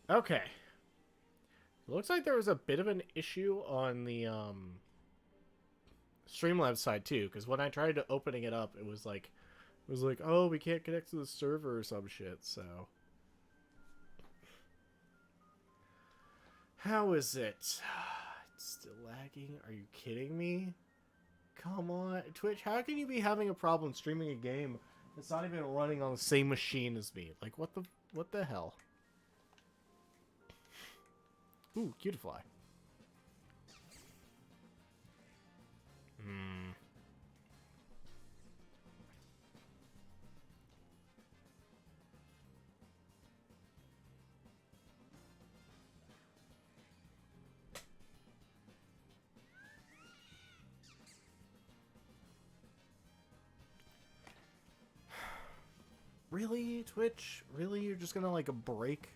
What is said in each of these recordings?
Okay. It looks like there was a bit of an issue on the Streamlabs side too, because when I tried to opening it up, it was like, oh, we can't connect to the server or some shit. So how is it? It's still lagging. Are you kidding me? Come on, Twitch. How can you be having a problem streaming a game that's not even running on the same machine as me? Like what the hell? Ooh, Cutifly. Hmm. Really, Twitch? Really, you're just gonna like a break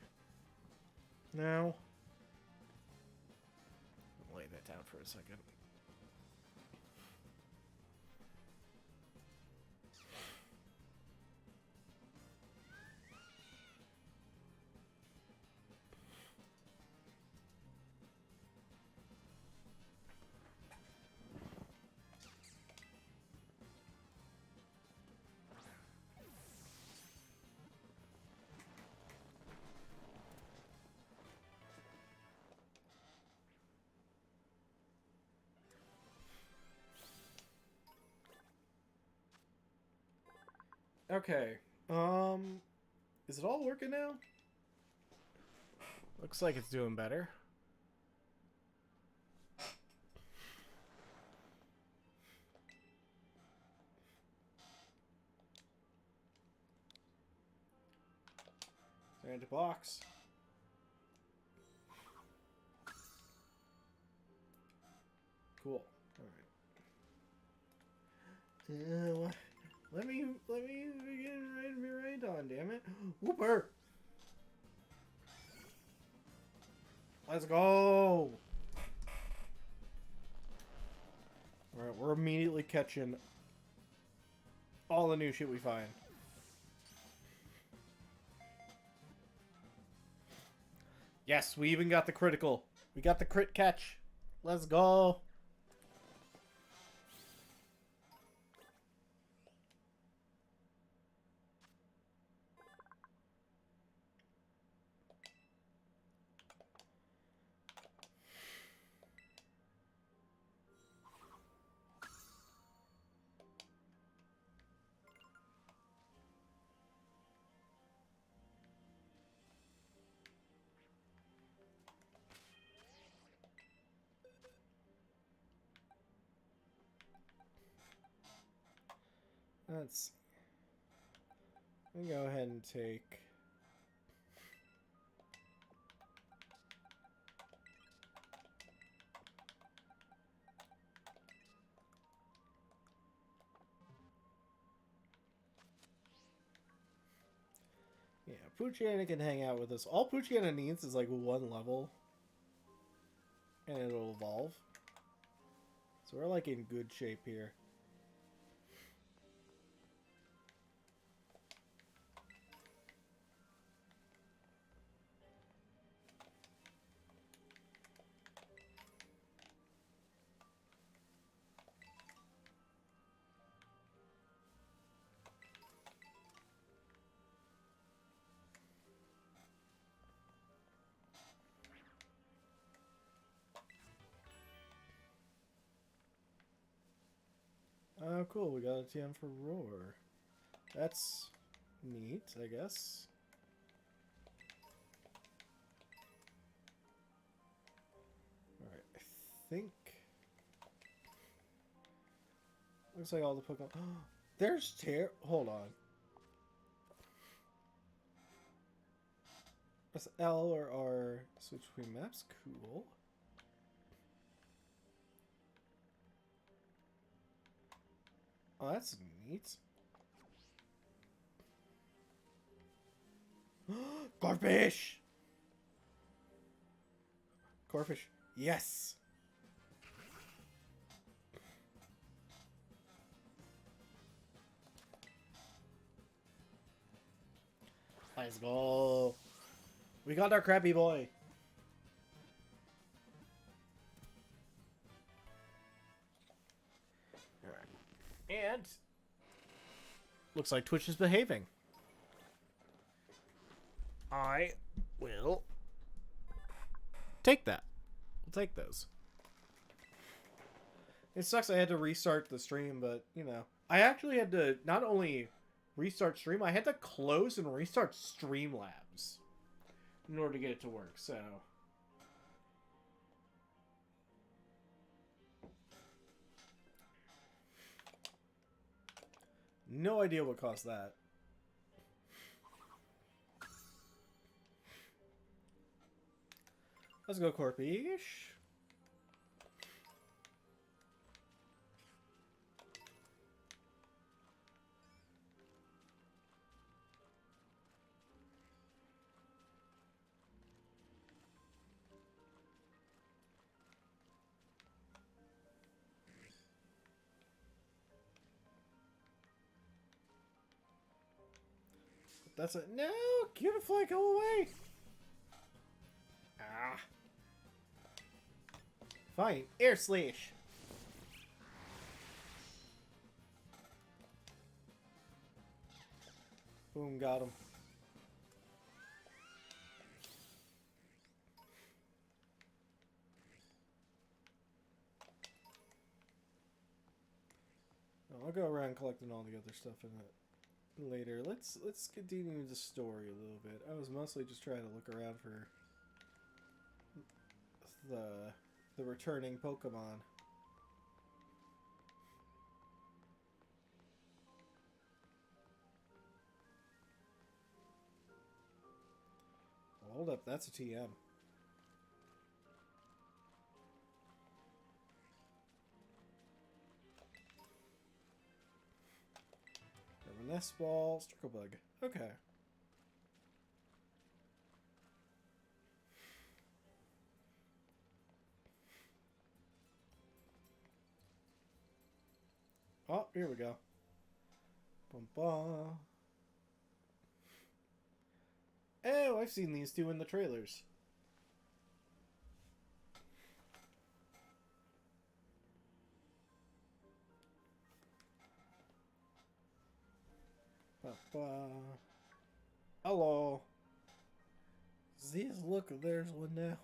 now? Lay that down for a second. Okay. Is it all working now? Looks like it's doing better. Into box. Cool. All right. Let me be right on, damn it. Whooper. Let's go. All right, we're immediately catching all the new shit we find. Yes, we even got the critical. We got the crit catch. Let's go. Let's go ahead and take. Yeah, Poochiana can hang out with us. All Poochiana needs is like one level, and it'll evolve. So we're like in good shape here. Oh, cool. We got a TM for Roar. That's neat, I guess. Alright, I think... Looks like all the Pokemon... There's Tear... Hold on. Press L or R. Switch between maps. Cool. Oh, that's neat. Corfish! Corfish. Yes! Let's go. We got our crappy boy. And looks like Twitch is behaving. I will take that. We'll take those. It sucks I had to restart the stream, but, you know. I actually had to not only restart stream, I had to close and restart Streamlabs in order to get it to work, so... No idea what caused that. Let's go Corpish. That's it. No! Cutiefly, go away! Ah. Fine. Air slash. Boom, got him. I'll go around collecting all the other stuff in it later. Let's continue the story a little bit. I was mostly just trying to look around for the returning Pokemon. Hold up, that's a TM. Nest Ball, Stricklebug. Okay. Oh, here we go. Bum bum. Oh, I've seen these two in the trailers. Hello. These look, there's one now.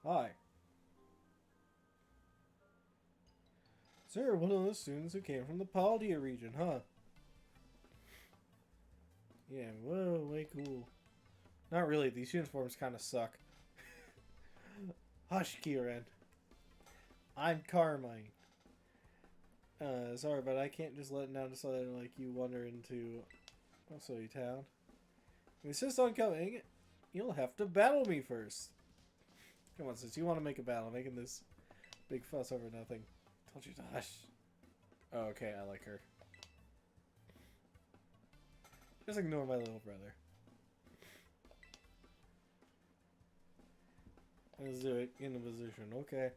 Hi. So you're one of those students who came from the Paldea region, huh? Yeah, whoa, way cool. Not really, these uniforms kind of suck. Hush, Kieran. I'm Carmine. Sorry, but I can't just let down to something like you wander into Osoi Town. If you insist on coming, you'll have to battle me first. Come on, since you want to make a battle, making this big fuss over nothing. Told you to hush. Oh, okay, I like her. Just ignore my little brother. Let's do it in a position, okay.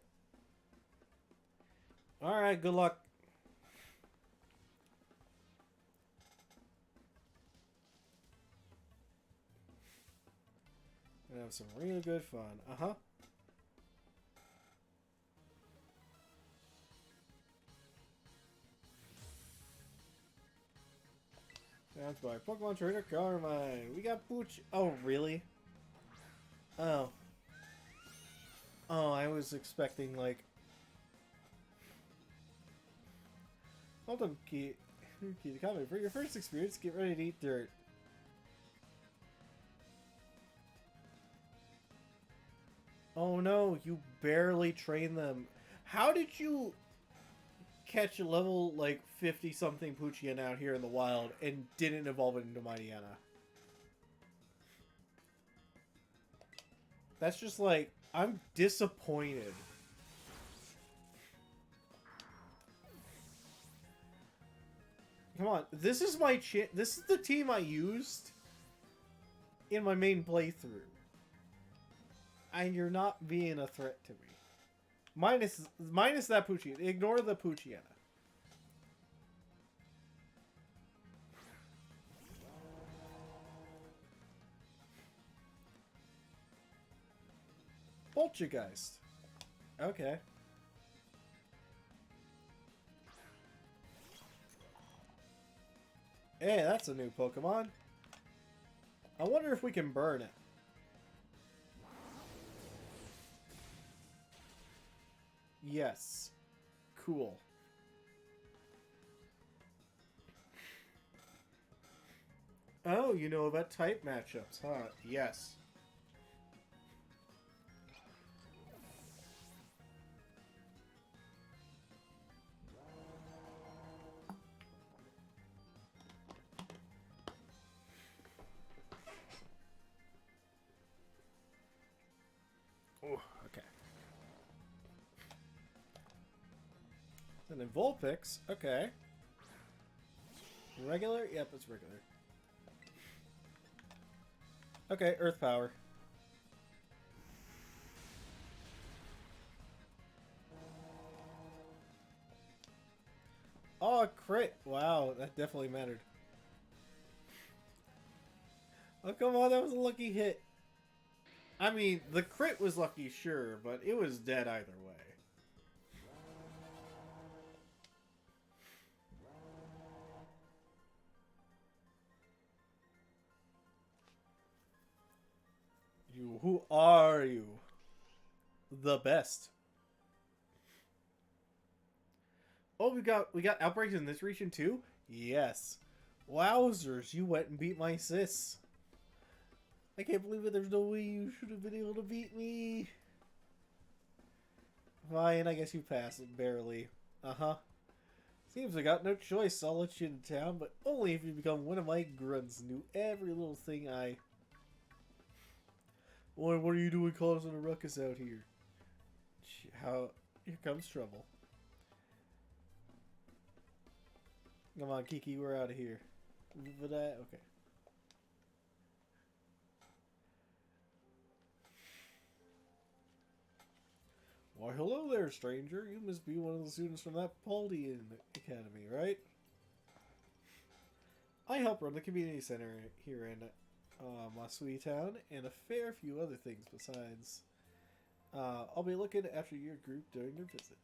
Alright, good luck. And have some real good fun. Uh-huh. That's by Pokemon Trainer Carmine. We got Pooch. Oh, really? Oh. Oh, I was expecting, like... Hold up, Key. Key to comment. For your first experience, get ready to eat dirt. Oh no, you barely train them. How did you catch a level, like, 50-something Poochian out here in the wild and didn't evolve it into Mightyena? That's just like... I'm disappointed. Come on, this is my this is the team I used in my main playthrough. And you're not being a threat to me. Minus that Poochiana. Ignore the Poochiana. Poltergeist. Okay. Hey, that's a new Pokemon. I wonder if we can burn it. Yes. Cool. Oh, you know about type matchups, huh? Yes. Oh, okay. And then Vulpix, okay. Regular? Yep, it's regular. Okay, Earth Power. Oh, crit! Wow, that definitely mattered. Oh, come on, that was a lucky hit. I mean, the crit was lucky, sure, but it was dead either way. Who are you? The best. Oh, we got outbreaks in this region too? Yes. Wowzers, you went and beat my sis. I can't believe it. There's no way you should have been able to beat me. Fine, I guess you passed it barely. Uh-huh. Seems I got no choice. I'll let you into town, but only if you become one of my grunts and do every little thing I... Boy, what are you doing causing a ruckus out here? How... Here comes trouble. Come on, Kiki, we're out of here. But okay. Why, hello there, stranger. You must be one of the students from that Paldean Academy, right? I help run the community center here in Masui Town, and a fair few other things besides. I'll be looking after your group during your visit.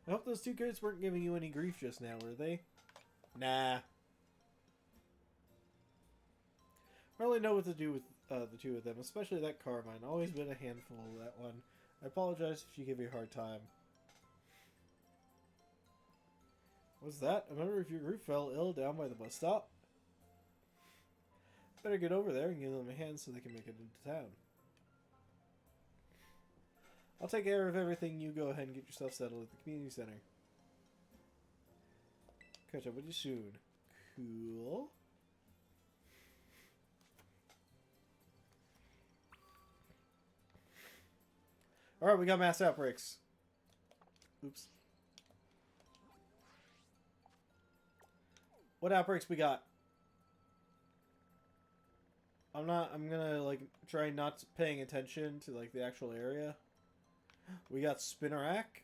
I hope those two kids weren't giving you any grief just now, were they? Nah. I don't really know what to do with the two of them, especially that Carmine. Always been a handful, that one. I apologize if she gave you a hard time. What's that? A member of your group fell ill down by the bus stop? Better get over there and give them a hand so they can make it into town. I'll take care of everything. You go ahead and get yourself settled at the community center. Catch up with you soon. Cool. Alright, we got mass outbreaks. Oops. What outbreaks we got? I'm gonna, like, try not paying attention to, like, the actual area. We got Spinnerack.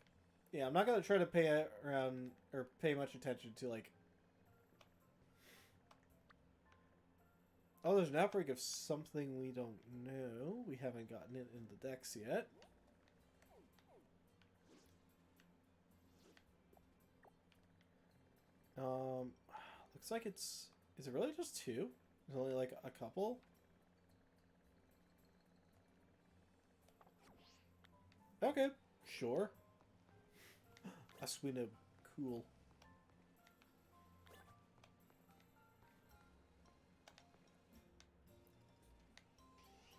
Yeah, I'm not gonna try to pay around, or pay much attention to, like... Oh, there's an outbreak of something we don't know. We haven't gotten it in the decks yet. Looks like it's... Is it really just two? There's only, like, a couple? Okay, sure. A Swinub. Cool.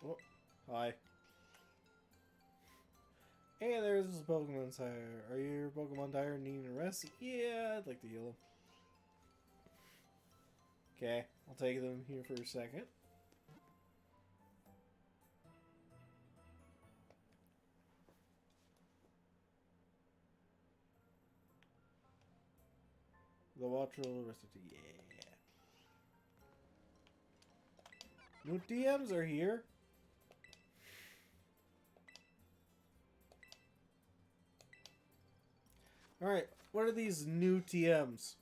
Oh, hi. Hey, there's this Pokemon Sire. Are your Pokemon tired and needing a rest? Yeah, I'd like to heal them. Okay, I'll take them here for a second. The Wattrel Restitute, yeah. New DMs are here. Alright, what are these new TMs?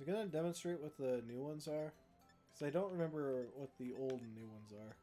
Is it gonna demonstrate what the new ones are? Because I don't remember what the old and new ones are.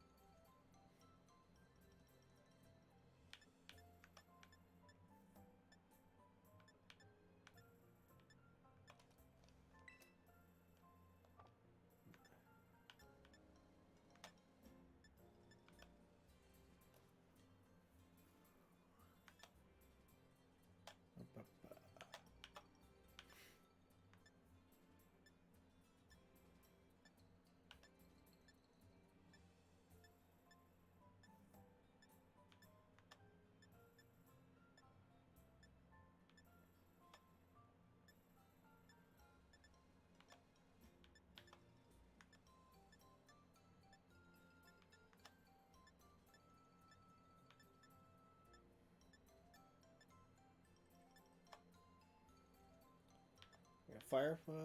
Fire fudge.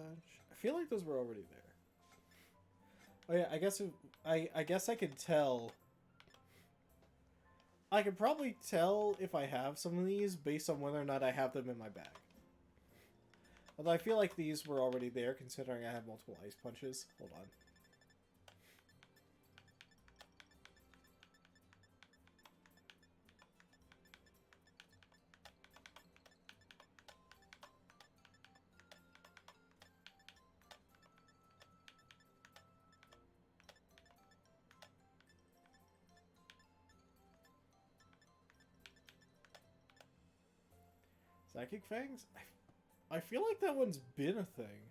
I feel like those were already there. Oh yeah, I guess I could tell. I could probably tell if I have some of these based on whether or not I have them in my bag. Although I feel like these were already there considering I have multiple ice punches. Hold on. Psychic Fangs? I feel like that one's been a thing.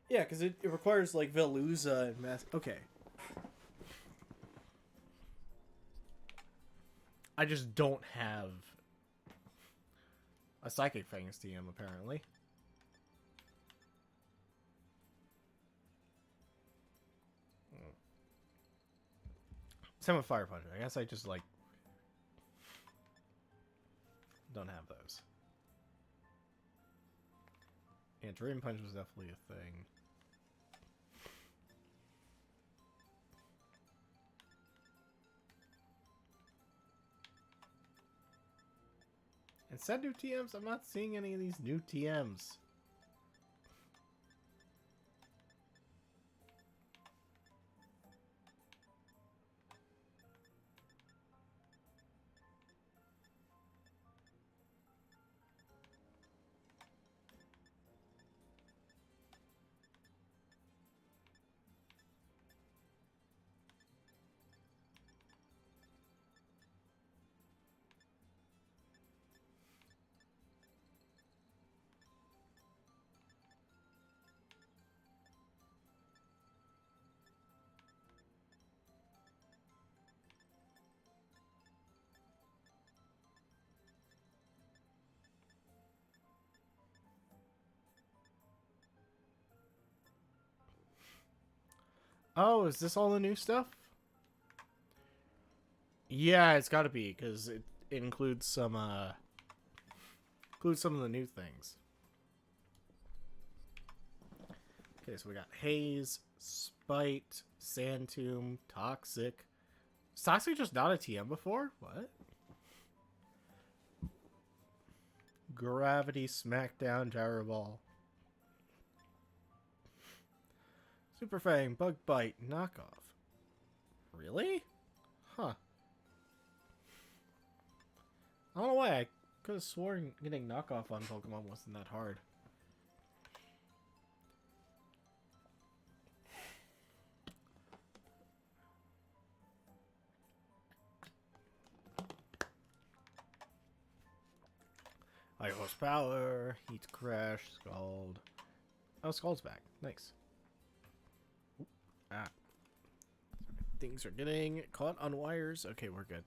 Yeah, because it requires, like, Veluza and Mass... Okay. I just don't have a Psychic Fangs TM, apparently. Same with Fire Puncher. I guess I just, like... don't have those. Yeah, Dream Punch was definitely a thing. And said new TMs, I'm not seeing any of these new TMs. Oh, is this all the new stuff? Yeah, it's got to be because it includes some of the new things. Okay, so we got Haze, Spite, Sand Tomb, Toxic. Was Toxic just not a TM before? What? Gravity, Smackdown, Gyro Ball. Super Fang, Bug Bite, Knockoff. Really? Huh. I don't know why. I could have sworn getting Knockoff on Pokemon wasn't that hard. High Horsepower, Heat Crash, Scald. Oh, Scald's back. Nice. Oop. Ah. Things are getting caught on wires. Okay, we're good.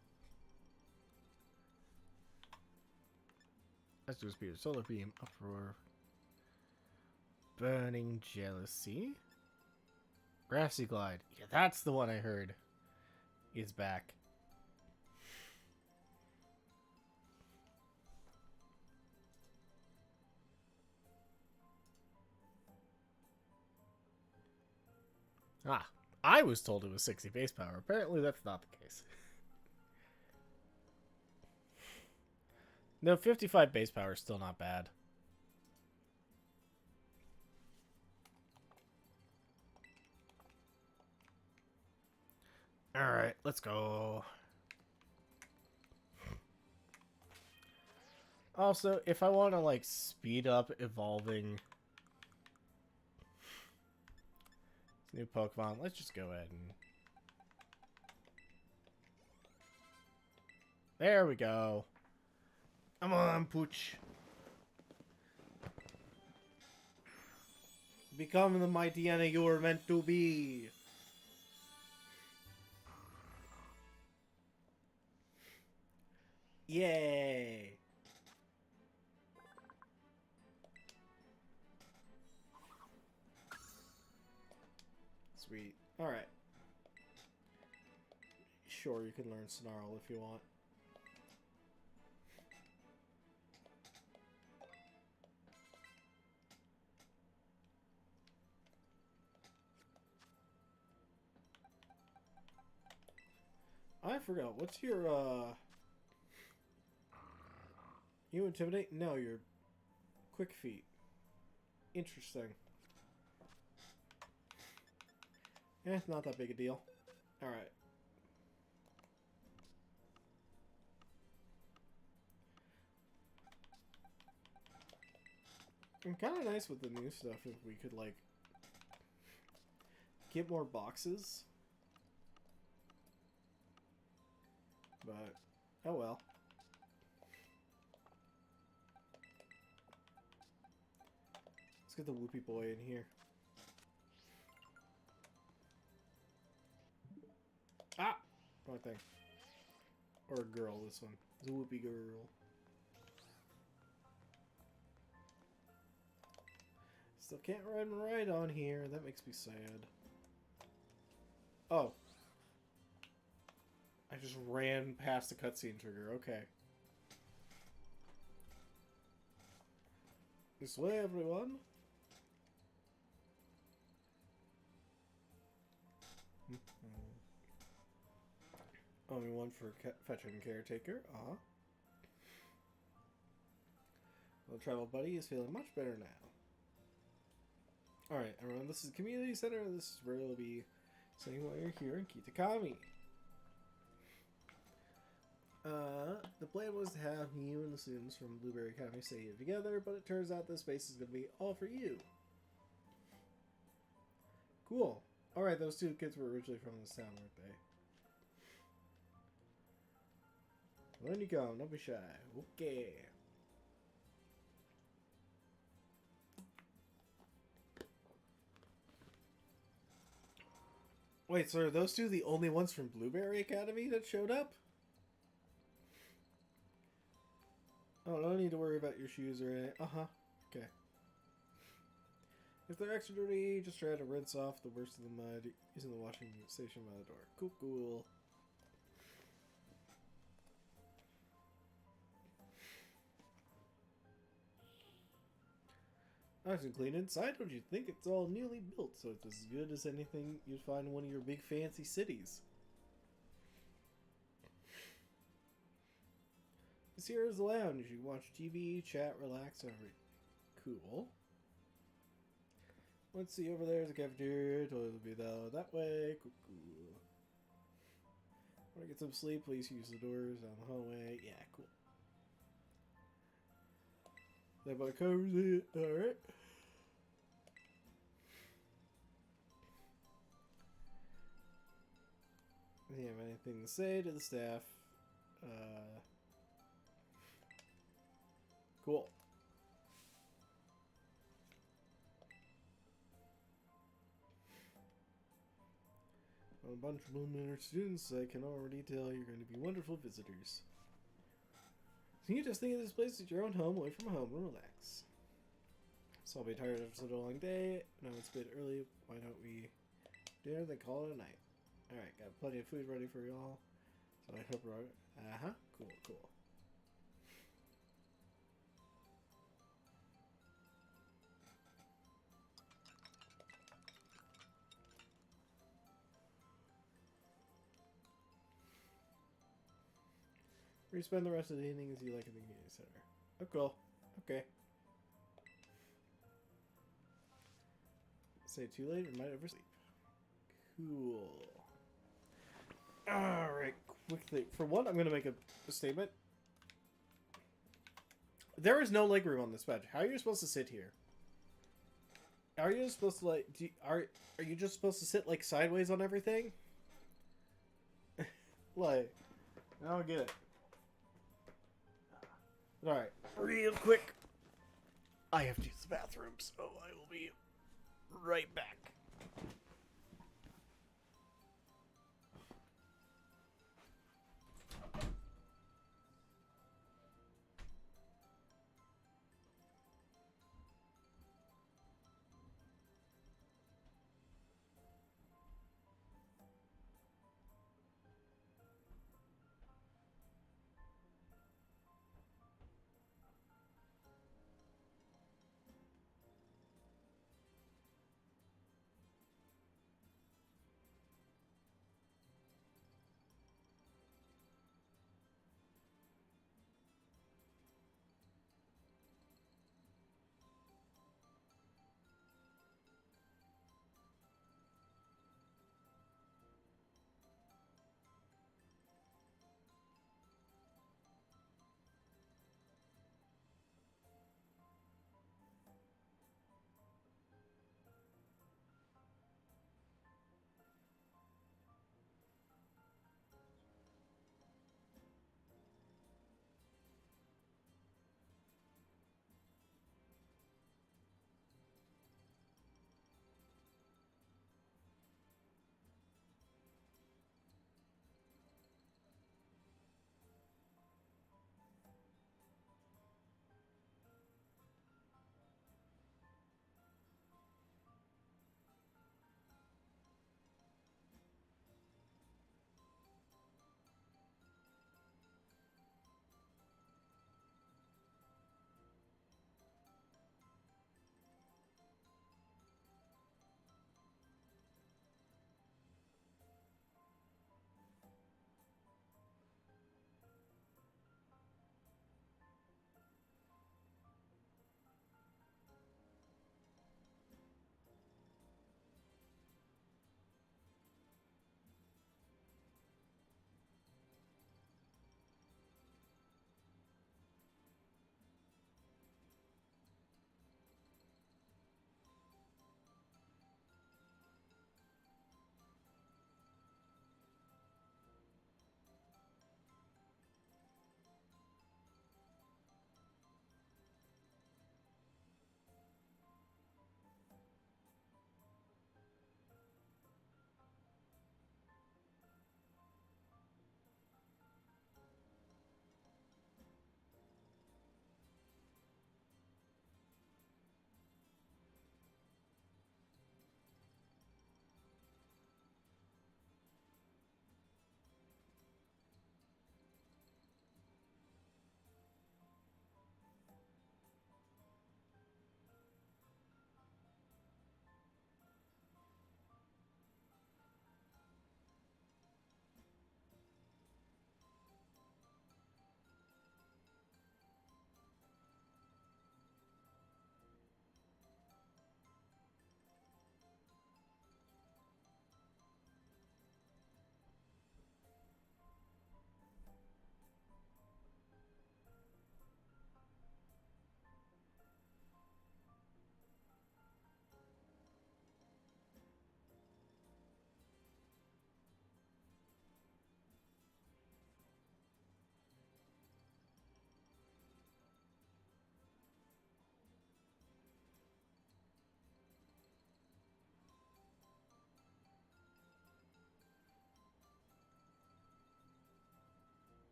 Let's do a speed. Solar Beam, Uproar. Burning Jealousy. Grassy Glide. Yeah, that's the one I heard. Is back. Ah, I was told it was 60 base power. Apparently that's not the case. No, 55 base power is still not bad. Alright, let's go. Also, if I want to, like, speed up evolving new Pokemon, let's just go ahead and... There we go. Come on, Pooch. Become the mighty Anna you were meant to be. Yay. Sweet. Alright. Sure, you can learn Snarl if you want. I forgot. What's your, You intimidate? No, you're quick feet. Interesting. Eh, not that big a deal. Alright. I'm kind of nice with the new stuff if we could, like, get more boxes. But, oh well. Let's get the Whoopie Boy in here. Ah! Wrong thing. Or a girl, this one. It's a Whoopie girl. Still can't ride and ride on here. That makes me sad. Oh. I just ran past the cutscene trigger. Okay. This way, everyone. Only one for fetcher and caretaker. Well, the travel buddy is feeling much better now. Alright, everyone, this is the community center. This is where you'll be staying while you're here in Kitakami. The plan was to have you and the students from Blueberry Academy stay here together, but it turns out this space is going to be all for you. Cool. Alright, those two kids were originally from this town, weren't they? Well, then you go. Don't be shy. Okay. Wait, so are those two the only ones from Blueberry Academy that showed up? Oh, no need to worry about your shoes or anything. Uh-huh. Okay. If they're extra dirty, just try to rinse off the worst of the mud using the washing station by the door. Cool, cool. Nice and clean inside, don't you think? It's all newly built, so it's as good as anything you'd find in one of your big fancy cities. This here is the lounge. You can watch TV, chat, relax, whatever. Cool. Let's see, over there is a cafeteria. Toilet will be that way. Cool, cool. Want to get some sleep? Please use the doors down the hallway. Yeah, cool. That about covers it. Alright. Do you have anything to say to the staff? Cool. Well, a bunch of Bloom students, I can already tell you're going to be wonderful visitors. So you just think of this place as your own home, away from home, and relax. So I'll be tired after such a long day. Now it's a bit early. Why don't we dinner then call it a night? Alright, got plenty of food ready for y'all. So I hope we're... Cool, cool. Where you spend the rest of the evening as you like in the community center. Oh, cool. Okay. Stay too late or might oversleep. Cool. Alright, quick thing. For one, I'm gonna make a statement. There is no legroom on this bed. How are you supposed to sit here? Are you supposed to, like... are you just supposed to sit, like, sideways on everything? Like... I don't get it. Alright, real quick. I have to use the bathroom, so I will be right back.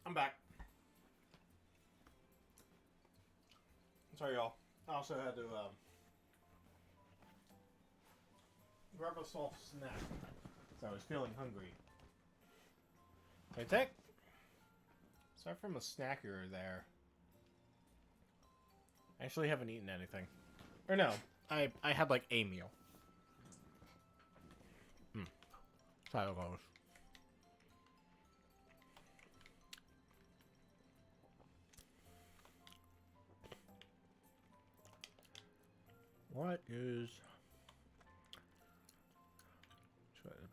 I'm back. Sorry, y'all. I also had to grab a soft snack because I was feeling hungry. Hey, Tech. Aside from a snack here or there, I actually haven't eaten anything. Or no, I had like a meal. How it goes. What is...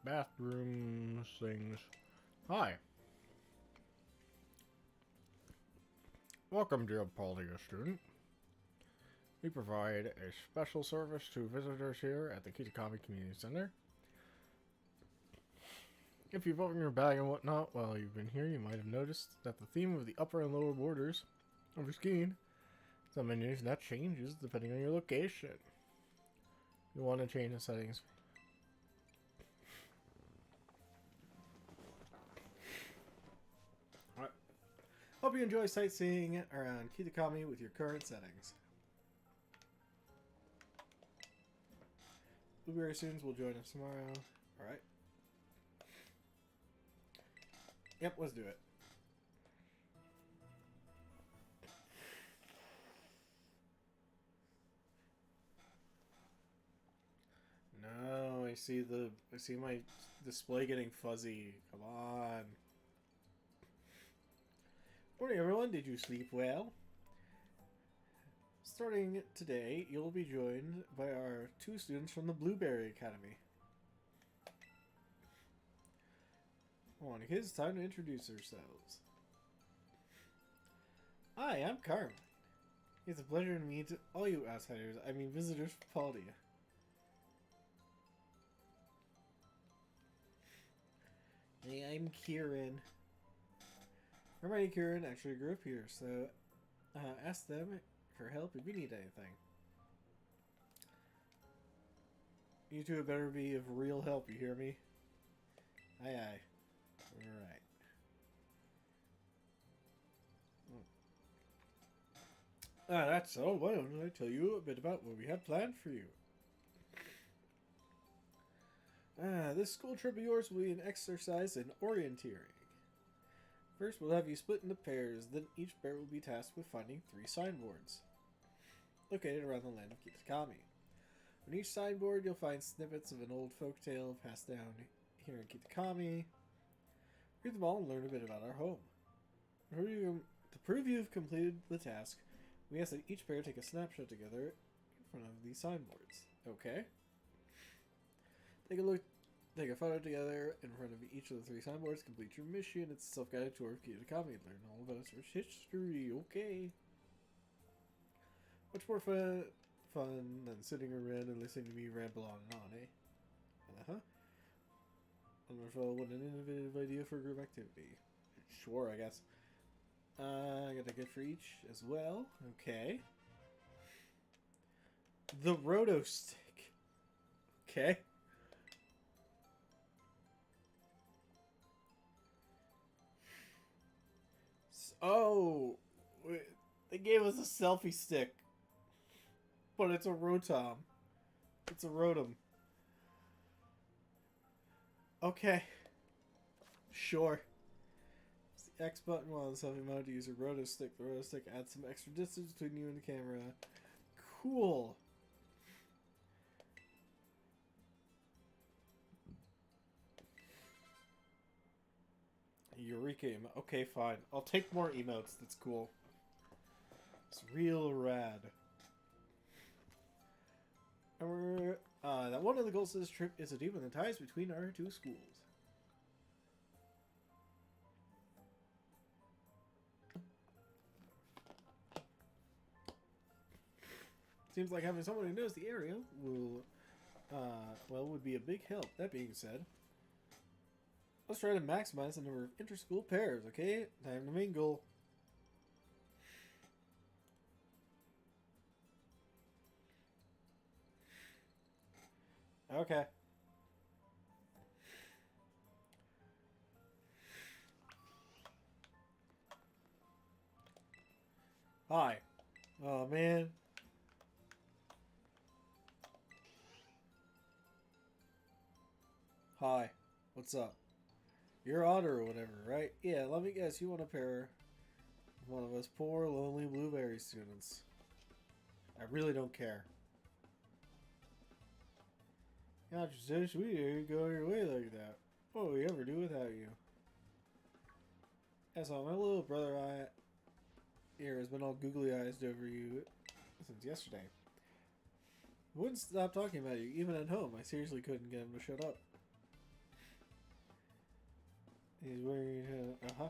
bathrooms, things. Hi. Welcome, dear Polya student. We provide a special service to visitors here at the Kitakami Community Center. If you've opened your bag and whatnot while you've been here, you might have noticed that the theme of the upper and lower borders of your screen, some menus, that changes depending on your location. You want to change the settings. Alright. Hope you enjoy sightseeing around Kitakami with your current settings. Blueberry students will join us tomorrow. Alright. Yep, let's do it. No, I see my display getting fuzzy. Come on. Morning everyone, did you sleep well? Starting today, you'll be joined by our 2 students from the Blueberry Academy. Come on, kids, time to introduce ourselves. Hi, I'm Carmine. It's a pleasure to meet all you outsiders, visitors from Polya. Hey, I'm Kieran. Everybody, Kieran actually grew up here, so ask them for help if you need anything. You two had better be of real help, you hear me? Aye aye. Alright. That's all. Why don't I tell you a bit about what we have planned for you? This school trip of yours will be an exercise in orienteering. First, we'll have you split into pairs, then each pair will be tasked with finding 3 signboards located around the land of Kitakami. On each signboard, you'll find snippets of an old folktale passed down here in Kitakami. Read them all and learn a bit about our home. To prove you've completed the task, we ask that each pair take a snapshot together in front of these signboards. Okay? Take a photo together in front of each of the 3 signboards. Complete your mission. It's a self-guided tour of Kitakami and learn all about its history. Okay. Much more fun than sitting around and listening to me ramble on and on, eh? Wonderful. What an innovative idea for a group activity. Sure, I guess. I got a gift for each as well. Okay. The Roto Stick. Okay. Oh, they gave us a selfie stick, but it's a Rotom. It's a Rotom. Okay. Sure. It's the X button while the selfie mode to use a Roto Stick. The Roto Stick adds some extra distance between you and the camera. Cool. Eureka emote. Okay, fine. I'll take more emotes. That's cool. It's real rad. And we're that one of the goals of this trip is to deepen the ties between our 2 schools. Seems like having someone who knows the area would be a big help. That being said, let's try to maximize the number of inter-school pairs, okay? Time to mingle. Okay. Hi. Oh, man. Hi. What's up? You're Otter or whatever, right? Yeah, let me guess. You want a pair One of us poor, lonely blueberry students. I really don't care. You're just so sweet, you go your way like that. What would we ever do without you? That's all. My little brother here has been all googly-eyed over you since yesterday. I wouldn't stop talking about you, even at home. I seriously couldn't get him to shut up. He's wearing uh-huh.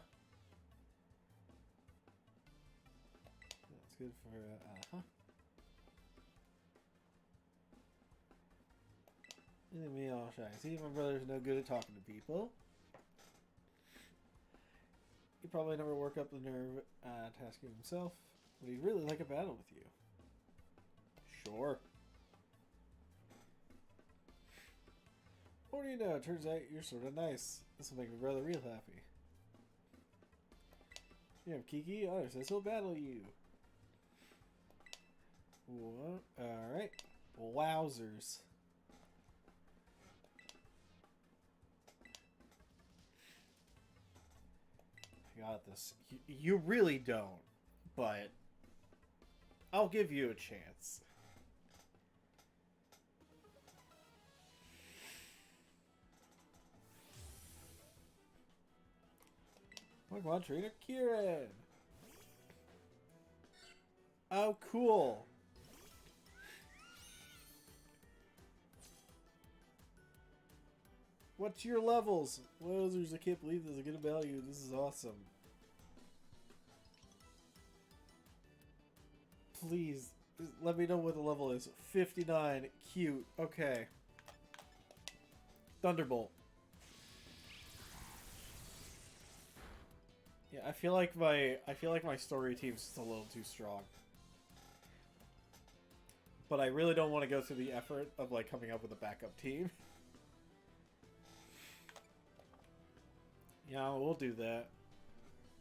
That's good for uh-huh. Look at me all shy. See, my brother's no good at talking to people. He probably never work up the nerve tasking himself, but he'd really like a battle with you. Sure. What do you know? Turns out you're sort of nice. This will make my brother real happy. You have Kiki? Others says he'll battle you. What? Alright. Wowzers. I got this. You really don't, but I'll give you a chance. Come on, Trainer Kieran. Oh, cool. What's your levels? Wowzers, I can't believe this. I get about you. This is awesome. Please, let me know what the level is. 59. Cute. Okay. Thunderbolt. Yeah, I feel like my story team's just a little too strong. But I really don't want to go through the effort of like coming up with a backup team. Yeah, we'll do that.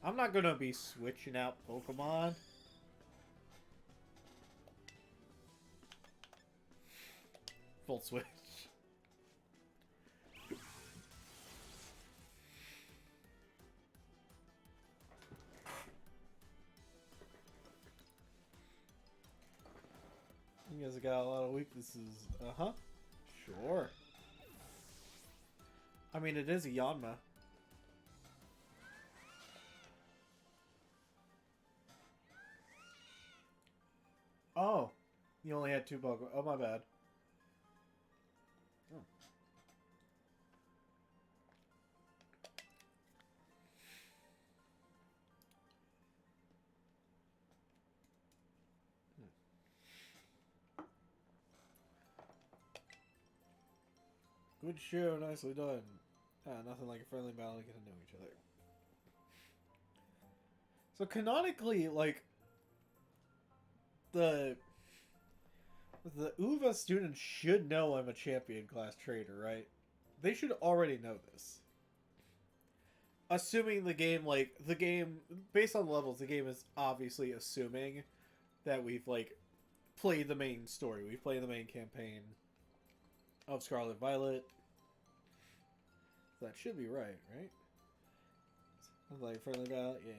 I'm not gonna be switching out Pokemon. Full switch. You guys have got a lot of weaknesses. Uh-huh. Sure. I mean, it is a Yanma. Oh. You only had 2 Pokemon. Oh, my bad. Oh. Good show, nicely done. Nothing like a friendly battle to get to know each other. So canonically, like, the UVA students should know I'm a champion class trader, right? They should already know this. Assuming the game, based on the levels, the game is obviously assuming that we've, like, played the main story. We've played the main campaign of Scarlet Violet. That should be right? Like friendly battle? Yeah.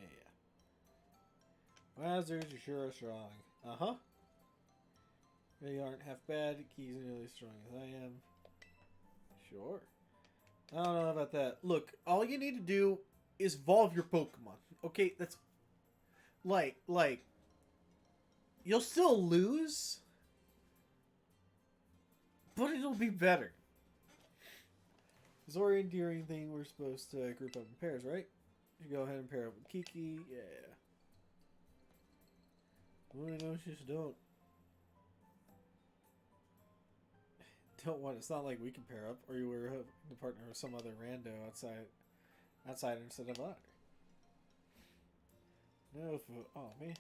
Wowzers, you sure are strong. Uh-huh. They aren't half bad. Keys are nearly as strong as I am. Sure. I don't know about that. Look, all you need to do is evolve your Pokemon. Okay, that's... Like... You'll still lose, but it'll be better. This orienteering thing, we're supposed to group up in pairs, right? You go ahead and pair up with Kiki. Yeah. Well, no, just don't. Don't want. It's not like we can pair up, or you were the partner with some other rando outside instead of I. No, oh man,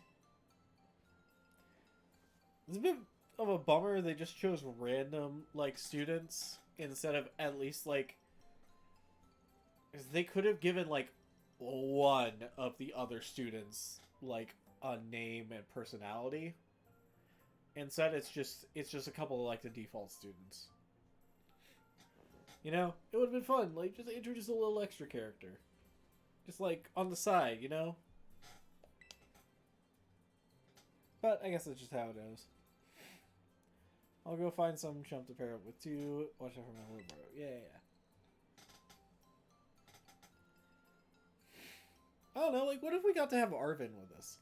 it's a bit of a bummer. They just chose random like students instead of at least like. They could have given like one of the other students like a name and personality. Instead, it's just a couple of like the default students. You know, it would have been fun. Like, just introduce a little extra character, just like on the side. You know. But I guess that's just how it is. I'll go find some chump to pair up with too. Watch out for my little bro. Yeah. I don't know, like, what if we got to have Arvin with us?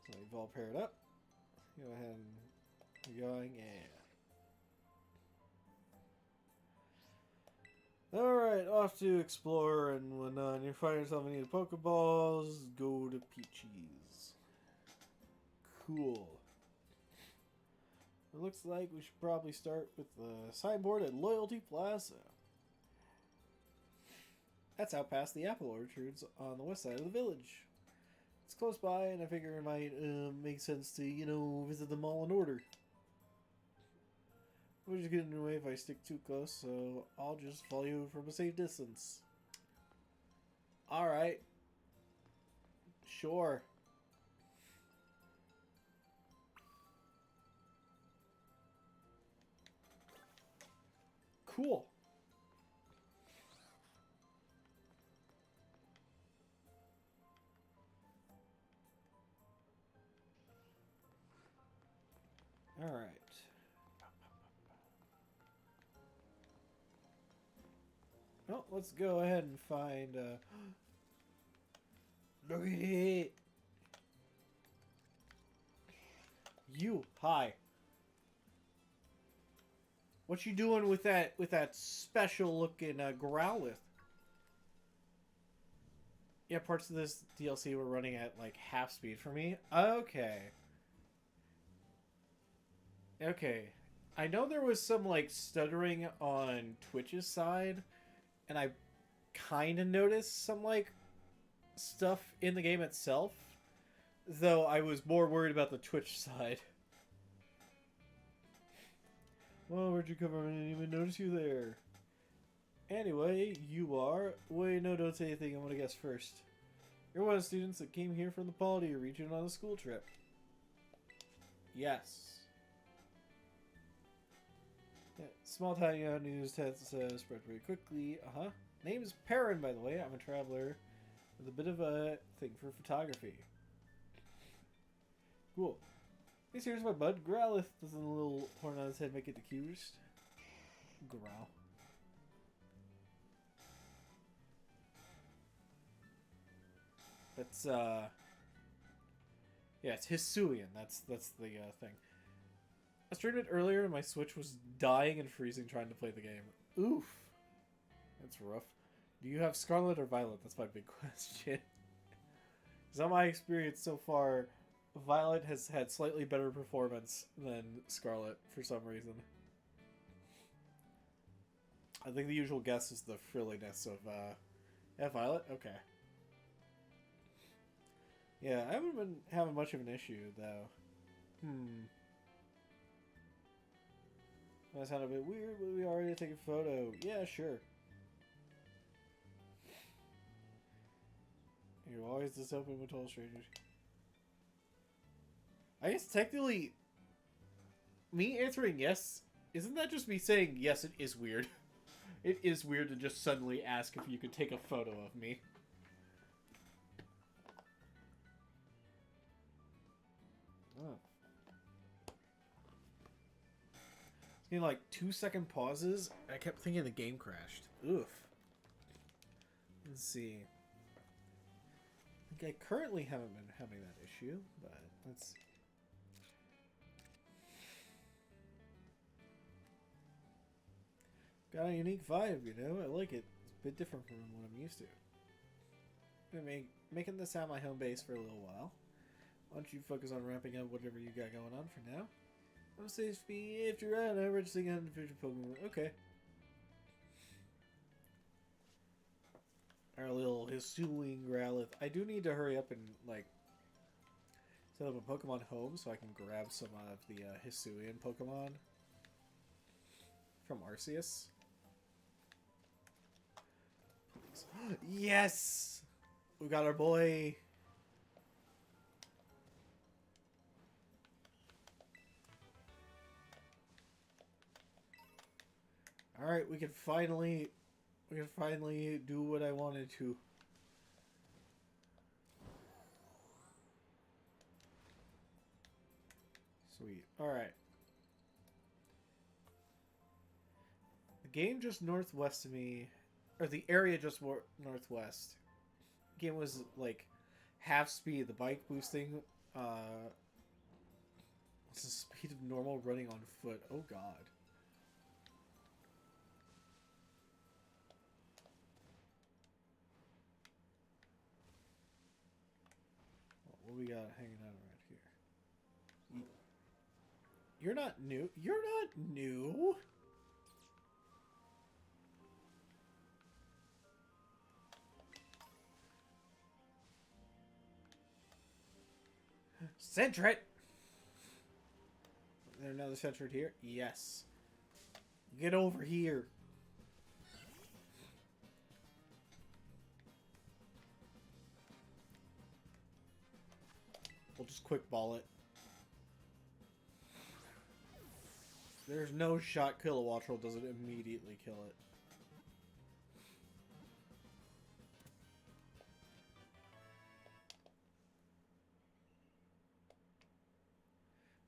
So we've all paired up. Go ahead and keep going. Yeah. Alright, off to explore and when you find yourself in need of Pokeballs, go to Peachy's. Cool. It looks like we should probably start with the signboard at Loyalty Plaza. That's out past the apple orchards on the west side of the village. It's close by, and I figure it might make sense to, you know, visit them all in order. We'll just get in the way if I stick too close, so I'll just follow you from a safe distance. Alright. Sure. Cool. All right. Well, let's go ahead and find. Look at it. You, hi. What you doing with that special looking Growlithe? Yeah, parts of this DLC were running at like half speed for me. Okay. Okay. I know there was some like stuttering on Twitch's side, and I kind of noticed some like stuff in the game itself, though I was more worried about the Twitch side. Well, where'd you come from? I didn't even notice you there. Anyway, you are... Wait, no, don't say anything. I want to guess first. You're one of the students that came here from the Paldia region on a school trip. Yes. Yeah, small town news tends to spread pretty quickly. Name is Perrin, by the way. I'm a traveler with a bit of a thing for photography. Cool. Hey, here's my bud. Growlithe. Doesn't a little horn on his head make it the cutest? Growl. That's, yeah, it's Hisuian. That's the thing. I streamed it earlier and my Switch was dying and freezing trying to play the game. Oof. That's rough. Do you have Scarlet or Violet? That's my big question. Because on my experience so far, Violet has had slightly better performance than Scarlet for some reason. I think the usual guess is the frilliness of, yeah, Violet? Okay. Yeah, I haven't been having much of an issue, though. That sounded a bit weird, but we already take a photo. Yeah, sure. You're always this open with total strangers. I guess technically, me answering yes, isn't that just me saying yes, it is weird? It is weird to just suddenly ask if you could take a photo of me. Oh. In like 2-second pauses, I kept thinking the game crashed. Oof. Let's see. I think I currently haven't been having that issue, but let's... Got a unique vibe, you know? I like it. It's a bit different from what I'm used to. I'm gonna making this out my home base for a little while. Why don't you focus on ramping up whatever you got going on for now? I'm safe if you're out, I'm registering on individual Pokemon. Okay. Our little Hisuian Growlithe. I do need to hurry up and, like, set up a Pokemon home so I can grab some of the Hisuian Pokemon from Arceus. Please. Yes! We got our boy. Alright, we can finally do what I wanted to. Sweet. Alright. The game just northwest of me, or the area just more northwest. The game was like half speed. The bike boosting was the speed of normal running on foot. Oh god. What we got hanging out around here? You're not new. You're not new. Sentret! Is there another Sentret here? Yes. Get over here. We'll just quick ball it. There's no shot Kilowattrel doesn't immediately kill it.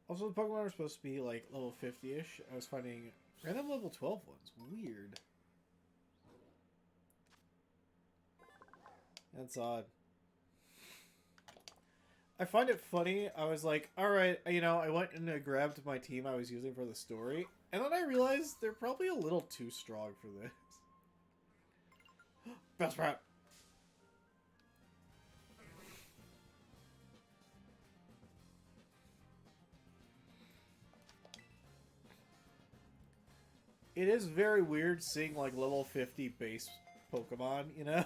Also, the Pokemon are supposed to be like level 50-ish. I was finding random level 12 ones. Weird. That's odd. I find it funny. I was like, alright, you know, I went and I grabbed my team I was using for the story. And then I realized they're probably a little too strong for this. Best rap. It is very weird seeing like level 50 base Pokemon, you know?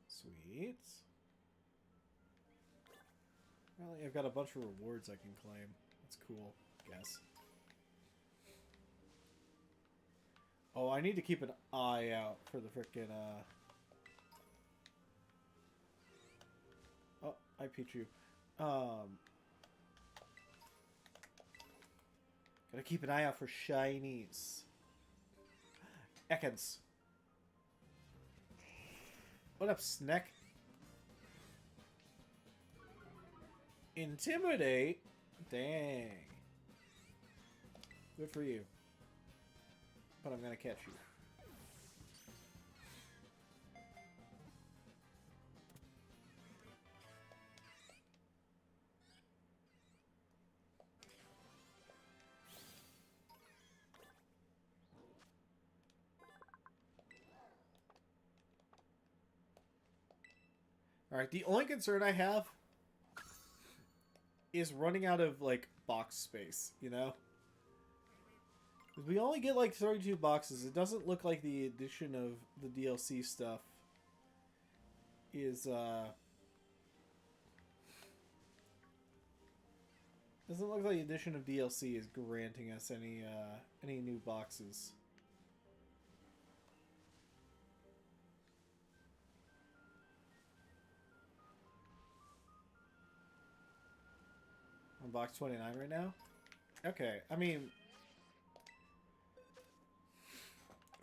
Sweet. Well, I've got a bunch of rewards I can claim. That's cool, I guess. Oh, I need to keep an eye out for the frickin', Oh, I Pichu. Gotta keep an eye out for shinies. Ekans. What up, Snack? Intimidate? Dang. Good for you. But I'm gonna catch you. Alright, the only concern I have is running out of, like, box space, you know? We only get, like, 32 boxes. It doesn't look like the addition of the DLC stuff is, doesn't look like the addition of DLC is granting us any new boxes. On box 29 right now? Okay, I mean,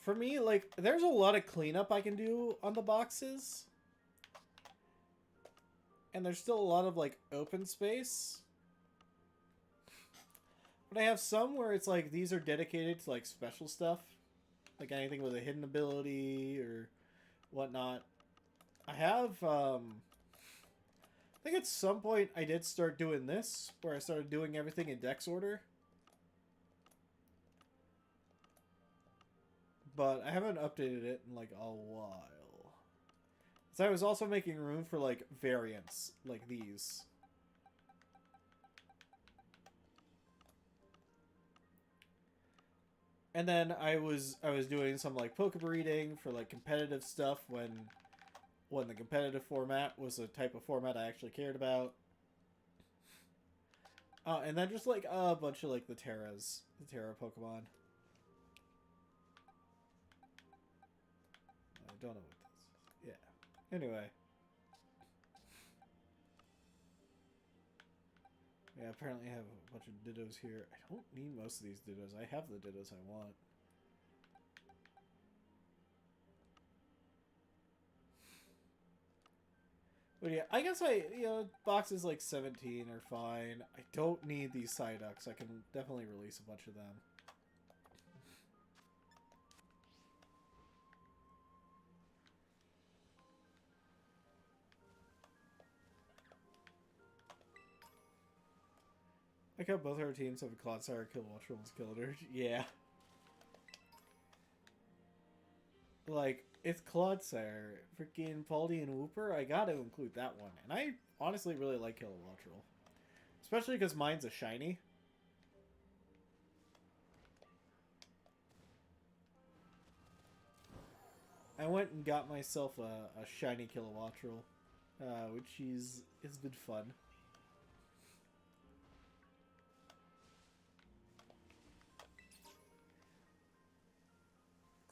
for me, like, there's a lot of cleanup I can do on the boxes. And there's still a lot of, like, open space. But I have some where it's like, these are dedicated to, like, special stuff. Like anything with a hidden ability or whatnot. I have, I think at some point I did start doing this, where I started doing everything in dex order. But I haven't updated it in, like, a while. So I was also making room for, like, variants, like these. And then I was doing some, like, Pokebreeding for, like, competitive stuff when the competitive format was a type of format I actually cared about. And then just, like, a bunch of, like, the Terra Pokemon. I don't know what this is. Yeah. Anyway. Yeah, apparently I have a bunch of dittos here. I don't need most of these dittos. I have the dittos I want. But yeah, I guess boxes like 17 are fine. I don't need these Psyducks. I can definitely release a bunch of them. I got both our teams have a Clodsire, Kilowattrel, and Skeletor. Yeah. Like, it's Clodsire. Freaking Paldy and Wooper, I gotta include that one. And I honestly really like Kilowattrel. Especially because mine's a shiny. I went and got myself a shiny Kilowattrel. Which it's been fun.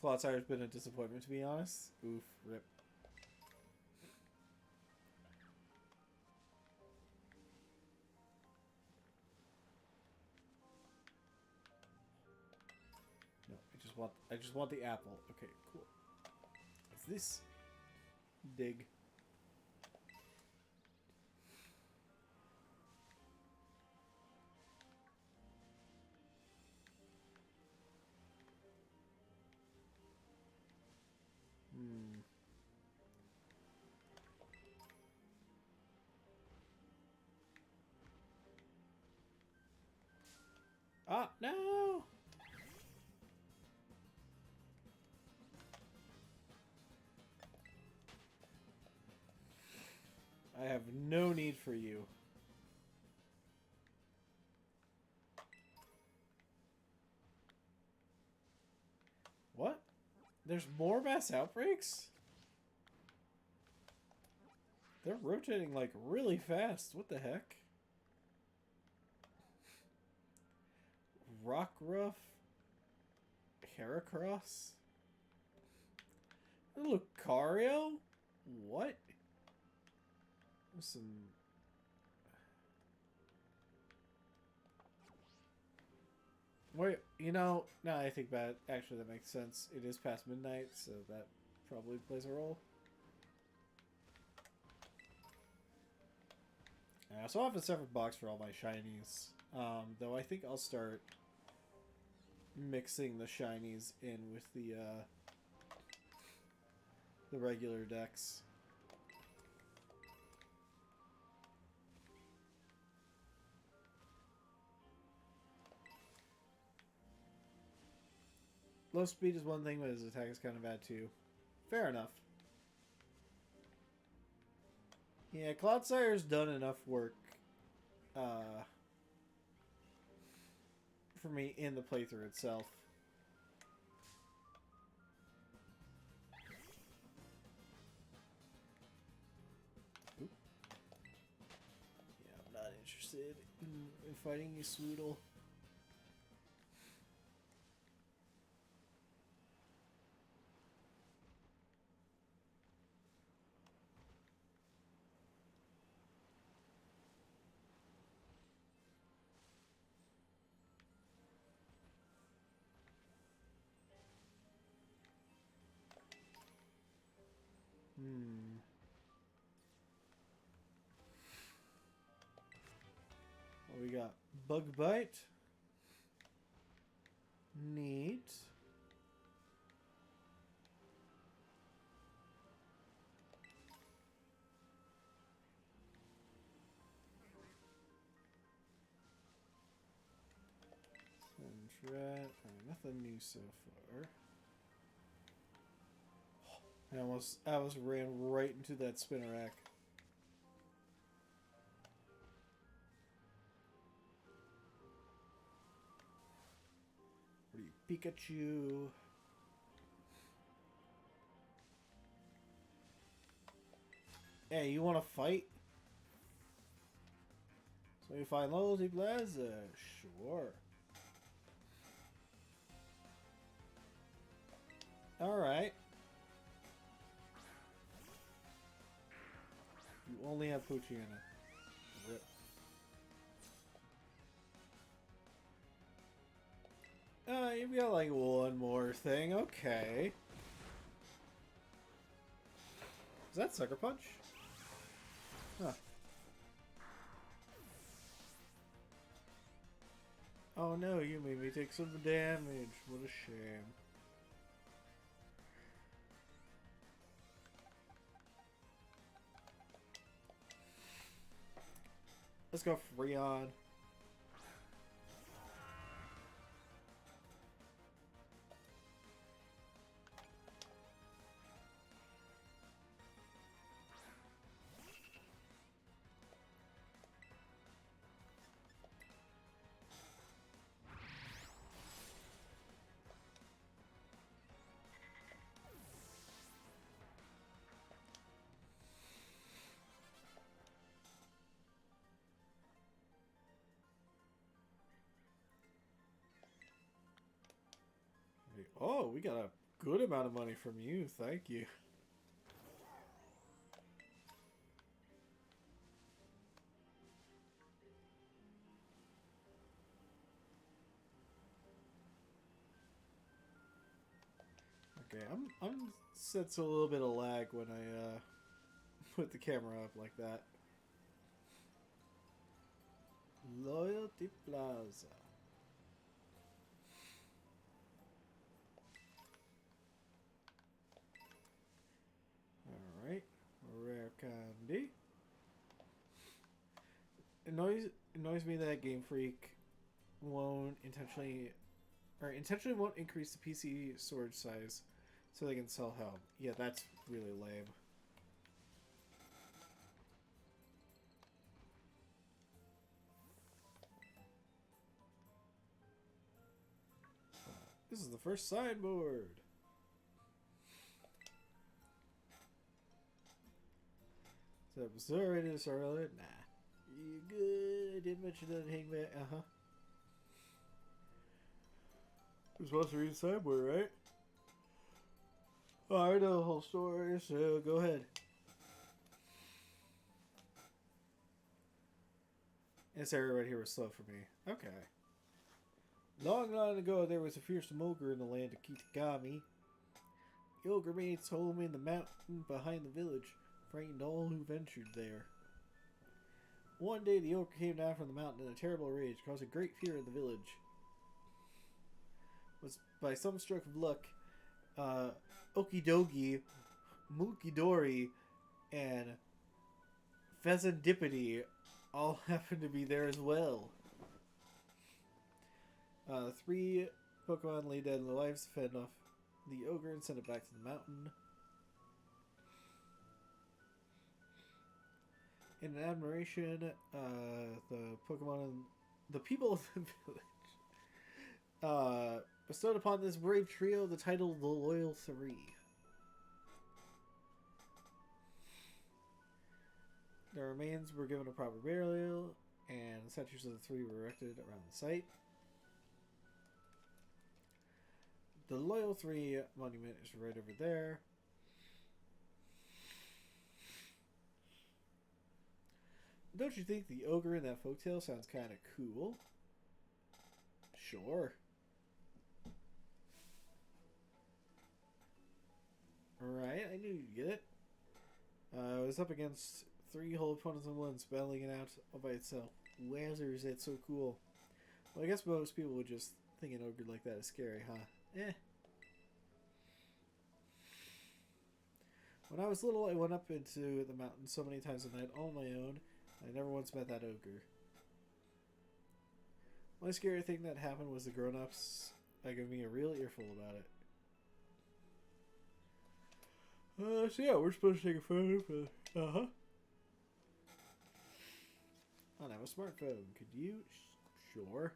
Clodsire's been a disappointment, to be honest. Oof, rip. No, I just want the apple. Okay, cool. What's this? Dig. Ah, no! I have no need for you. What? There's more mass outbreaks? They're rotating like really fast. What the heck? Rockruff? Heracross? Lucario? What? Some... Wait, now I think about it, actually that makes sense. It is past midnight, so that probably plays a role. I also have a separate box for all my shinies. Though I think I'll start mixing the shinies in with the regular decks. Low speed is one thing, but his attack is kind of bad too. Fair enough. Yeah, Cloudsire's done enough work for me in the playthrough itself. Oop. Yeah, I'm not interested in fighting you, Swoodle. What we got? Bug Bite. Neat. Alright, nothing new so far. I almost ran right into that Spinnerack. What are you, Pikachu? Hey, you want to fight? So you find loyalty plaza? Sure. Alright. You only have Poochyena. Rip. you've got like one more thing. Okay. Is that Sucker Punch? Huh. Oh no, you made me take some damage. What a shame. Let's go Freon. Oh, we got a good amount of money from you. Thank you. Okay, I'm set to a little bit of lag when I put the camera up like that. Loyalty Plaza. Alright. Rare candy. It annoys me that Game Freak won't intentionally won't increase the PC storage size so they can sell help. Yeah, that's really lame. This is the first signboard. So was already this earlier? Nah. You good? I didn't mention that hangman. Uh-huh. You're supposed to read the signboard, right? Oh, I know the whole story, so go ahead. This area right here was slow for me. Okay. Long, long ago, there was a fearsome ogre in the land of Kitakami. The ogre made its home in the mountain behind the village, frightened all who ventured there. One day, the ogre came down from the mountain in a terrible rage, causing great fear in the village. Was by some stroke of luck, Okidogi, Mukidori, and Pheasantipity all happened to be there as well. Three Pokemon lay dead and the lives fed off the ogre and sent it back to the mountain. In admiration, the people of the village, bestowed upon this brave trio the title the Loyal Three. Their remains were given a proper burial, and statues of the three were erected around the site. The Loyal Three monument is right over there. Don't you think the ogre in that folktale sounds kind of cool? Sure. Alright, I knew you'd get it. I was up against three whole opponents at once, battling it out all by itself. Wowzers, that's so cool. Well, I guess most people would just think an ogre like that is scary, huh? Eh. When I was little, I went up into the mountain so many times a night all on my own. I never once met that ogre. One scary thing that happened was the grown-ups gave me a real earful about it. So yeah, we're supposed to take a photo for... Uh-huh. I don't have a smartphone. Could you? Sure.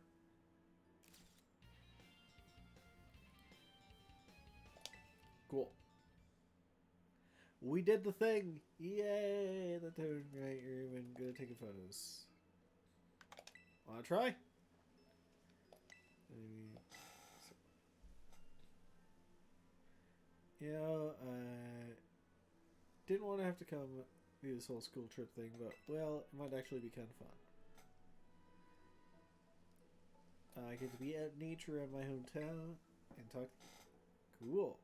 Cool. We did the thing! Yay! That turned right. You're even good at taking photos. Wanna try? Yeah, I didn't want to have to come do this whole school trip thing, but, well, it might actually be kind of fun. I get to be at nature at my hometown and talk. Cool.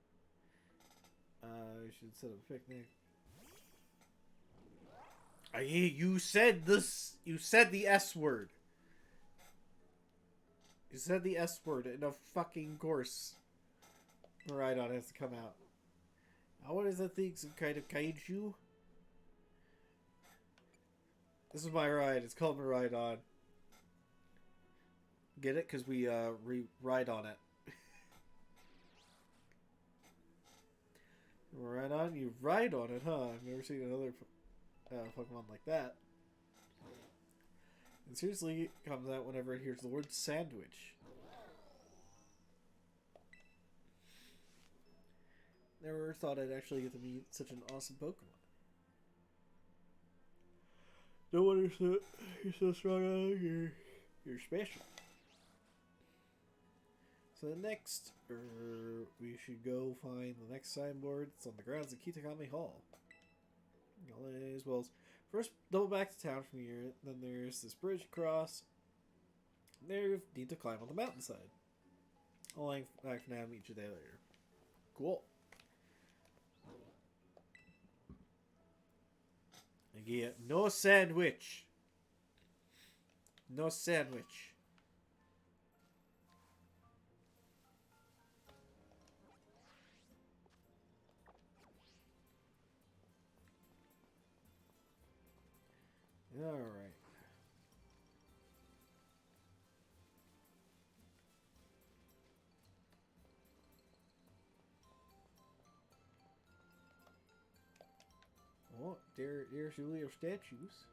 I should set up a picnic. You said this. You said the S word. You said the S word in a fucking course. Maridon has to come out. Now, what is that thing? Some kind of kaiju? This is my ride. It's called Maridon. Get it? Because we ride on it. Maridon? You ride on it, huh? I've never seen another Pokemon like that. And seriously, it comes out whenever it hears the word sandwich. Never thought I'd actually get to meet such an awesome Pokemon. No wonder you're so strong. You're special. So next, we should go find the next signboard. It's on the grounds of Kitakami Hall. As well as first double back to town from here. Then there's this bridge across. There you need to climb on the mountainside. I'll hang back for now and meet you there later. Cool. Yeah, no sandwich. No sandwich. All right. Oh, there's Julio statues.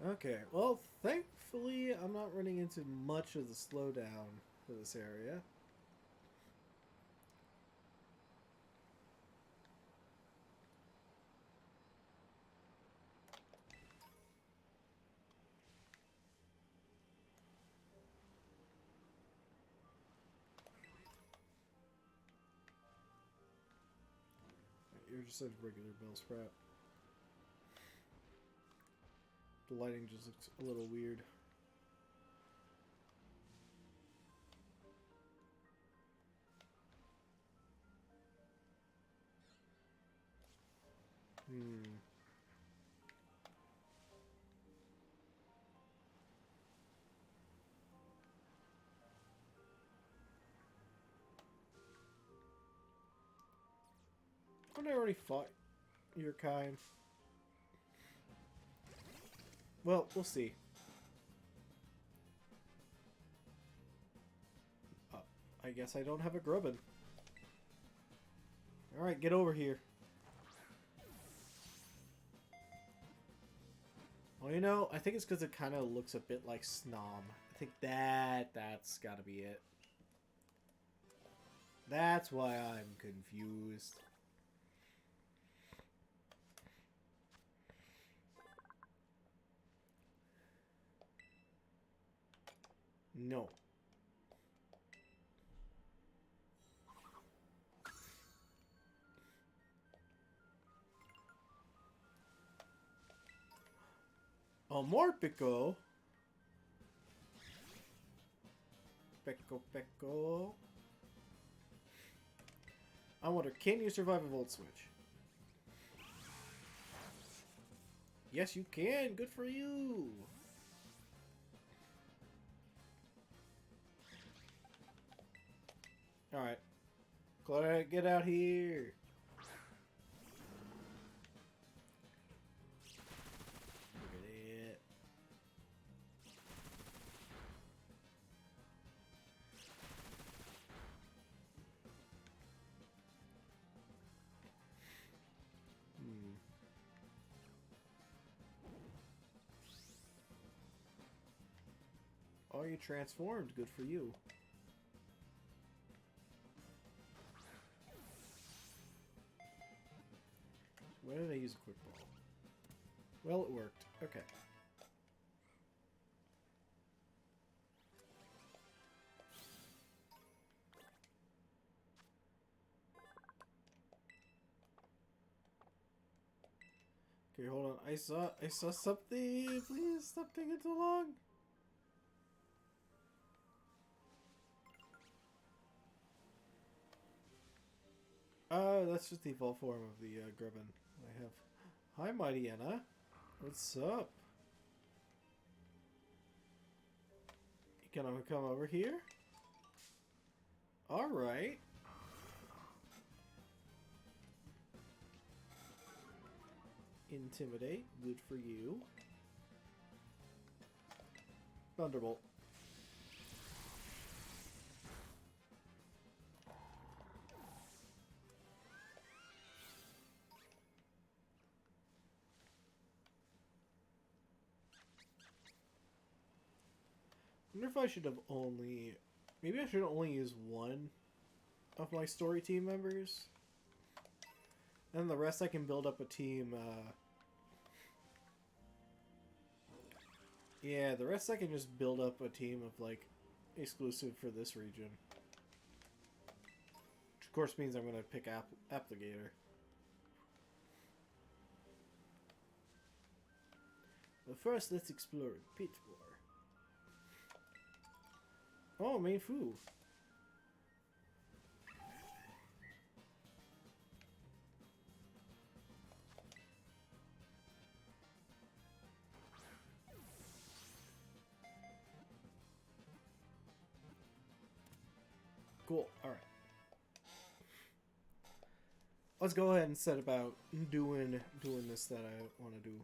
Okay, well, thankfully, I'm not running into much of the slowdown for this area. You're just a regular Bellsprout. The lighting just looks a little weird. I already fought your kind. Well, we'll see. I guess I don't have a grubbin. Alright, get over here. Well, you know, I think it's because it kind of looks a bit like Snom. I think that's gotta be it. That's why I'm confused. No. Oh, more Pico. Pecco. I wonder, can you survive a Volt Switch? Yes, you can. Good for you. Alright. Claudia, get out here. Look at it. Oh, you transformed. Good for you. Why did I use a quick ball? Well, it worked. Okay. Okay, hold on. I saw something. Please stop taking too long. That's just the evolved form of the Grubbin I have. Hi, Mighty Anna. What's up? You gonna come over here? Alright. Intimidate. Good for you. Thunderbolt. I wonder if I should have only... Maybe I should only use one of my story team members. And the rest I can build up a team, yeah, the rest I can just build up a team of, like, exclusive for this region. Which, of course, means I'm going to pick Applicator. But first, let's explore Pit War. Oh, main Fu. Cool. All right. Let's go ahead and set about doing this that I want to do.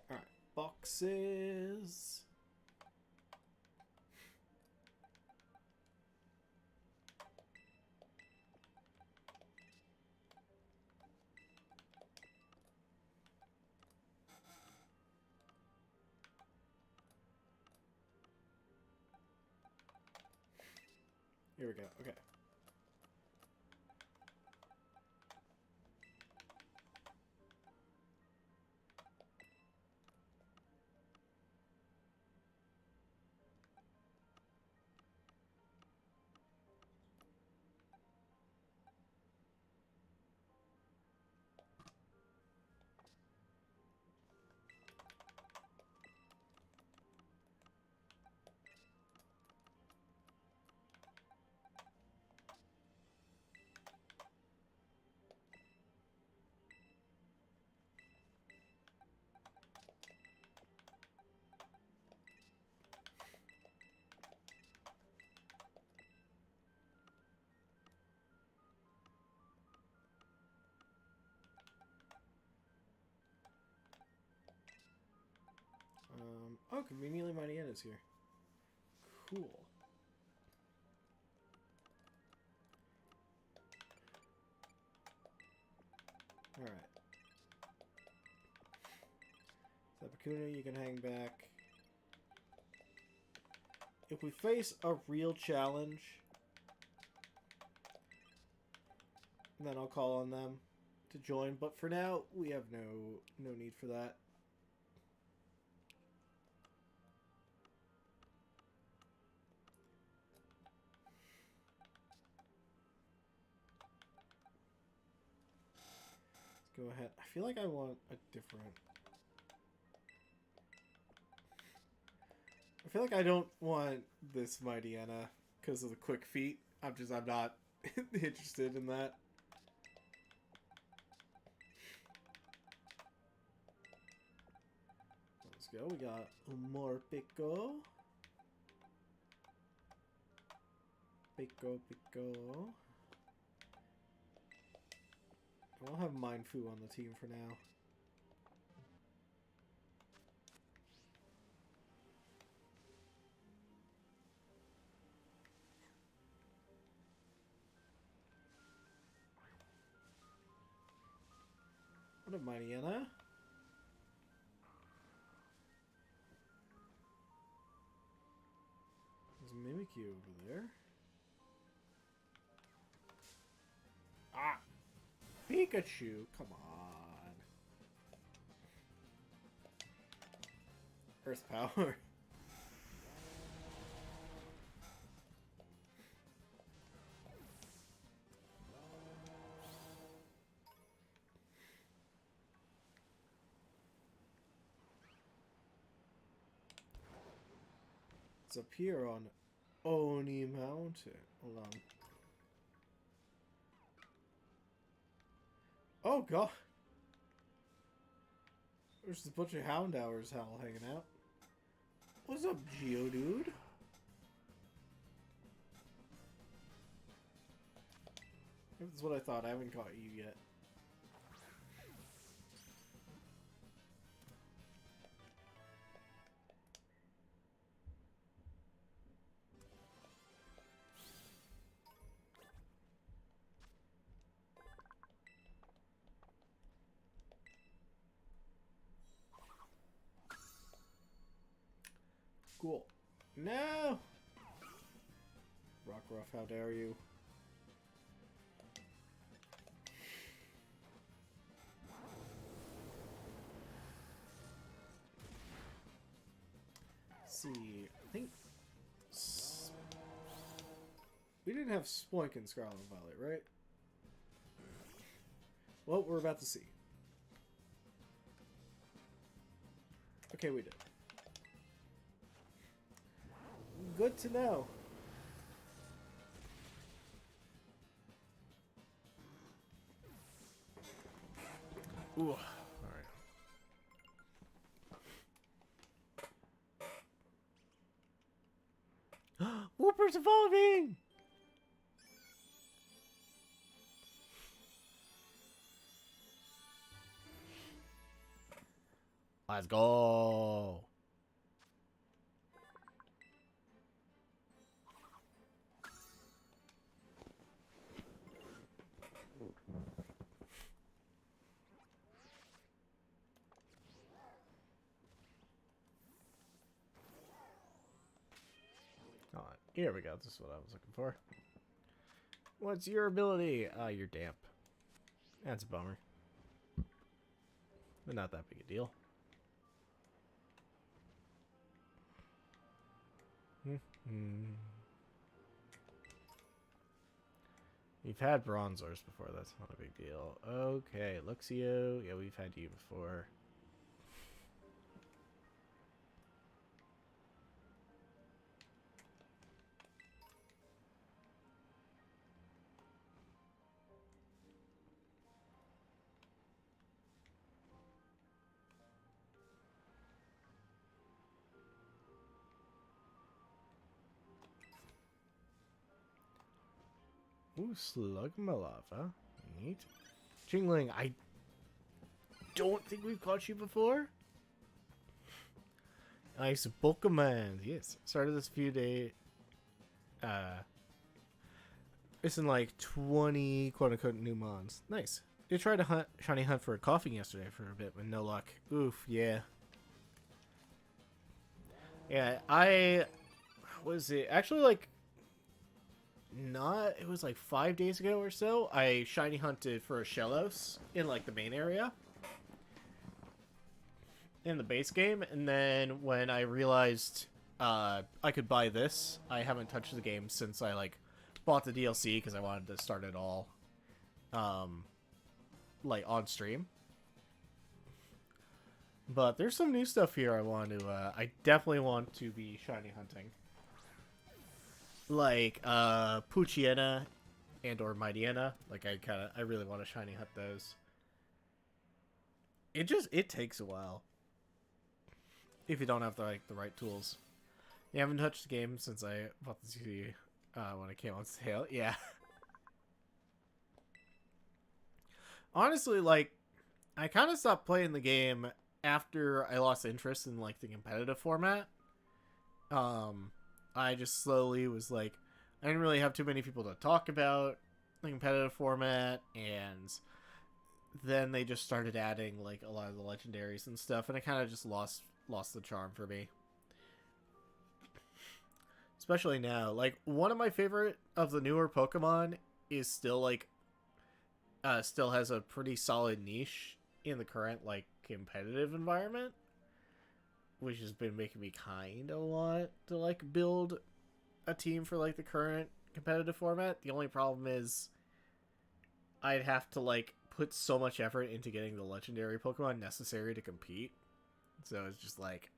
All right. Boxes. Here we go. Okay. Oh, conveniently Mighty Anna's here. Cool. Alright. Zapakuna, you can hang back. If we face a real challenge, then I'll call on them to join. But for now, we have no need for that. Go ahead. I feel like I want a different... I feel like I don't want this Mighty Anna because of the quick feet. I'm not interested in that. Let's go. We got more Pico. Pico. I'll have Mindfu on the team for now. What a Mighty Anna. There's Mimikyu over there. Ah! Pikachu! Come on. Earth power. It's up here on Oni Mountain. Hold on. Oh god. There's just a bunch of Houndours hanging out. What's up, Geodude? That's what I thought. I haven't caught you yet. Cool. No! Rockruff, how dare you? Let's see, I think we didn't have Spoink in Scarlet and Violet, right? Well, we're about to see. Okay, we did. Good to know. Ooh, alright. Whooper's evolving! Let's go! Here we go. This is what I was looking for. What's your ability? You're damp. That's a bummer. But not that big a deal. We've had Bronzors before. That's not a big deal. Okay, Luxio. Yeah, we've had you before. Ooh, Slugmalava. Neat. Jingling, I don't think we've caught you before. Nice Pokemon. Yes. Started this few days. It's in like 20 quote-unquote new mons. Nice. They tried to shiny hunt for a coughing yesterday for a bit, but no luck. Oof, yeah. Yeah, I was it actually like it was like 5 days ago or so. I shiny hunted for a Shellos in like the main area in the base game, and then when I realized I could buy this, I haven't touched the game since I like bought the DLC because I wanted to start it all like on stream. But there's some new stuff here I definitely want to be shiny hunting. Like Poochyena and or Mightyena. Like I really want to shiny hunt those. It takes a while if you don't have the right tools. You haven't touched the game since I bought the CD when it came on sale. Yeah. Honestly, like I kind of stopped playing the game after I lost interest in like the competitive format. I just slowly was like, I didn't really have too many people to talk about the competitive format, and then they just started adding like a lot of the legendaries and stuff, and I kind of just lost the charm for me. Especially now, like one of my favorite of the newer Pokemon is still like, still has a pretty solid niche in the current like competitive environment, which has been making me kind of want to like build a team for like the current competitive format. The only problem is I'd have to like put so much effort into getting the legendary Pokemon necessary to compete. So it's just like,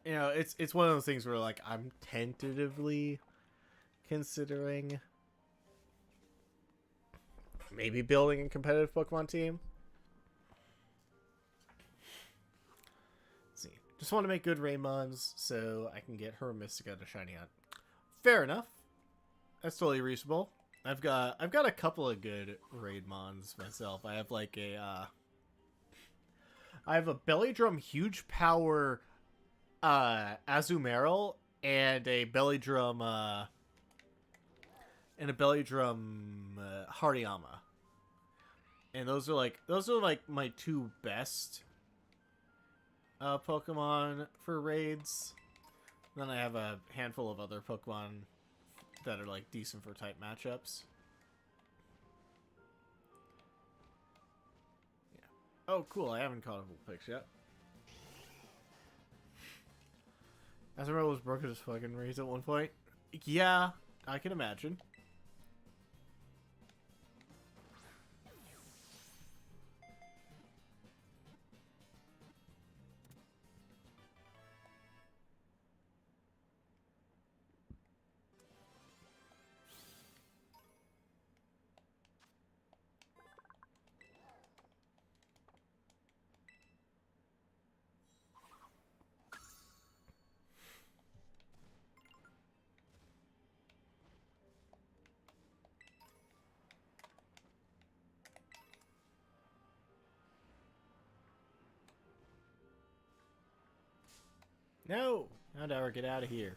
you know, it's one of those things where like I'm tentatively considering maybe building a competitive Pokemon team. Let's see. Just want to make good Raymons so I can get her Mystica to Shiny Hunt. Fair enough. That's totally reasonable. I've got a couple of good Raidmons myself. I have like a I have a Belly Drum Huge Power Azumarill and a Belly Drum Hariyama. And those are like my two best Pokemon for raids. Then I have a handful of other Pokemon that are like decent for type matchups. Yeah. Oh, cool! I haven't caught up with picks yet. Azumarill was broken as fucking raids at one point. Yeah, I can imagine. No! Houndour, get out of here.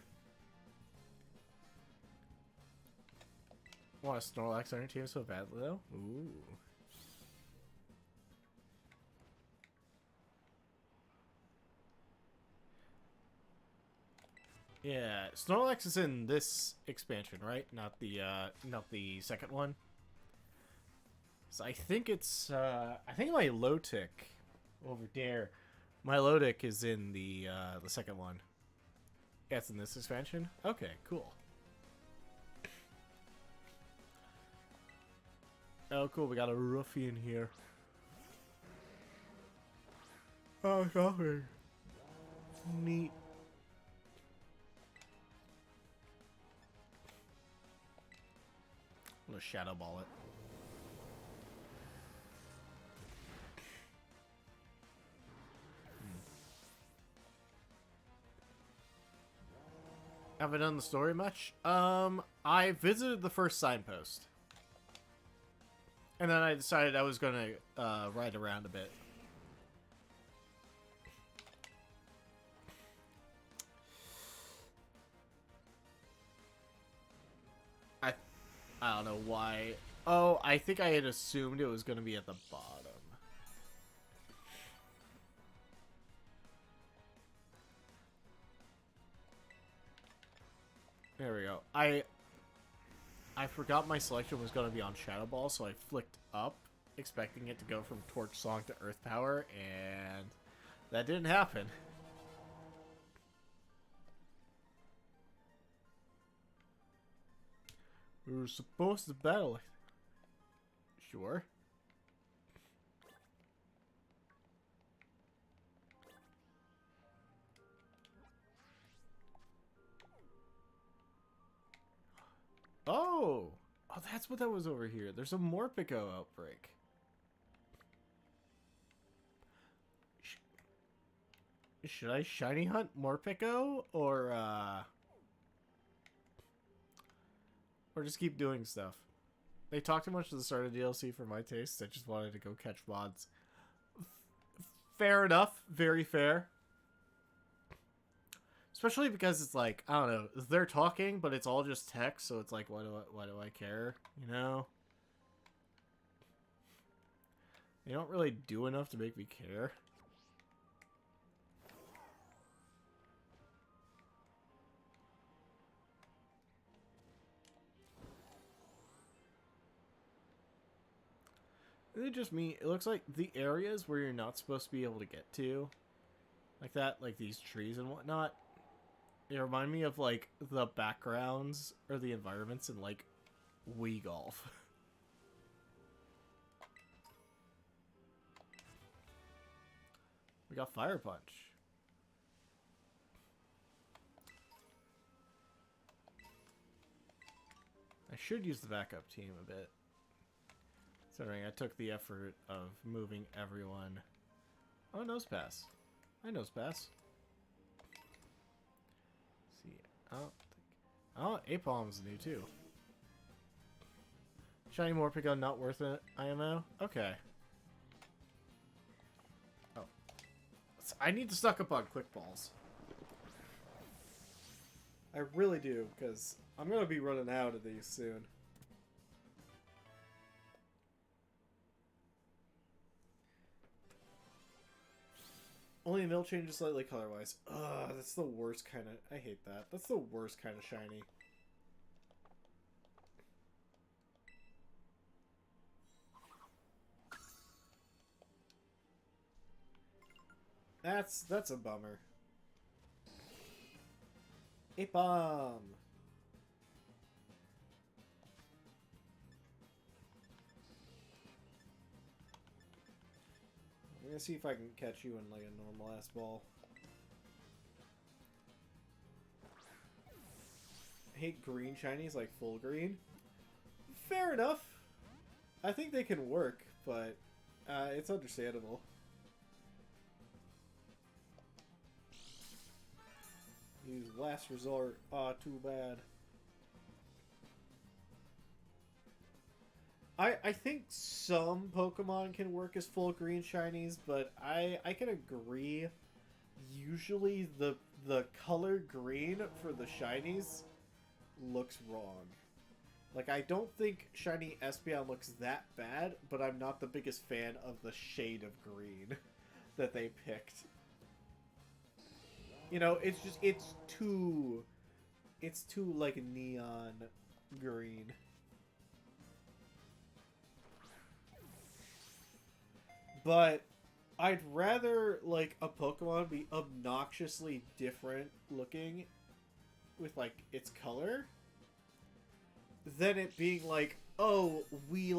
Want a Snorlax on your team so badly, though? Ooh. Yeah, Snorlax is in this expansion, right? Not the second one. So I think it's I think my Lotic over there. My Lotic is in the second one. Yeah, it's in this expansion? Okay, cool. Oh, cool, we got a ruffian here. Oh, coffee. Neat. I'm gonna Shadow Ball it. Haven't done the story much. I visited the first signpost. And then I decided I was gonna ride around a bit. I don't know why. Oh, I think I had assumed it was gonna be at the bottom. There we go. I forgot my selection was going to be on Shadow Ball, so I flicked up, expecting it to go from Torch Song to Earth Power, and that didn't happen. We were supposed to battle. Sure. Oh! Oh, that's what that was over here. There's a Morpeko outbreak. Should I shiny hunt Morpeko or just keep doing stuff? They talked too much at the start of DLC for my taste. I just wanted to go catch mods. Fair enough. Very fair. Especially because it's like, I don't know, they're talking, but it's all just text, so it's like, why do I care? You know? They don't really do enough to make me care. Is it just me? It looks like the areas where you're not supposed to be able to get to, like that, like these trees and whatnot, they remind me of like the backgrounds or the environments in like Wii Golf. We got Fire Punch. I should use the backup team a bit. Considering I took the effort of moving everyone. Oh, Nose Pass. I Nose Pass. Let's see, I don't think... Oh, Apalm's new too. Shiny Morpeko not worth it, IMO? Okay. Oh. I need to stock up on Quick Balls. I really do, because I'm going to be running out of these soon. Only mill changes slightly color-wise. Ugh, that's the worst kind of... I hate that. That's the worst kind of shiny. That's a bummer. A bomb. I'm gonna see if I can catch you in like a normal ass ball. I hate green shinies like full green. Fair enough. I think they can work, but it's understandable. Use last resort. Ah, too bad. I think some Pokemon can work as full green shinies, but I can agree. Usually the color green for the shinies looks wrong. Like, I don't think shiny Espeon looks that bad, but I'm not the biggest fan of the shade of green that they picked. You know, it's just, it's too like neon green. But I'd rather like a Pokemon be obnoxiously different looking with like its color than it being like, oh, we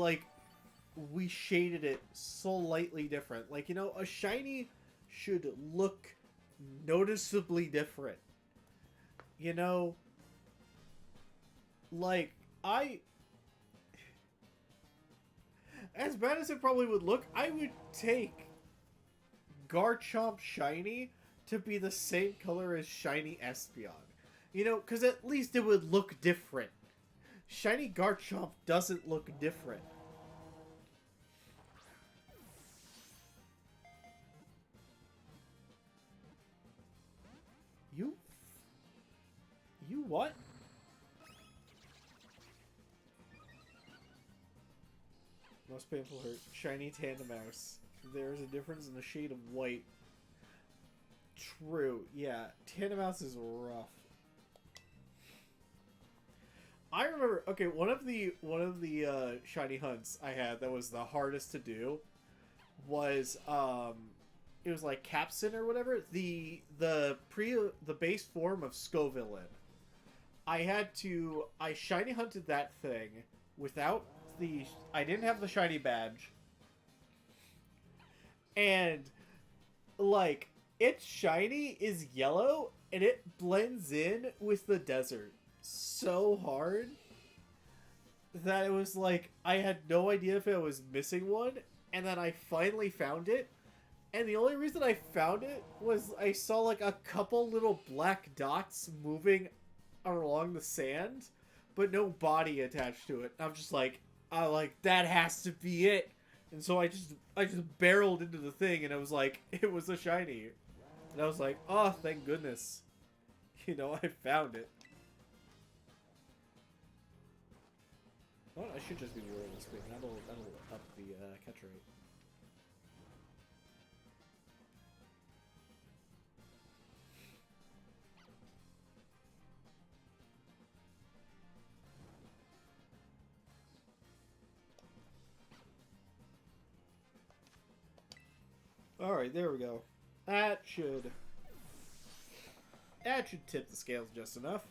shaded it slightly different. Like, you know, a shiny should look noticeably different. You know, like, as bad as it probably would look, I would take Garchomp shiny to be the same color as shiny Espeon. You know, because at least it would look different. Shiny Garchomp doesn't look different. You what? Most painful hurt. Shiny Tandemaus. There's a difference in the shade of white. True. Yeah. Tandemaus is rough. I remember. Okay, one of the shiny hunts I had that was the hardest to do was it was like Capsin or whatever. The base form of Scovillain. I shiny hunted that thing without I didn't have the shiny badge. And like its shiny is yellow and it blends in with the desert so hard that it was like I had no idea if I was missing one, and then I finally found it. And the only reason I found it was I saw like a couple little black dots moving along the sand, but no body attached to it. I'm just like, that has to be it. And so I just barreled into the thing, and it was like, it was a shiny. And I was like, oh, thank goodness. You know, I found it. Well, I should just be rolling this quick. That'll up the catch rate. Alright, there we go. That should tip the scales just enough.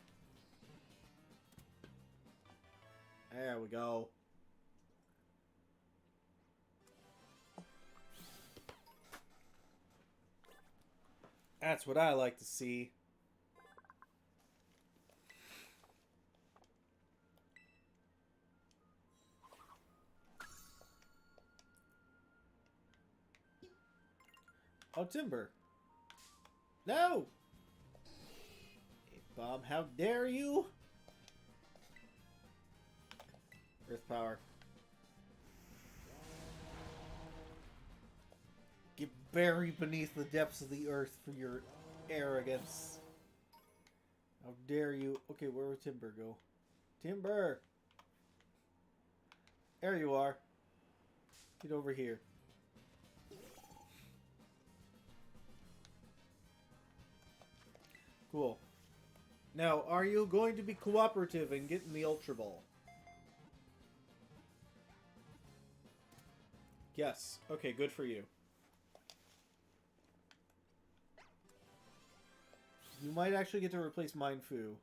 There we go. That's what I like to see. Oh, timber. No! Hey, Bob, how dare you? Earth power. Get buried beneath the depths of the earth for your arrogance. How dare you? Okay, where would Timber go? Timber! There you are. Get over here. Cool. Now, are you going to be cooperative and get in the Ultra Ball? Yes. Okay, good for you. You might actually get to replace Mindfu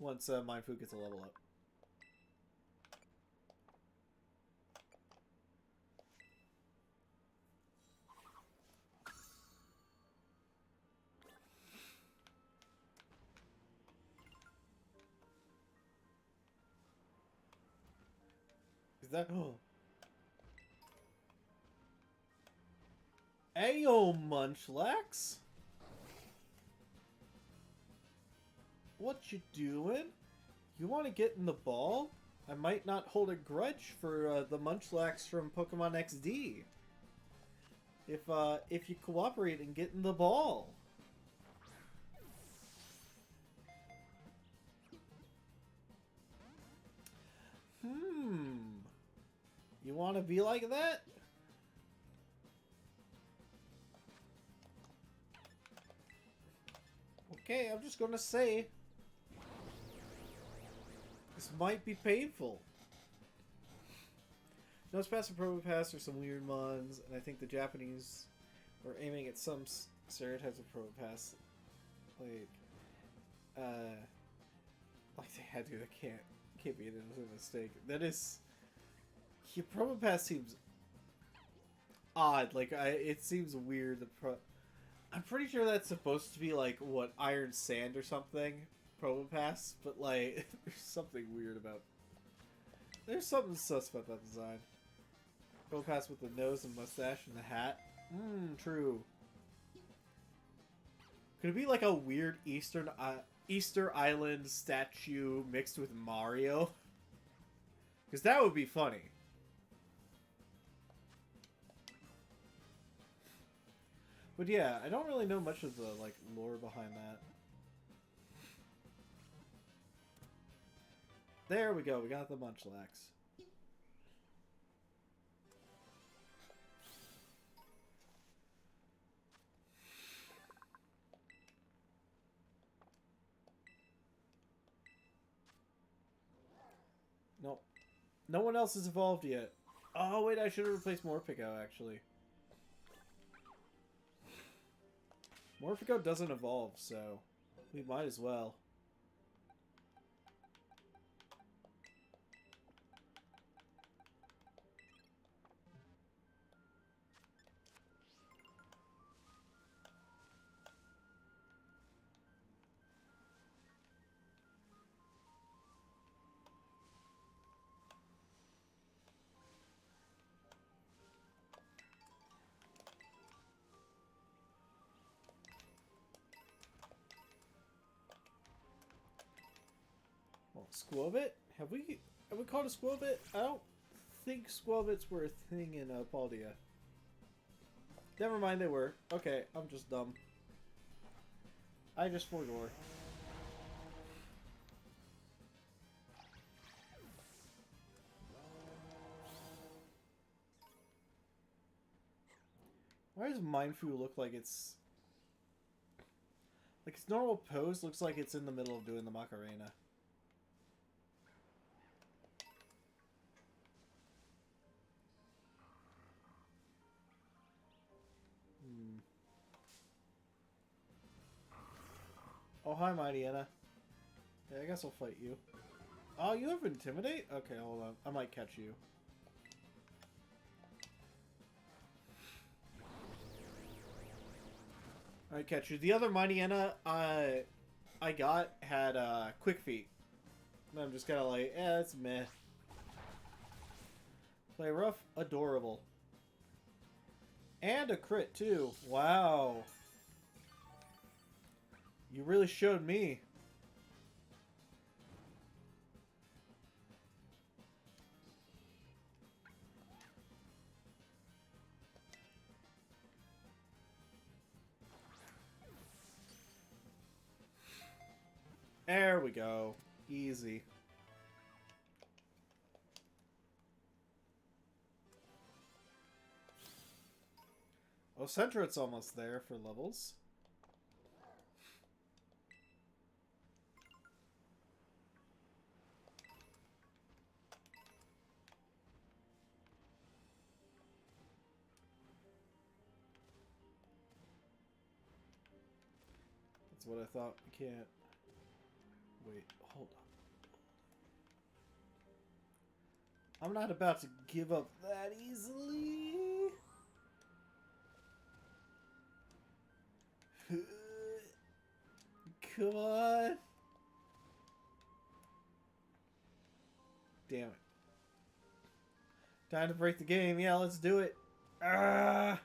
once Mindfu gets a level up. Is that... Oh. Ayo, Munchlax! What you doing? You want to get in the ball? I might not hold a grudge for the Munchlax from Pokemon XD. If you cooperate and get in the ball. You want to be like that? Okay, I'm just gonna say this might be painful. Nose Pass and Probo Pass are some weird ones, and I think the Japanese were aiming at some stereotypes of Probo Pass. Like they had to. That can't be an innocent mistake. That is, yeah, Probo Pass seems odd. Like it seems weird. I'm pretty sure that's supposed to be like what, Iron Sand or something, Probo Pass, but like there's something weird about. There's something sus about that design. Probo Pass with the nose and mustache and the hat. True. Could it be like a weird Easter Island statue mixed with Mario? Because that would be funny. But yeah, I don't really know much of the like lore behind that. There we go, we got the Munchlax. Nope. No one else has evolved yet. Oh wait, I should have replaced Morpeko actually. Morpeko doesn't evolve, so we might as well. Squelbit? Have we caught a Squelbit? I don't think Squelbits were a thing in Paldea. Never mind, they were. Okay, I'm just dumb. I just forgot. Why does Mindfu look like it's... Like its normal pose looks like it's in the middle of doing the Macarena. Oh, hi, Mighty Anna. Yeah, I guess I'll fight you. Oh, you have Intimidate? Okay, hold on. I might catch you. I might catch you. The other Mighty Anna I got had Quick Feet. And I'm just kind of like, it's meh. Play rough, adorable. And a crit, too. Wow. You really showed me. There we go. Easy. Oh, Centra's almost there for levels. That's what I thought. You can't. Wait, hold on. I'm not about to give up that easily. Come on. Damn it. Time to break the game. Yeah, let's do it. Ah!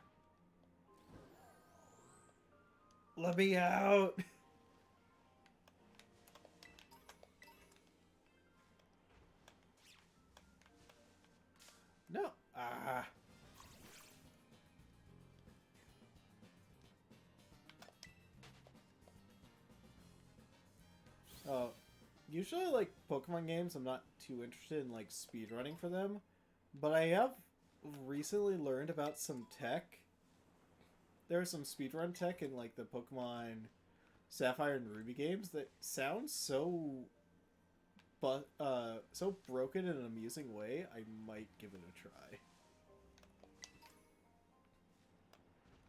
Let me out. No. Ah. Oh. Usually, like, Pokemon games, I'm not too interested in, like, speedrunning for them. But I have recently learned about some tech. There's some speedrun tech in, like, the Pokemon Sapphire and Ruby games that sounds so so broken in an amusing way, I might give it a try.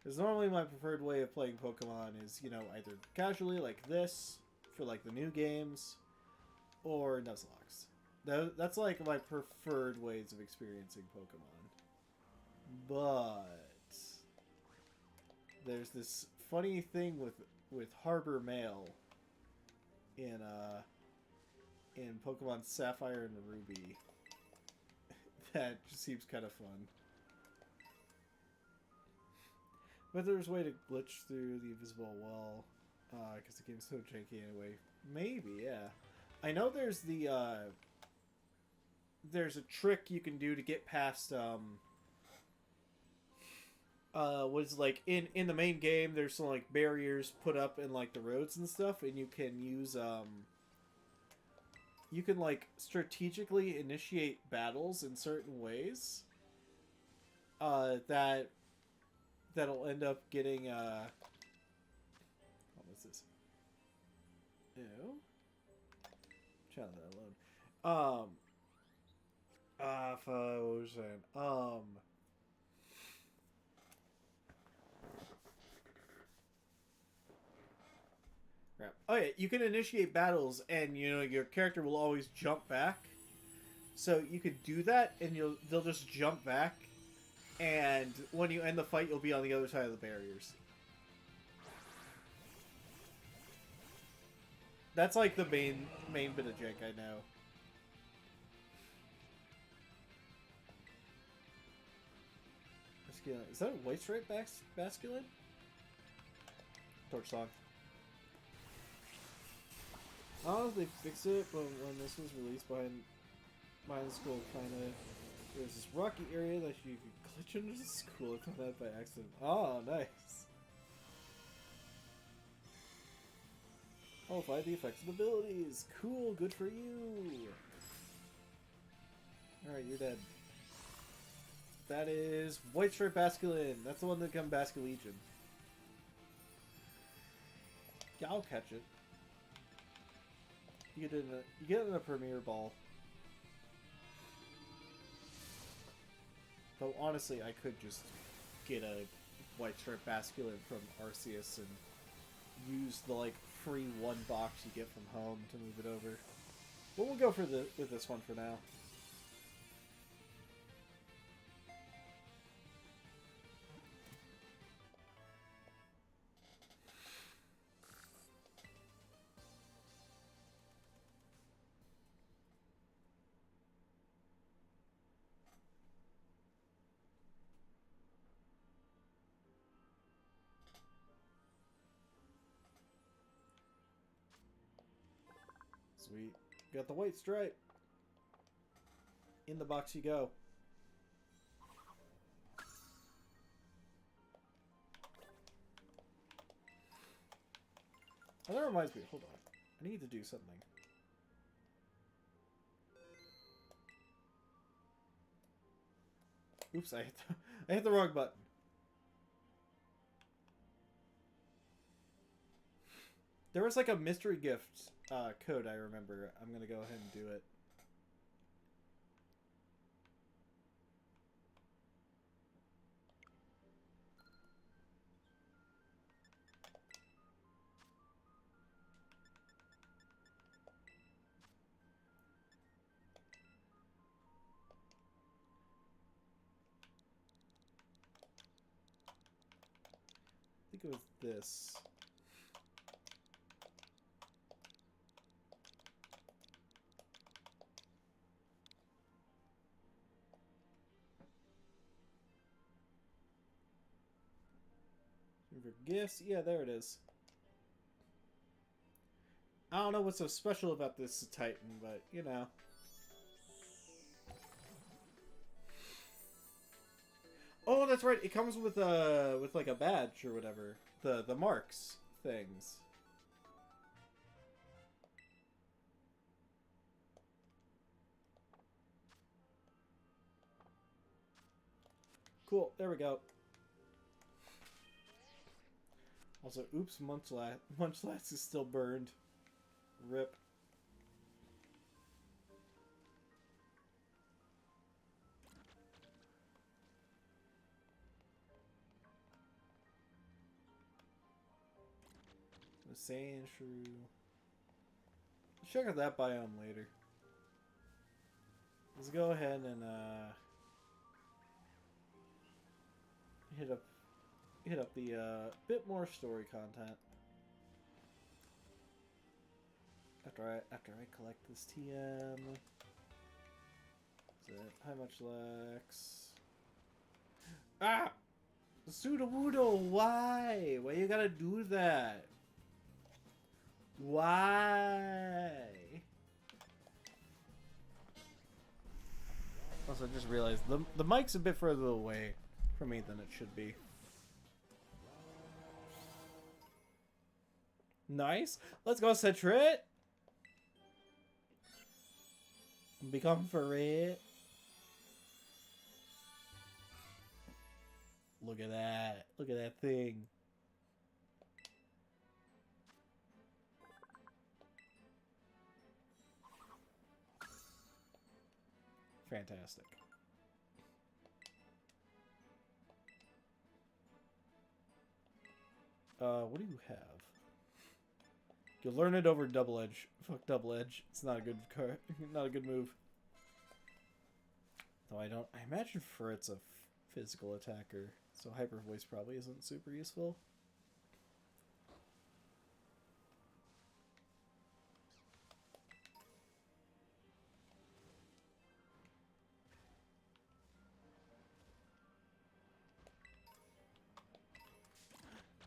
Because normally my preferred way of playing Pokemon is, you know, either casually like this, for like the new games, or Nuzlocke. That's like my preferred ways of experiencing Pokemon. But there's this funny thing with Harbor Mail in Pokemon Sapphire and Ruby that just seems kind of fun. But there's a way to glitch through the invisible wall, because the game's so janky anyway. Maybe, yeah. I know there's there's a trick you can do to get past, was like, in the main game, there's some, like, barriers put up in, like, the roads and stuff, and you can use, you can, like, strategically initiate battles in certain ways, that'll end up getting, what was this? Ew. Try that alone. What was I saying? Crap. Oh yeah, you can initiate battles, and you know your character will always jump back. So you could do that, and they'll just jump back, and when you end the fight, you'll be on the other side of the barriers. That's like the main bit of jank I know. Is that a white stripe basculin? Torch song. Oh, they fixed it, but when this was released behind the school, there's this rocky area that you could glitch into the school. I found that by accident. Oh, nice. Oh, find the effects and abilities. Cool, good for you. Alright, you're dead. That is White Stripe Basculin. That's the one that can Basculegion. Yeah, I'll catch it. You get it in a Premier Ball. Though honestly, I could just get a White Stripe Basculin from Arceus and use the like free one box you get from home to move it over. But we'll go for with this one for now. Sweet. Got the white stripe. In the box you go. Oh, that reminds me. Hold on. I need to do something. Oops, I hit the wrong button. There was like a mystery gift code, I remember. I'm gonna go ahead and do it. I think it was this. For gifts, yeah, there it is. I don't know what's so special about this Titan, but you know. Oh, that's right. It comes with like a badge or whatever. The marks things. Cool. There we go. Also, oops, Munchlax is still burned. Rip. The Sand Shrew. Check out that biome later. Let's go ahead and hit up the bit more story content. After I collect this TM. Is it? Hi Munchlax. Ah! Sudowoodo, why? Why you gotta do that? Why? Also, I just realized the mic's a bit further away from me than it should be. Nice. Let's go, Citrit. Become for it. Look at that. Look at that thing. Fantastic. What do you have? You'll learn it over Double Edge. Fuck Double Edge. It's not a good car. Not a good move. Though I imagine Furret's a physical attacker, so Hyper Voice probably isn't super useful.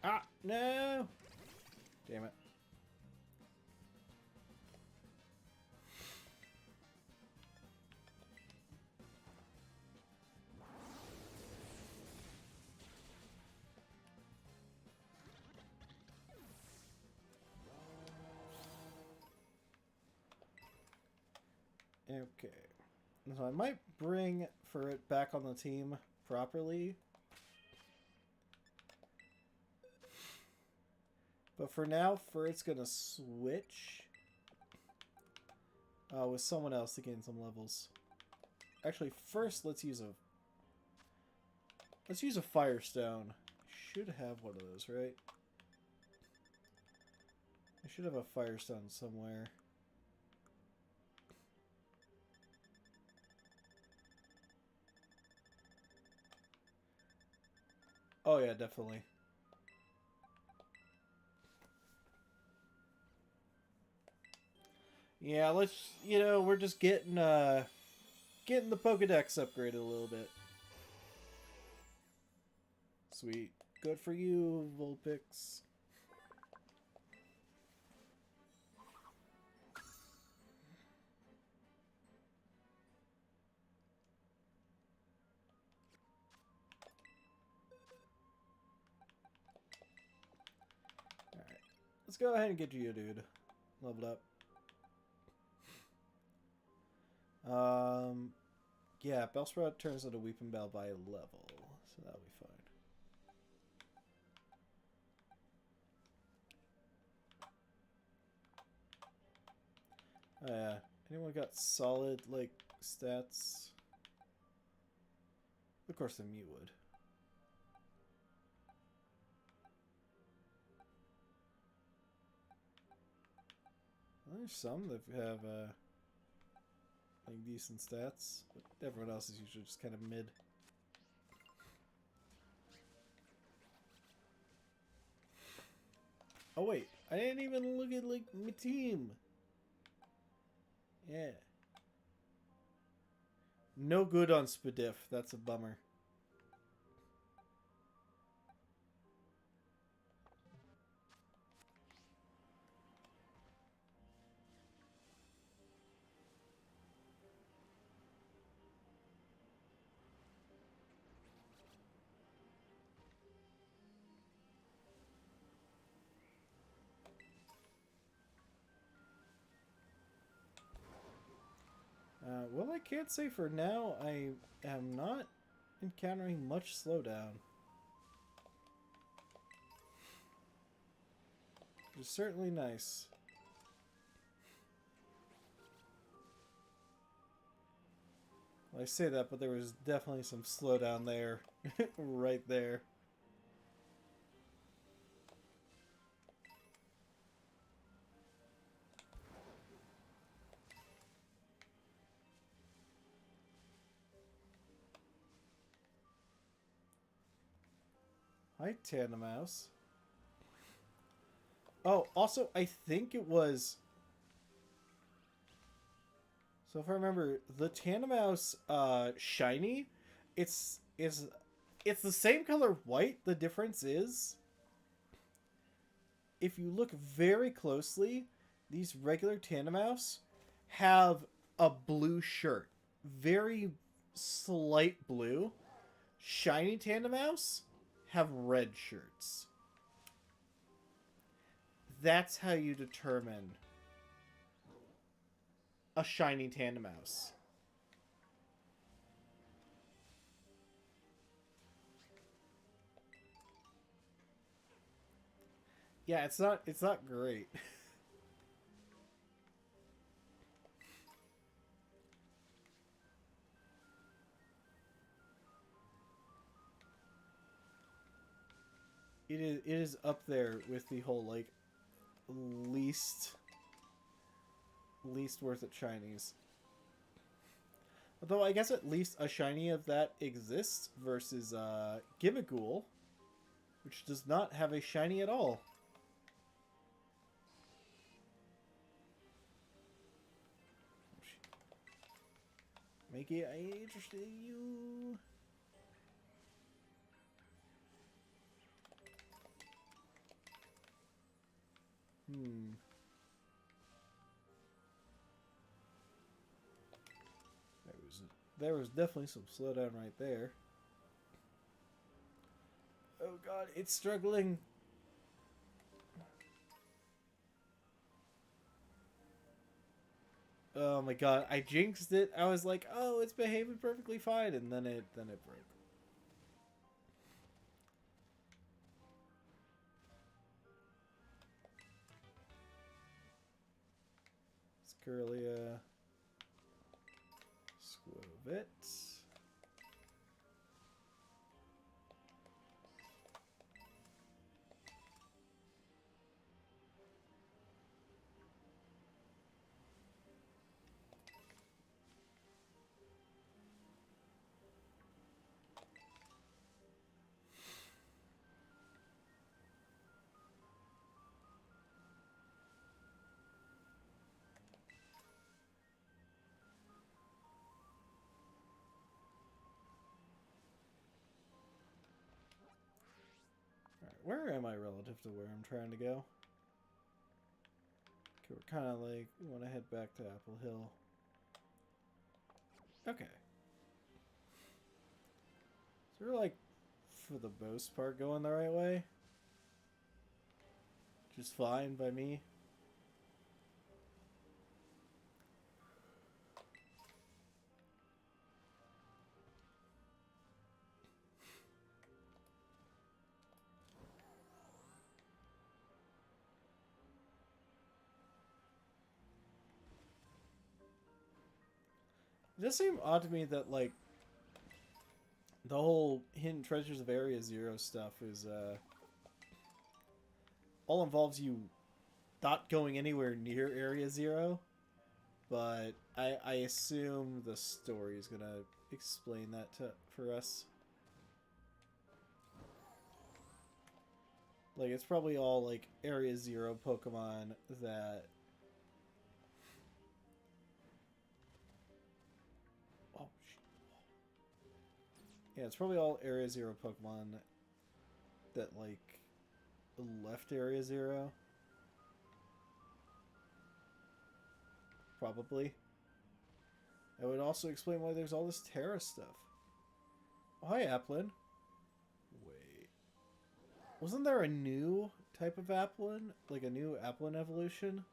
Ah, no! Damn it. Okay. So I might bring Furret back on the team properly. But for now, Furret's gonna switch with someone else to gain some levels. Actually, first let's use a Firestone. Should have one of those, right? I should have a Firestone somewhere. Oh yeah, definitely. Yeah, let's, you know, we're just getting the Pokédex upgraded a little bit. Sweet. Good for you, Vulpix. Alright. Let's go ahead and get you, dude. Leveled up. Yeah, Bellsprout turns into Weeping Bell by level, so that'll be fine. Oh yeah, anyone got solid, like, stats? Of course the Mew would. Well, there's some that have, like, decent stats, but everyone else is usually just kind of mid. Oh wait, I didn't even look at, like, my team. Yeah. No good on Spadif, that's a bummer. Well, I can't say for now. I am not encountering much slowdown. It's certainly nice. Well, I say that, but there was definitely some slowdown there. Right there. Hi, Tandemaus. Oh, also, I think it was... So if I remember, the Tandemaus shiny, it's the same color white. The difference is, if you look very closely, these regular Tandemaus have a blue shirt. Very slight blue. Shiny Tandemaus have red shirts. That's how you determine a shiny Tandemaus. Yeah, it's not great. It is up there with the whole, like, least worth it shinies. Although I guess at least a shiny of that exists versus Gimmighoul, which does not have a shiny at all. Make it interested in you. There was definitely some slowdown right there. Oh god, it's struggling. Oh my god, I jinxed it. I was like, oh, it's behaving perfectly fine, and then it broke. Squirrelia. Squovit. Where am I relative to where I'm trying to go? Okay, we're kind of like, we want to head back to Apple Hill. Okay. So we're like, for the most part, going the right way. Which is fine by me. It does seem odd to me that, like, the whole Hidden Treasures of Area Zero stuff is, all involves you not going anywhere near Area Zero. But I assume the story is gonna explain that for us. Like, it's probably all, like, Area Zero Pokemon that... Oh, shit. Yeah, it's probably all Area Zero Pokemon that, like, left Area Zero. Probably. That would also explain why there's all this Terra stuff. Oh, hi, Applin. Wait. Wasn't there a new type of Applin? Like a new Applin evolution?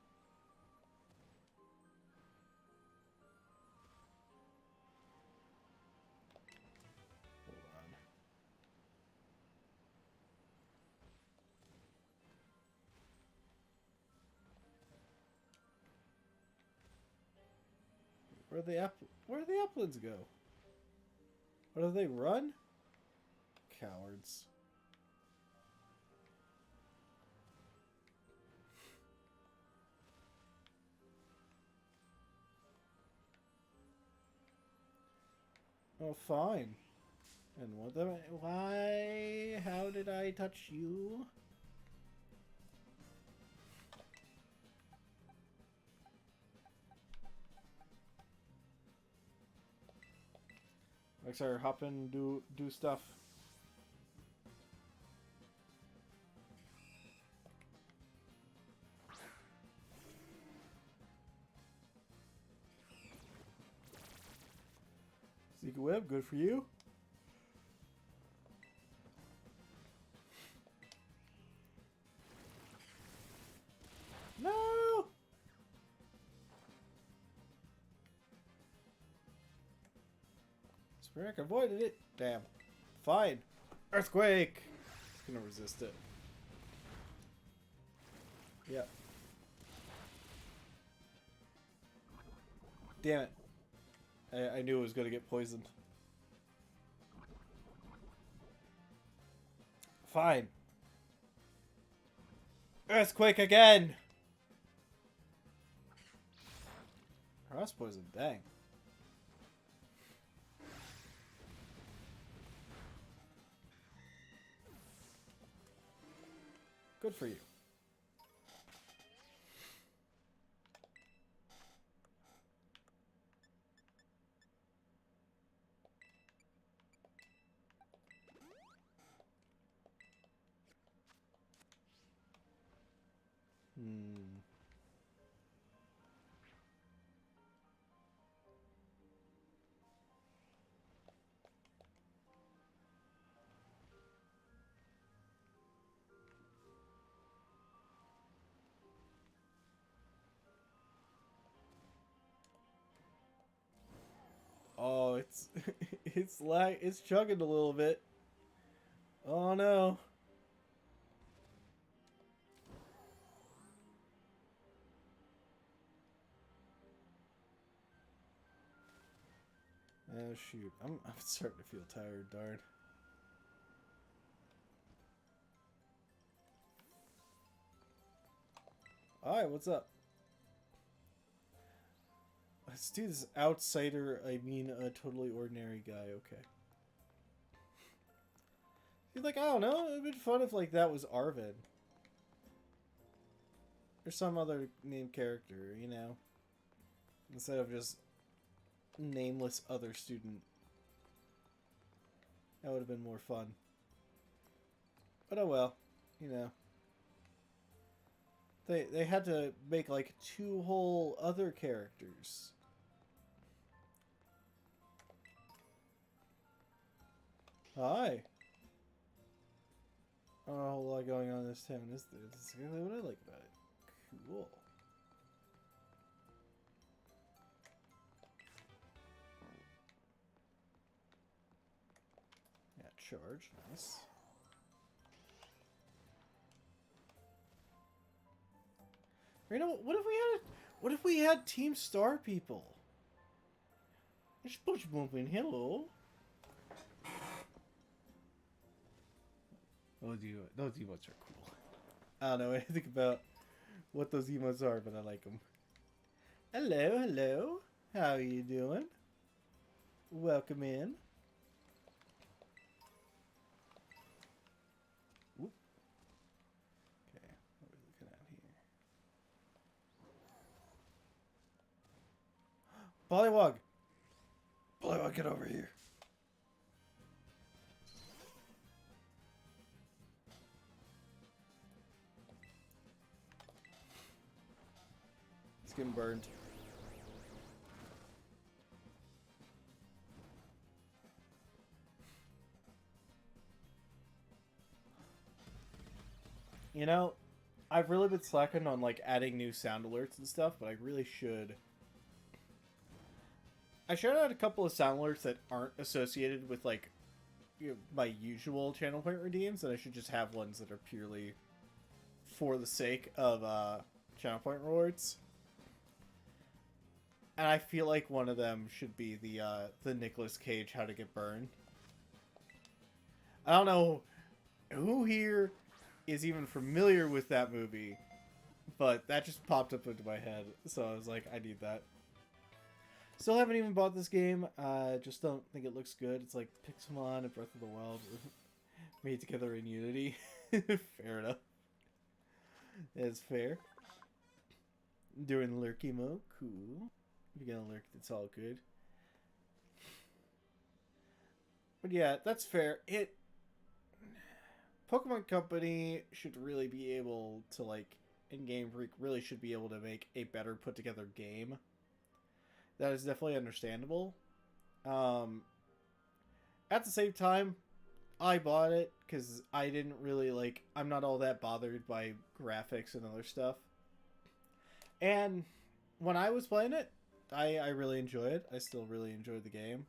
Hold on. Where'd the Applins go? What, do they run? Cowards. Oh, fine. And what the... Why? How did I touch you? Like, sorry, hop in, do stuff. Secret web, good for you. No! Spirit avoided it. Damn. Fine. Earthquake! It's gonna resist it. Yep. Damn it. I knew it was gonna get poisoned. Fine. Earthquake again! Frost poison, dang. Good for you. Oh, it's it's chugging a little bit. Oh no. Oh shoot. I'm starting to feel tired, darn. Alright, what's up? Let's do this outsider, I mean a totally ordinary guy, okay. He's like, I don't know, it'd been fun if like that was Arvin. Or some other named character, you know? Instead of just nameless other student. That would have been more fun. But oh well. you know, they had to make like 2 whole other characters. Hi. Oh, a whole lot going on in this town, is there? That's exactly what I like about it. Cool. Yeah, charge, nice. You know, what if we had Team Star people? It's Bush bumping, hello. Those emotes are cool. I don't know anything about what those emotes are, but I like them. Hello, hello. How are you doing? Welcome in. Whoop. Okay, what are we looking at here? Pollywog! Pollywog, get over here. It's getting burned. You know, I've really been slacking on like adding new sound alerts and stuff, but I really should. I should add a couple of sound alerts that aren't associated with like my usual channel point redeems, and I should just have ones that are purely for the sake of channel point rewards. And I feel like one of them should be the Nicolas Cage How to Get Burned. I don't know who here is even familiar with that movie, but that just popped up into my head, so I was like, I need that. Still haven't even bought this game. Just don't think it looks good. It's like Pixelmon and Breath of the Wild made together in Unity. Fair enough. It's fair. Doing lurky mode, cool. If you're gonna lurk, it's all good. But yeah, that's fair. Pokemon Company should really be able to, like, and Game Freak really should be able to make a better put together game. That is definitely understandable. At the same time, I bought it because I didn't really, like, I'm not all that bothered by graphics and other stuff. And when I was playing it, I really enjoyed it. I still really enjoyed the game.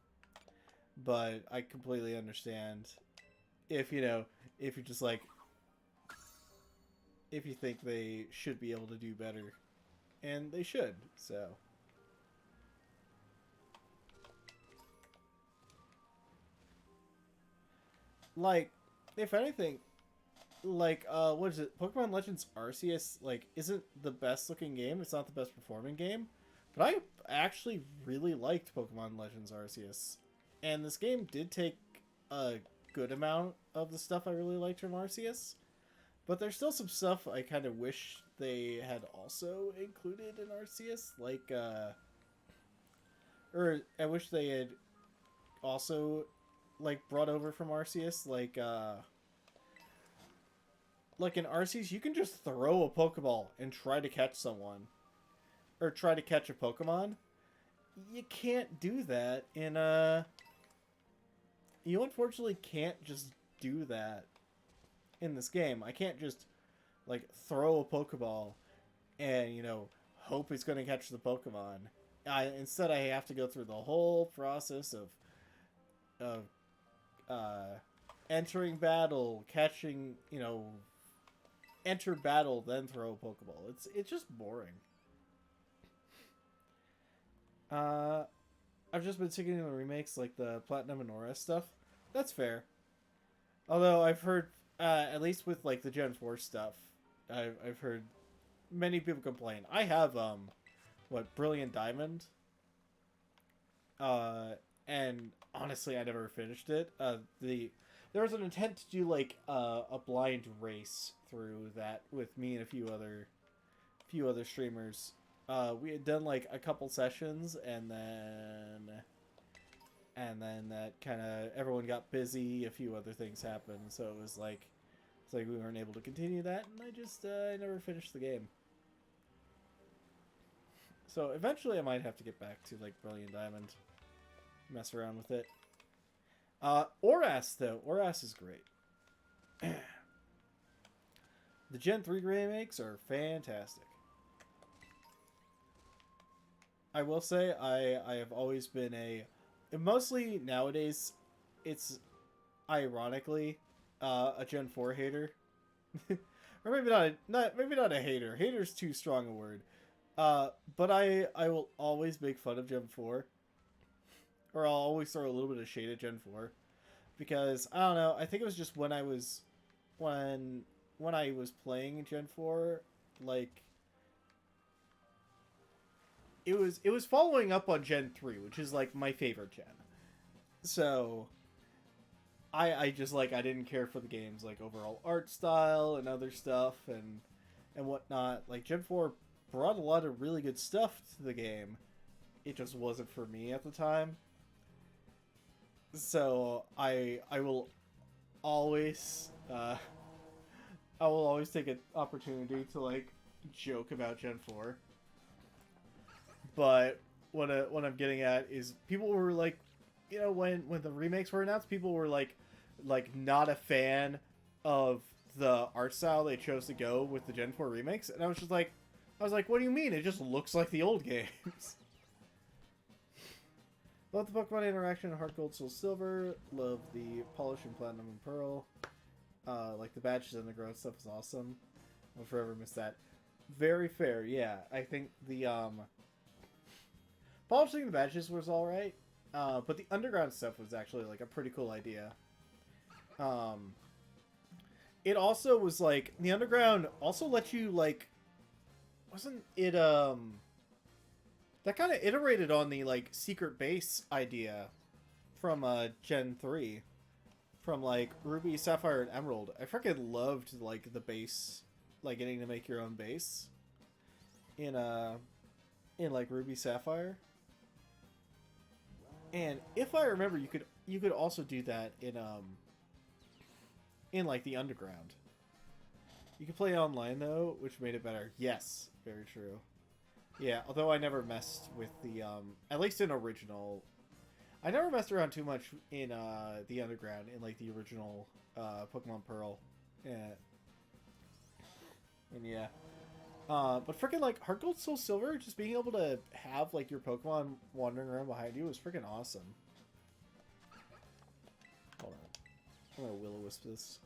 But I completely understand if, you know, if you're just like, if you think they should be able to do better. And they should, so. Like, if anything, like, what is it? Pokemon Legends Arceus, like, isn't the best looking game. It's not the best performing game. But I actually really liked Pokemon Legends Arceus. And this game did take a good amount of the stuff I really liked from Arceus. But there's still some stuff I kind of wish they had also included in Arceus. Like, or I wish they had also, like, brought over from Arceus. Like in Arceus, you can just throw a Pokeball and try to catch someone. Or try to catch a Pokemon. You can't do that in, you unfortunately can't just do that in this game. I can't just, like, throw a Pokeball and, you know, hope it's going to catch the Pokemon. Instead, I have to go through the whole process of entering battle, catching, you know, enter battle, then throw a Pokeball. It's just boring. I've just been sticking to the remakes, like the Platinum and ORS stuff. That's fair. Although I've heard, at least with like the Gen 4 stuff, I've heard many people complain. I have Brilliant Diamond. And honestly, I never finished it. There was an intent to do like a blind race through that with me and a few other streamers. We had done like a couple sessions, and then that kind of everyone got busy. A few other things happened, so it was like It's like we weren't able to continue that, and I never finished the game. So eventually I might have to get back to like Brilliant Diamond, mess around with it. Oras though, Oras is great. The Gen 3 remakes are fantastic. I will say I have always been mostly nowadays it's ironically a Gen 4 hater. Or maybe not a hater. Hater's too strong a word. But I will always make fun of Gen 4. Or I'll always throw a little bit of shade at Gen 4. Because I don't know, I think it was just when I was playing Gen 4, like it was following up on Gen 3, which is like my favorite gen. So I just like I didn't care for the game's like overall art style and other stuff and whatnot. Like Gen 4 brought a lot of really good stuff to the game. It just wasn't for me at the time. So I will always take an opportunity to like joke about Gen 4. But what I'm getting at is people were like, you know, when the remakes were announced, people were like not a fan of the art style they chose to go with the Gen 4 remakes, and I was like, what do you mean? It just looks like the old games. Love the Pokemon interaction in Heart Gold, Soul Silver. Love the polish in Platinum and Pearl. Like the badges and the growth stuff is awesome. I'll forever miss that. Very fair, yeah. I think the polishing the badges was alright. But the underground stuff was actually like a pretty cool idea. It also was like the underground also let you like wasn't it that kind of iterated on the like secret base idea from Gen 3 from like Ruby, Sapphire, and Emerald. I freaking loved like the base, like getting to make your own base in like Ruby, Sapphire. And if I remember, you could also do that in like the underground. You could play online though, which made it better. Yes, very true. Yeah, although I never messed with the at least in original, I never messed around too much in the underground in like the original Pokemon Pearl. Yeah. And yeah. But freaking like Heart Gold, Soul Silver, just being able to have like your Pokemon wandering around behind you was freaking awesome. Hold on. I'm gonna Will-O-Wisp this.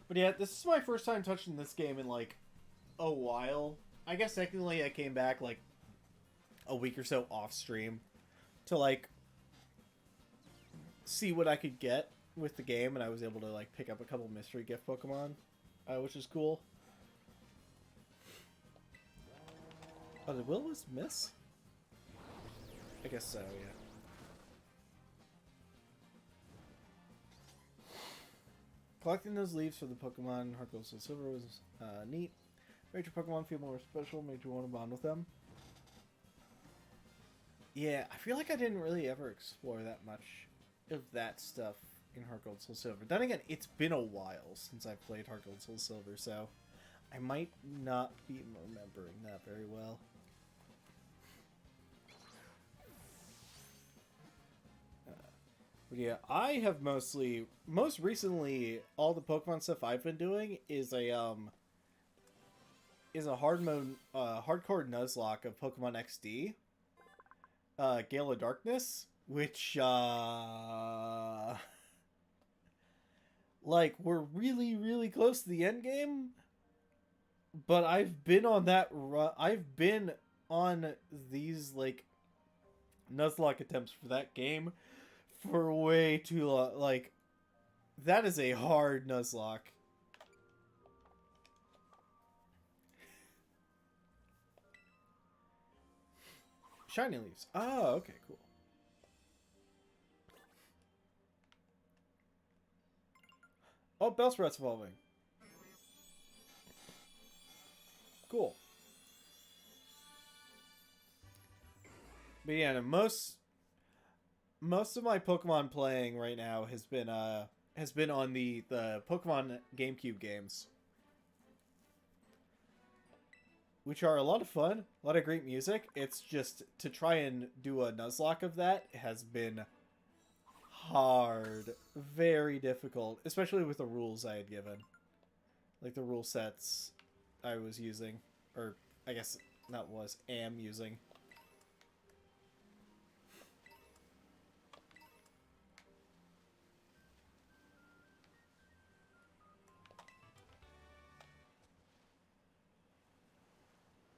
But yeah, this is my first time touching this game in like a while. I guess technically I came back like a week or so off stream to like see what I could get with the game, and I was able to like pick up a couple mystery gift Pokemon, which is cool. Oh, did Will-O-Wisp miss? I guess so, yeah. Collecting those leaves for the Pokemon Heart Gold Soul Silver was neat. Made your Pokemon feel more special, made you want to bond with them. Yeah, I feel like I didn't really ever explore that much of that stuff in Heart Gold Soul Silver. Then again, it's been a while since I've played Heart Gold Soul Silver, so I might not be remembering that very well. But yeah, I have most recently, all the Pokemon stuff I've been doing is a hard mode, hardcore Nuzlocke of Pokemon XD, Gale of Darkness, which like we're really close to the end game, but I've been on that I've been on these like Nuzlocke attempts for that game for way too long. Like, that is a hard Nuzlocke. Shiny leaves. Oh, okay, cool. Oh, Bellsprout's evolving. Cool. But yeah, no, most of my Pokemon playing right now has been on the Pokemon GameCube games, which are a lot of fun, a lot of great music. It's just to try and do a Nuzlocke of that has been hard, very difficult, especially with the rules I had given, like the rule sets I was using, or I guess am using.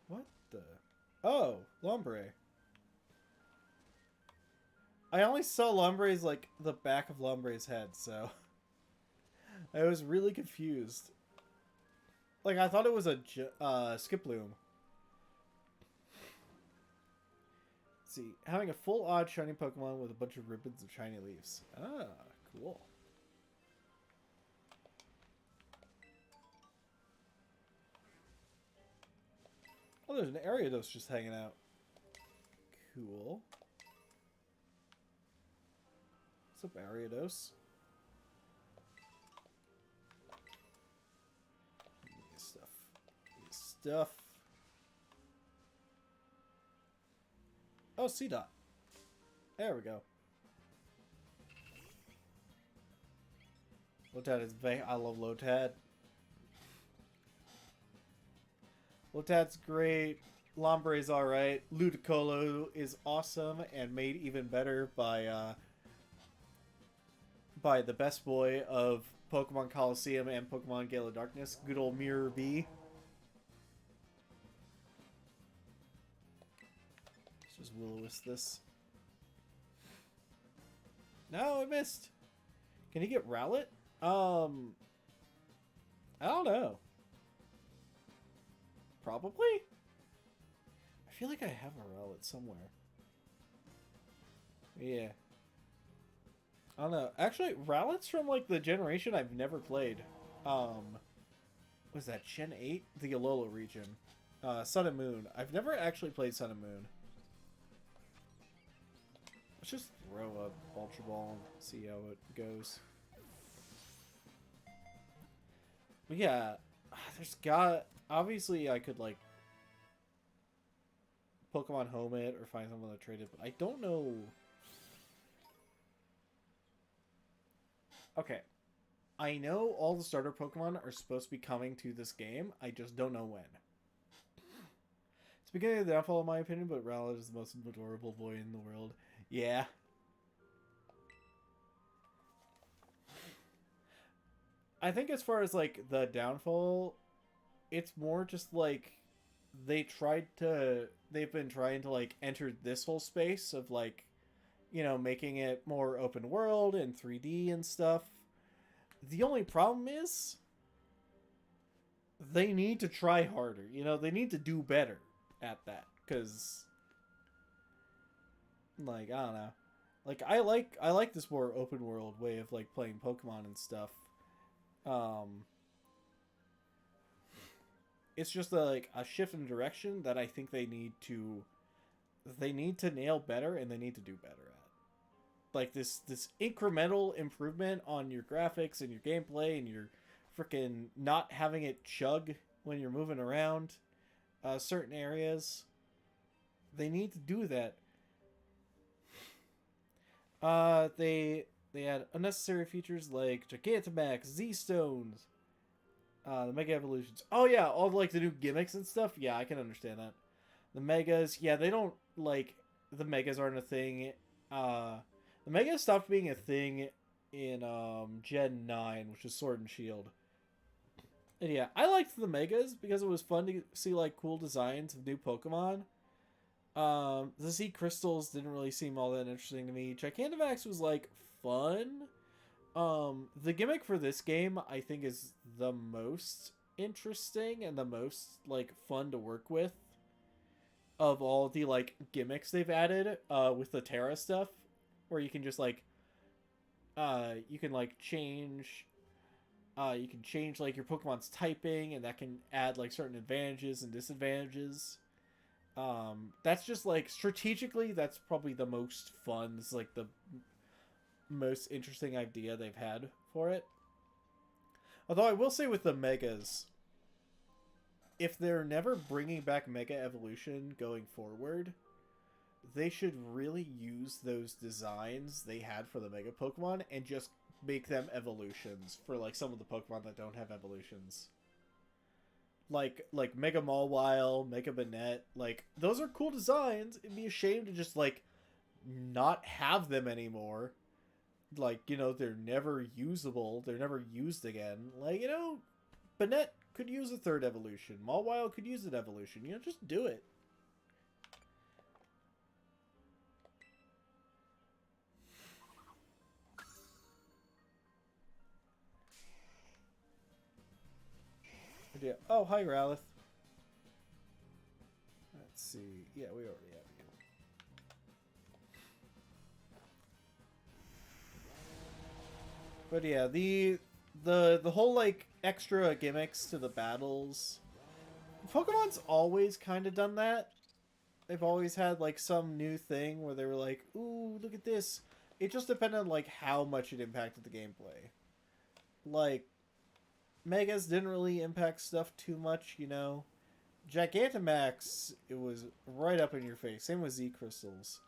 What the? Oh, Lombre. I only saw Lombre's, like, the back of Lombre's head, so... I was really confused. Like, I thought it was a Skiploom. Let's see. Having a full odd shiny Pokemon with a bunch of ribbons of shiny leaves. Ah, cool. Oh, there's an Ariados just hanging out. Cool. What's up, Ariados? Stuff. Oh, C-Dot. There we go. Lotad is I love Lotad. Lotad's great. Lombre's alright. Ludicolo is awesome and made even better by the best boy of Pokemon Coliseum and Pokemon Gale of Darkness, good old Mirror B. Let's just Will-O-Wisp this. No, I missed. Can he get Rowlet? I don't know. Probably? I feel like I have a Rowlet somewhere. Yeah. I don't know. Actually, Rowlet's from, like, the generation I've never played. Was that Gen 8? The Alola region. Sun and Moon. I've never actually played Sun and Moon. Let's just throw a Ultra Ball and see how it goes. But yeah, obviously I could, like, Pokemon Home it or find someone to trade it, but I don't know. Okay. I know all the starter Pokemon are supposed to be coming to this game. I just don't know when. It's beginning of the downfall, in my opinion, but Rowlet is the most adorable boy in the world. Yeah. I think as far as, like, the downfall, it's more just, like, they've been trying to, like, enter this whole space of, like, you know, making it more open world and 3D and stuff. The only problem is they need to try harder. You know, they need to do better at that. Because, like, I don't know. Like, I like this more open world way of, like, playing Pokemon and stuff. It's just like a shift in direction that I think they need to nail better, and they need to do better at. Like this incremental improvement on your graphics and your gameplay and your freaking not having it chug when you're moving around certain areas. They need to do that. They had unnecessary features like Gigantamax, Z-Stones, the Mega Evolutions. Oh yeah, all like the new gimmicks and stuff. Yeah, I can understand that. The Megas, yeah, they don't like the Megas aren't a thing. The Megas stopped being a thing in Gen 9, which is Sword and Shield. And yeah, I liked the Megas because it was fun to see like cool designs of new Pokemon. The Z Crystals didn't really seem all that interesting to me. Gigantamax was like fun. The gimmick for this game I think is the most interesting and the most like fun to work with of all the like gimmicks they've added with the Terra stuff, where you can just like you can change like your Pokemon's typing, and that can add like certain advantages and disadvantages. That's just like strategically, that's probably the most fun. It's like the most interesting idea they've had for it. Although I will say with the megas, if they're never bringing back Mega Evolution going forward, they should really use those designs they had for the Mega Pokemon and just make them evolutions for like some of the Pokemon that don't have evolutions. Like Mega Mawile, Mega Banette, like those are cool designs. It'd be a shame to just like not have them anymore. Like, you know, they're never usable. They're never used again. Like, you know, Banette could use a third evolution. Mawile could use an evolution. You know, just do it. Yeah. Oh, hi, Ralith. Let's see. Yeah, we already have you. But yeah, the whole like extra gimmicks to the battles. Pokemon's always kind of done that. They've always had like some new thing where they were like, "Ooh, look at this." It just depended on like how much it impacted the gameplay. Like Megas didn't really impact stuff too much, you know. Gigantamax, it was right up in your face. Same with Z Crystals.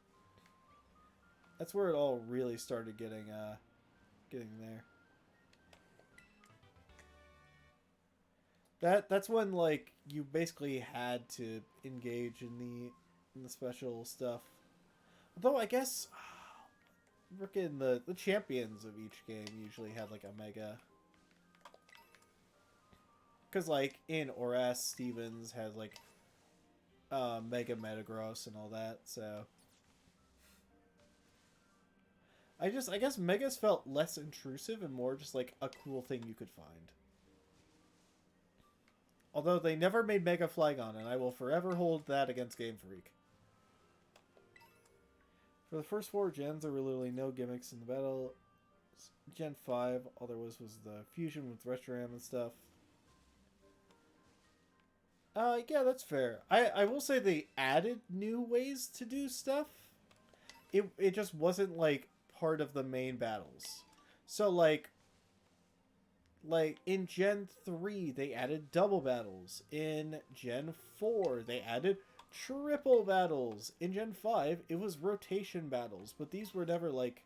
That's where it all really started getting there. That's when like you basically had to engage in the special stuff. Although I guess frickin' the champions of each game usually had like a mega. Because like in Oras, Stevens has like Mega Metagross and all that, so I guess Megas felt less intrusive and more just like a cool thing you could find. Although they never made Mega Flygon, and I will forever hold that against Game Freak. For the first 4 gens, there were literally no gimmicks in the battle. Gen 5, all there was the fusion with Reshiram and stuff. Yeah, that's fair. I will say they added new ways to do stuff. It just wasn't like part of the main battles. So like in Gen 3 they added double battles. In Gen 4 they added triple battles. In Gen 5 it was rotation battles, but these were never like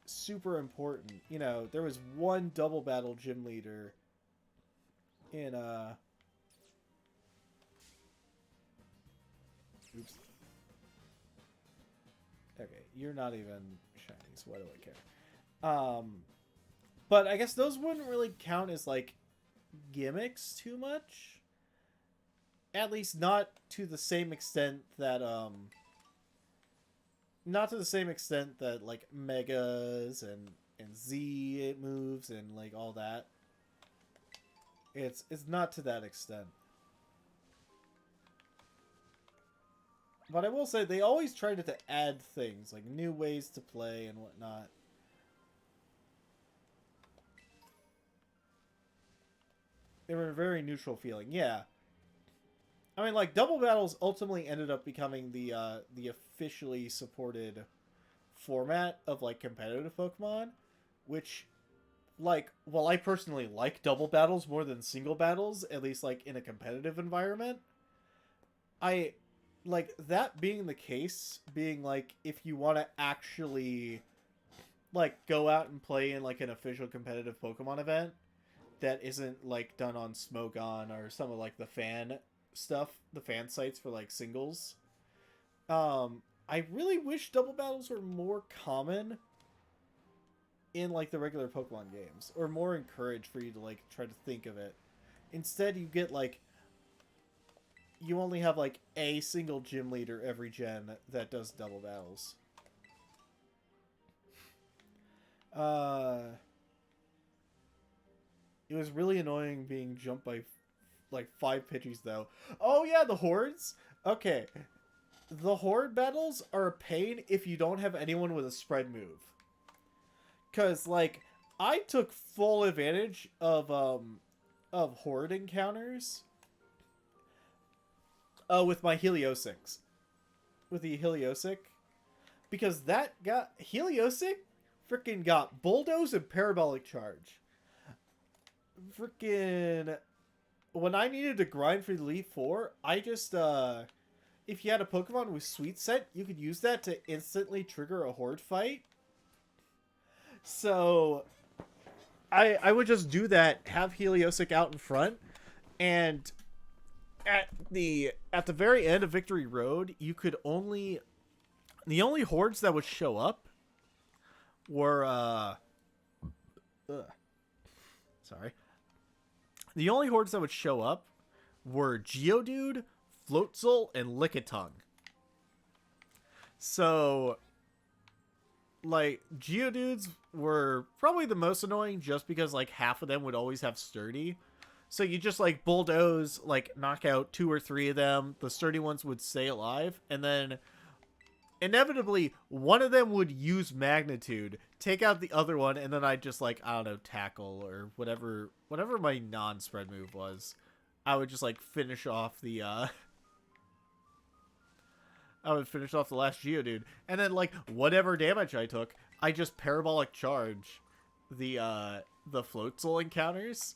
super important. You know, there was one double battle gym leader in oops. Okay, you're not even shiny, so why do I care? But I guess those wouldn't really count as like gimmicks too much. At least not to the same extent that not to the same extent that like Megas and Z moves and like all that. It's not to that extent. But I will say, they always tried to add things, like new ways to play and whatnot. They were a very neutral feeling, yeah. I mean, like, double battles ultimately ended up becoming the officially supported format of, like, competitive Pokemon. Which, like, while I personally like double battles more than single battles, at least, like, in a competitive environment, like, that being the case, being, like, if you want to actually, like, go out and play in, like, an official competitive Pokemon event that isn't, like, done on Smogon or some of, like, the fan stuff, the fan sites for, like, singles, I really wish double battles were more common in, like, the regular Pokemon games, or more encouraged for you to, like, try to think of it. Instead, you get, like, you only have, like, a single gym leader every gen that does double battles. It was really annoying being jumped by, like, 5 Pidgeys, though. Oh, yeah, the Hordes? Okay. The Horde battles are a pain if you don't have anyone with a spread move. Because, like, I took full advantage of Horde encounters. With my Heliosics. With the Heliosic. Because that got... Heliosic freaking got Bulldoze and Parabolic Charge. Freaking... When I needed to grind for the Elite Four, I just, if you had a Pokemon with Sweet Scent, you could use that to instantly trigger a Horde fight. So, I would just do that, have Heliosic out in front, and at the very end of Victory Road, you could only... The only Hordes that would show up were, sorry. The only Hordes that would show up were Geodude, Floatzel, and Lickitung. So, like, Geodudes were probably the most annoying just because, like, half of them would always have Sturdy. So you just, like, Bulldoze, like, knock out 2 or 3 of them. The Sturdy ones would stay alive. And then, inevitably, one of them would use Magnitude, take out the other one, and then I'd just, like, I don't know, tackle or whatever my non-spread move was. I would just, like, finish off the, I would finish off the last Geodude. And then, like, whatever damage I took, I just Parabolic Charge the Floatzel encounters.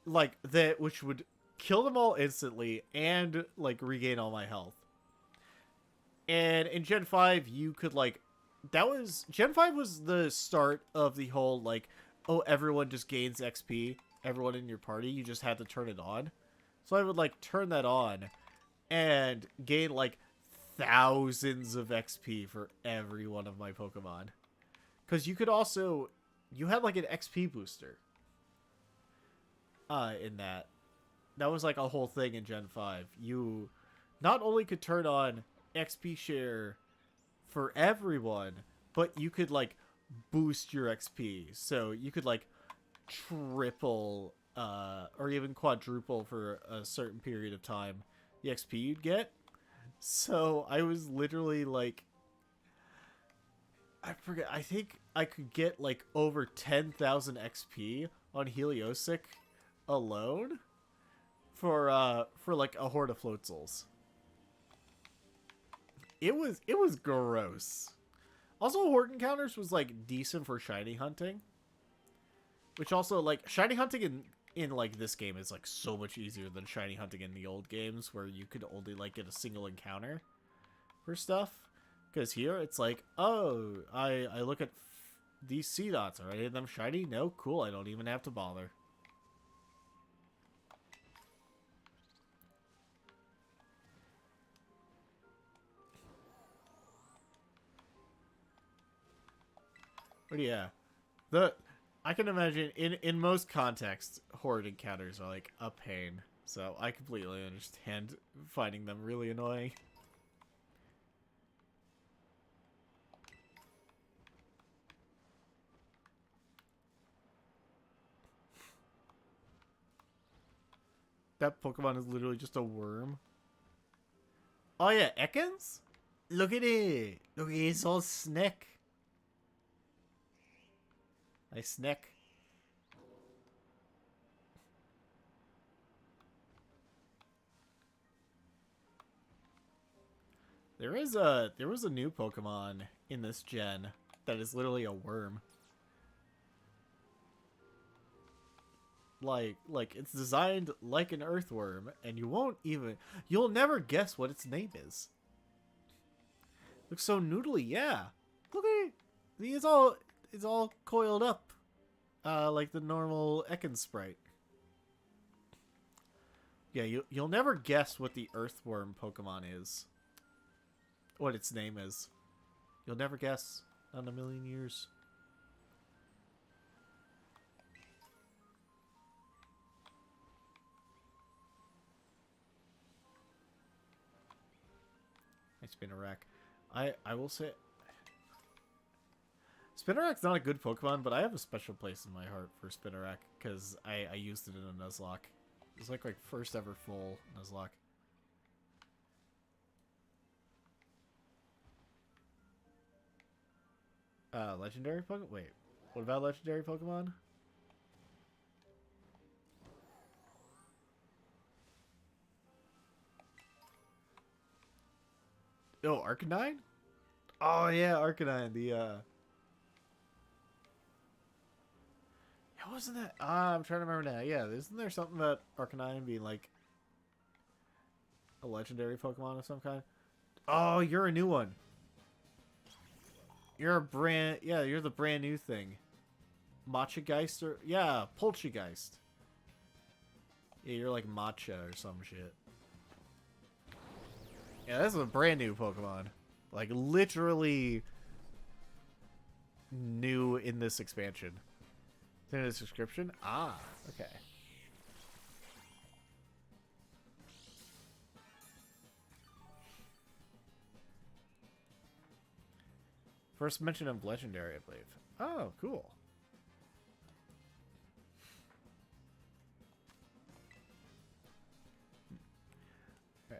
Like, that, which would kill them all instantly and, like, regain all my health. And in Gen 5, you could, like, Gen 5 was the start of the whole, like, oh, everyone just gains XP. Everyone in your party, you just had to turn it on. So I would, like, turn that on and gain, like, thousands of XP for every one of my Pokemon. Because you could also, you had, like, an XP booster. In that. That was, like, a whole thing in Gen 5. You not only could turn on XP share for everyone, but you could, like, boost your XP. So you could, like, triple or even quadruple for a certain period of time the XP you'd get. So I was literally, like, I forget, I think I could get, like, over 10,000 XP on Heliosic alone for like a horde of Floatzels. It was gross. Also, horde encounters was, like, decent for shiny hunting. Which also, like, shiny hunting in like, this game is, like, so much easier than shiny hunting in the old games, where you could only, like, get a single encounter for stuff. Because here, it's like, oh, I look at these sea dots. Are any of them shiny? No? Cool, I don't even have to bother. But yeah, I can imagine in most contexts, horde encounters are, like, a pain. So I completely understand finding them really annoying. That Pokemon is literally just a worm. Oh yeah, Ekans? Look at it. Look at his whole snack. Nice snack. There was a new Pokemon in this gen that is literally a worm. Like it's designed like an earthworm, and you'll never guess what its name is. Looks so noodly, yeah. Look at it. It's all coiled up, like the normal Ekans sprite. Yeah, you'll never guess what the earthworm Pokemon is. What its name is. You'll never guess. Not in a million years. Spinnerack. I will say, Spinnerack's not a good Pokemon, but I have a special place in my heart for Spinnerack because I used it in a Nuzlocke. It was like my first ever full Nuzlocke. Legendary Pokemon? Wait, what about legendary Pokemon? Oh, Arcanine? Oh yeah, Arcanine. The wasn't that? I'm trying to remember now. Yeah, isn't there something about Arcanine being like a legendary Pokemon of some kind? Oh, you're a new one. You're a brand. Yeah, you're the brand new thing. Matchageist or yeah, Poltergeist. Yeah, you're like Matcha or some shit. Yeah, that's a brand new Pokemon. Like literally new in this expansion. It's in the description. Ah, okay. First mention of legendary, I believe. Oh, cool. Yeah.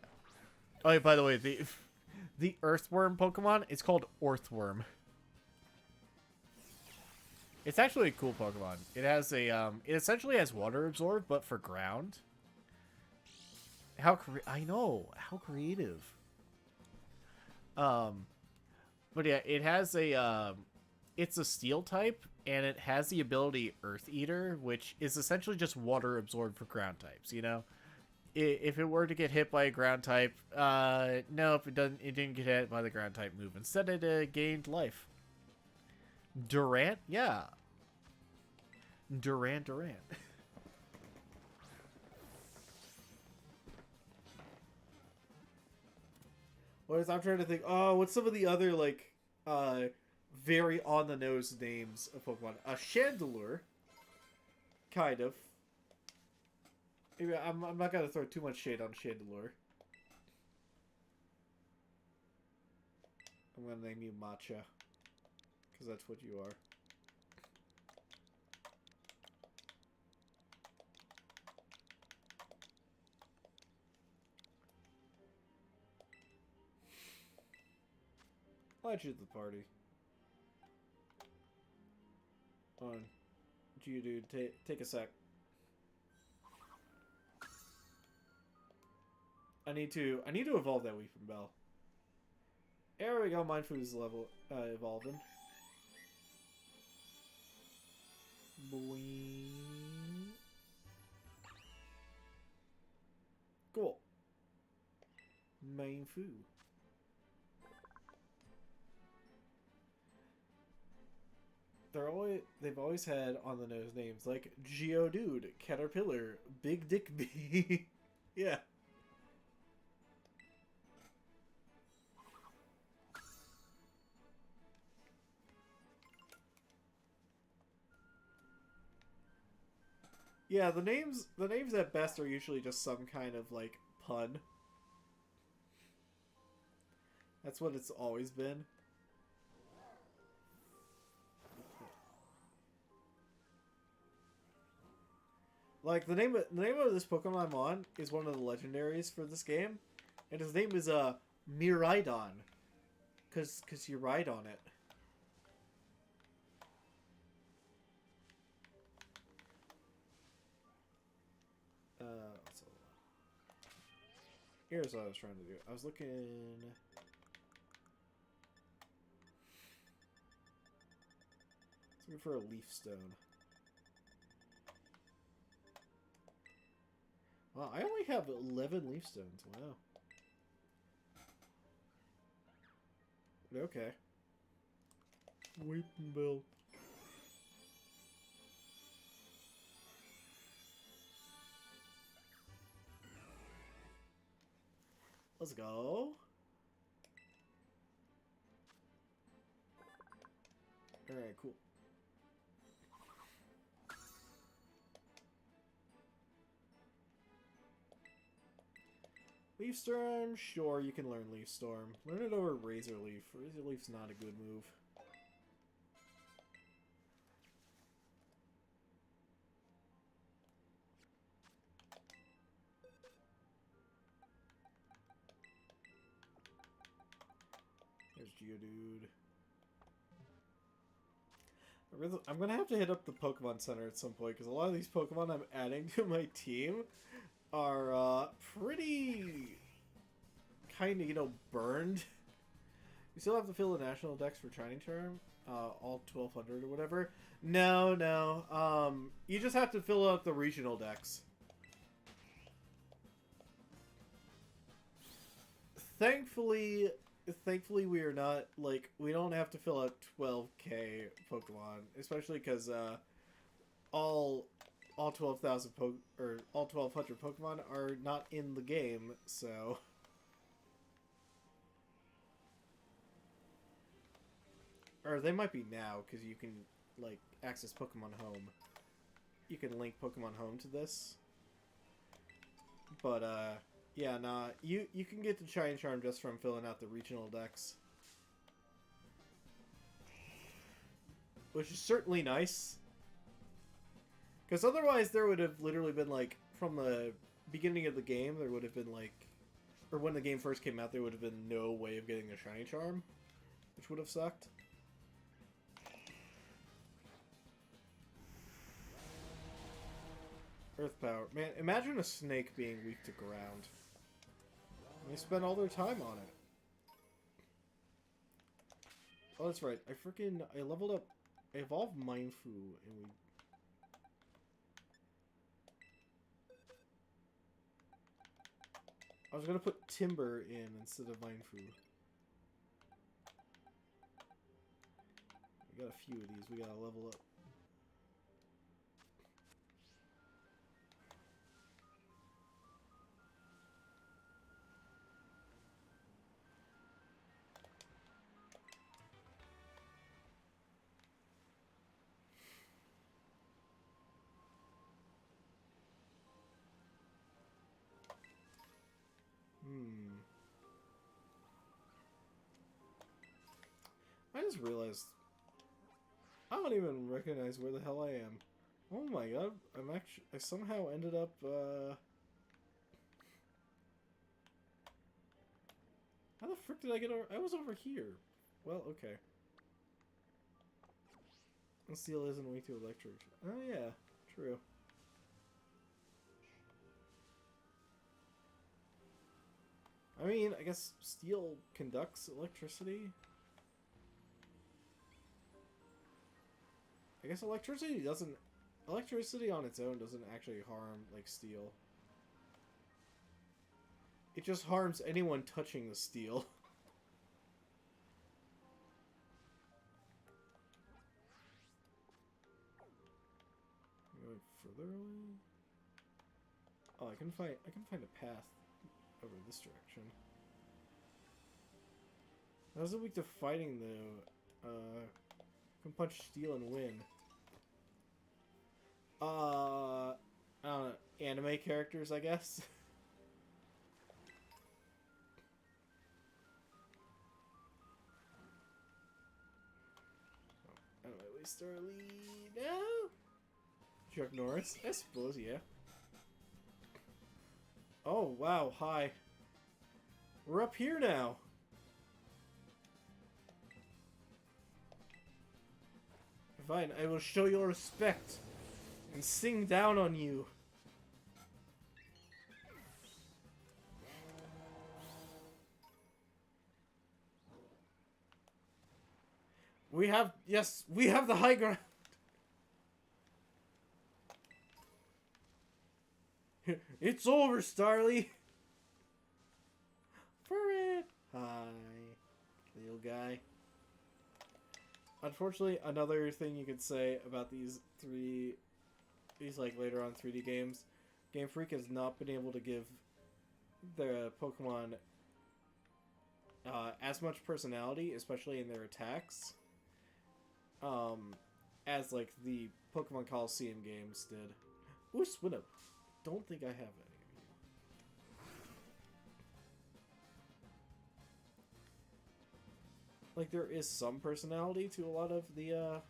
Oh, yeah, by the way, the Earthworm Pokemon is called Orthworm. It's actually a cool Pokemon. It has a it essentially has water absorb, but for ground. I know how creative. But yeah, it has a it's a steel type, and it has the ability Earth Eater, which is essentially just water absorbed for ground types. You know, if it were to get hit by a ground type, nope, it doesn't. It didn't get hit by the ground type move. Instead, it gained life. Durant, yeah. Durant. I'm trying to think. Oh, what's some of the other like, very on the nose names of Pokemon? A Chandelure, kind of. Maybe I'm not gonna throw too much shade on Chandelure. I'm gonna name you Matcha, because that's what you are. I'll add you to the party. Hold on. Geodude, take a sec. I need to evolve that Weeping Bell. There we go, Mindfood is level evolving. Boing. Cool. Mindfood. They've always had on the nose names like Geodude, Caterpillar, Big Dick Bee. Yeah. Yeah, the names at best are usually just some kind of like pun. That's what it's always been. Like the name of this Pokemon I'm on is one of the legendaries for this game, and his name is Miraidon, cause you ride on it. Here's what I was trying to do. I was looking for a leaf stone. Wow, I only have 11 leaf stones. Wow. Okay. Weeping Bell. Let's go. Alright, cool. Leaf Storm? Sure, you can learn Leaf Storm. Learn it over Razor Leaf. Razor Leaf's not a good move. There's Geodude. I'm gonna have to hit up the Pokemon Center at some point, because a lot of these Pokemon I'm adding to my team are pretty kind of, burned. You still have to fill the national dex for Shining Charm, all 1200 or whatever. No, no. You just have to fill out the regional dex. Thankfully, we are not, like, we don't have to fill out 12k Pokemon, especially because, all 12,000 or all 1,200 Pokemon are not in the game, so... Or they might be now, because you can, like, access Pokemon Home. You can link Pokemon Home to this. But, yeah, nah, you can get the Shining Charm just from filling out the regional dex. Which is certainly nice. Because otherwise there would have literally been, like, from the beginning of the game, there would have been, like... Or when the game first came out, there would have been no way of getting a Shining Charm. Which would have sucked. Earth Power. Man, imagine a snake being weak to ground. They spend all their time on it. Oh, that's right. I leveled up... I evolved Mindfu, and we... I was gonna put Timber in instead of Mindfu. We got a few of these we gotta level up. I just realized I don't even recognize where the hell I am. Oh my god, I somehow ended up, how the frick did I get over? I was over here. Well, okay. And Steel isn't weak to electric. Oh yeah, true. I mean, I guess Steel conducts electricity. I guess electricity on its own doesn't actually harm, like, steel. It just harms anyone touching the steel. Going further away? Oh, I can find a path over this direction. How's it weak to fighting, though? Can punch steel and win. I don't know, anime characters, I guess. Oh, wait, Starly, no. Chuck Norris, I suppose, yeah. Oh wow, hi. We're up here now. Fine, I will show your respect and sing down on you. We have the high ground. It's over, Starly. For it. Hi, little guy. Unfortunately, another thing you could say about these like later on 3D games, Game Freak has not been able to give the Pokemon as much personality, especially in their attacks, as like the Pokemon Coliseum games did. Ooh, Swinub. Don't think I have any. Like, there is some personality to a lot of the,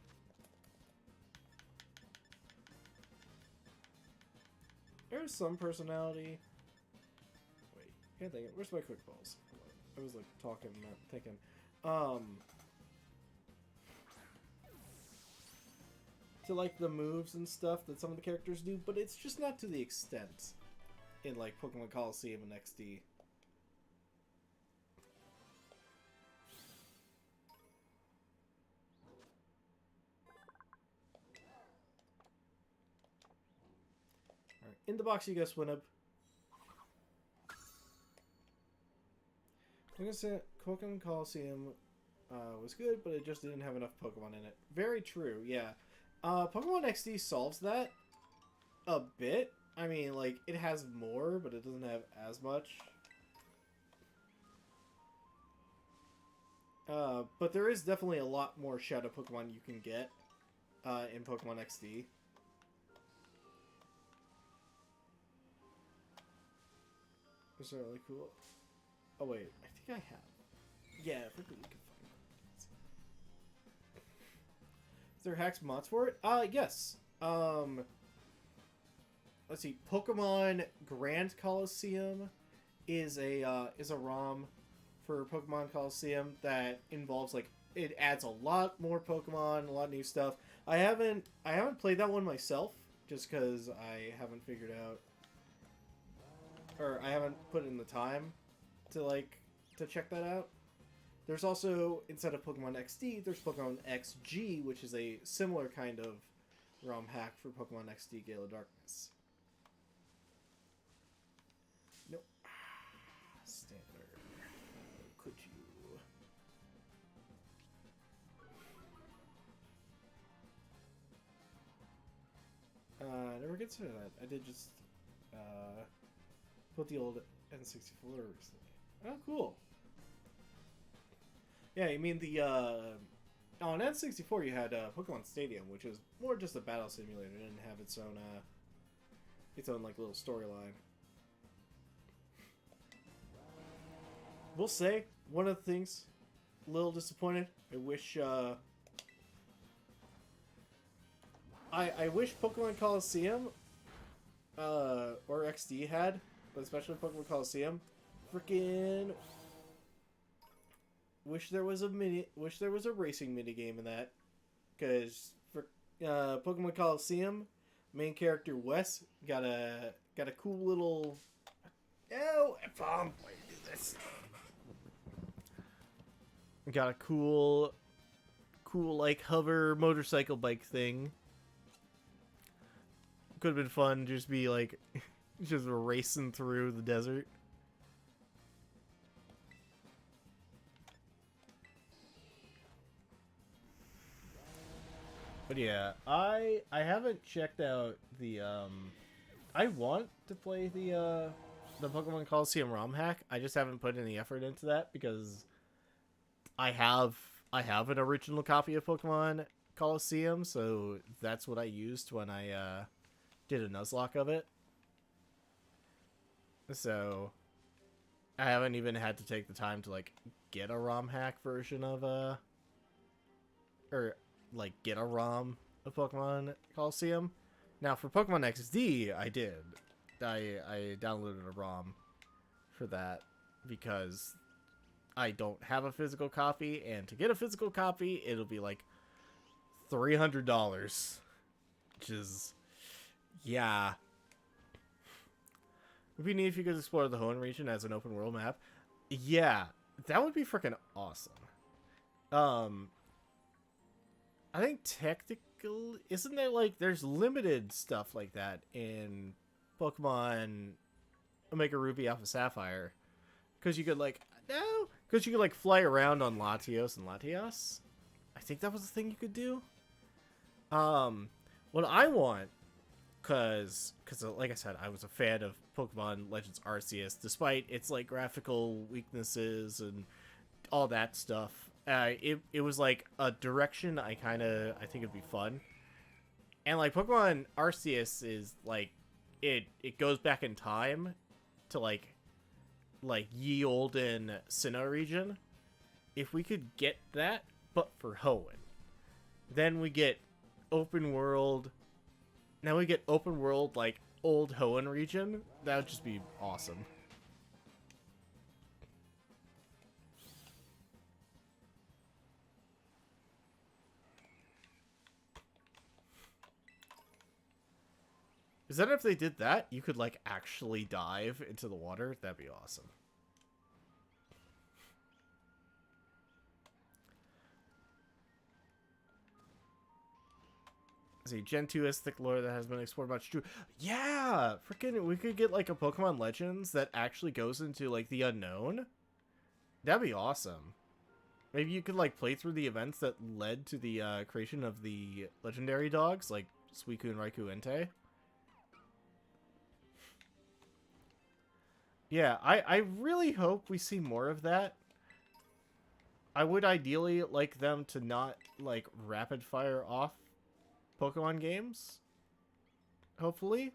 There's some personality. Wait, can't think of it. Where's my quick balls? I was, like, talking, not thinking. To, like, the moves and stuff that some of the characters do, but it's just not to the extent in, like, Pokemon Coliseum and XD. In the box you go, Swinub. I'm gonna say Pokemon Coliseum was good, but it just didn't have enough Pokemon in it. Very true, yeah. Pokemon XD solves that a bit. I mean, like, it has more, but it doesn't have as much. But there is definitely a lot more Shadow Pokemon you can get in Pokemon XD. Is that really cool? Oh wait, I think I have. Yeah, if we can find it. Is there hacks mods for it? Yes. Let's see. Pokemon Grand Coliseum is a ROM for Pokemon Coliseum that involves, like, it adds a lot more Pokemon, a lot of new stuff. I haven't played that one myself just because I haven't figured out, or I haven't put in the time to check that out. There's also, instead of Pokemon XD, there's Pokemon XG, which is a similar kind of ROM hack for Pokemon XD Gale of Darkness. Nope. Standard. Could you? Never gets to that. I did just put the old N64 recently. Oh, cool. Yeah, you mean the on N64 you had Pokemon Stadium, which is more just a battle simulator. It didn't have its own like little storyline. We'll say one of the things, a little disappointed. I wish I wish Pokemon Coliseum or XD had, but especially Pokemon Coliseum, freaking wish there was a racing mini game in that, because for Pokemon Coliseum, main character Wes got a cool little why do you do this? Got a cool like hover motorcycle bike thing. Could have been fun, just be like just racing through the desert. But yeah, I haven't checked out the I want to play the Pokemon Coliseum ROM hack. I just haven't put any effort into that because I have an original copy of Pokemon Coliseum, so that's what I used when I did a Nuzlocke of it. So I haven't even had to take the time to like get a ROM hack version of or like get a ROM of Pokemon Coliseum. Now for Pokemon XD, I did. I downloaded a ROM for that because I don't have a physical copy, and to get a physical copy, it'll be like $300, which is, yeah. It'd be neat if you could explore the Hoenn region as an open world map. Yeah, that would be freaking awesome. I think technical, isn't there like, there's limited stuff like that in Pokemon Omega Ruby Alpha Sapphire. Because you could like, no, because you could like fly around on Latios and Latias. I think that was the thing you could do. What I want, because like I said, I was a fan of Pokemon Legends Arceus, despite its like graphical weaknesses and all that stuff. It was like a direction I think it'd be fun. And like Pokemon Arceus is like, it goes back in time to like ye olden Sinnoh region. If we could get that, but for Hoenn, then we get open world. Now we get open world like old Hoenn region. That would just be awesome. Is that if they did that, you could like actually dive into the water? That'd be awesome. see, Gen 2 is thick lore that has been explored much too. Yeah! Freaking, we could get, like, a Pokemon Legends that actually goes into, like, the unknown. That'd be awesome. Maybe you could, like, play through the events that led to the creation of the legendary dogs, like Suicune and Raikou Entei. Yeah, I really hope we see more of that. I would ideally like them to not, like, rapid fire off Pokemon games. Hopefully.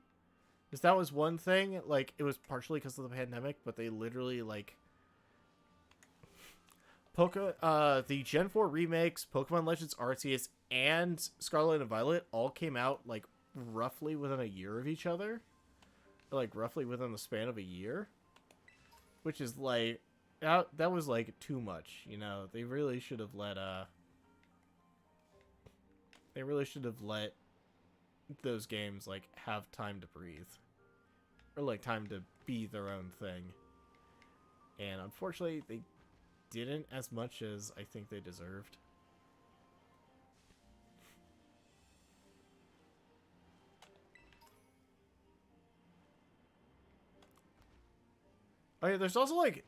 Because that was one thing, like, it was partially because of the pandemic, but they literally, like... the Gen 4 remakes, Pokemon Legends Arceus, and Scarlet and Violet all came out, like, roughly within a year of each other. Or, like, roughly within the span of a year. Which is, like... That was, like, too much, you know? They really should have let, They really should have let those games, like, have time to breathe. Or, like, time to be their own thing. And, unfortunately, they didn't as much as I think they deserved. Oh yeah, there's also, like,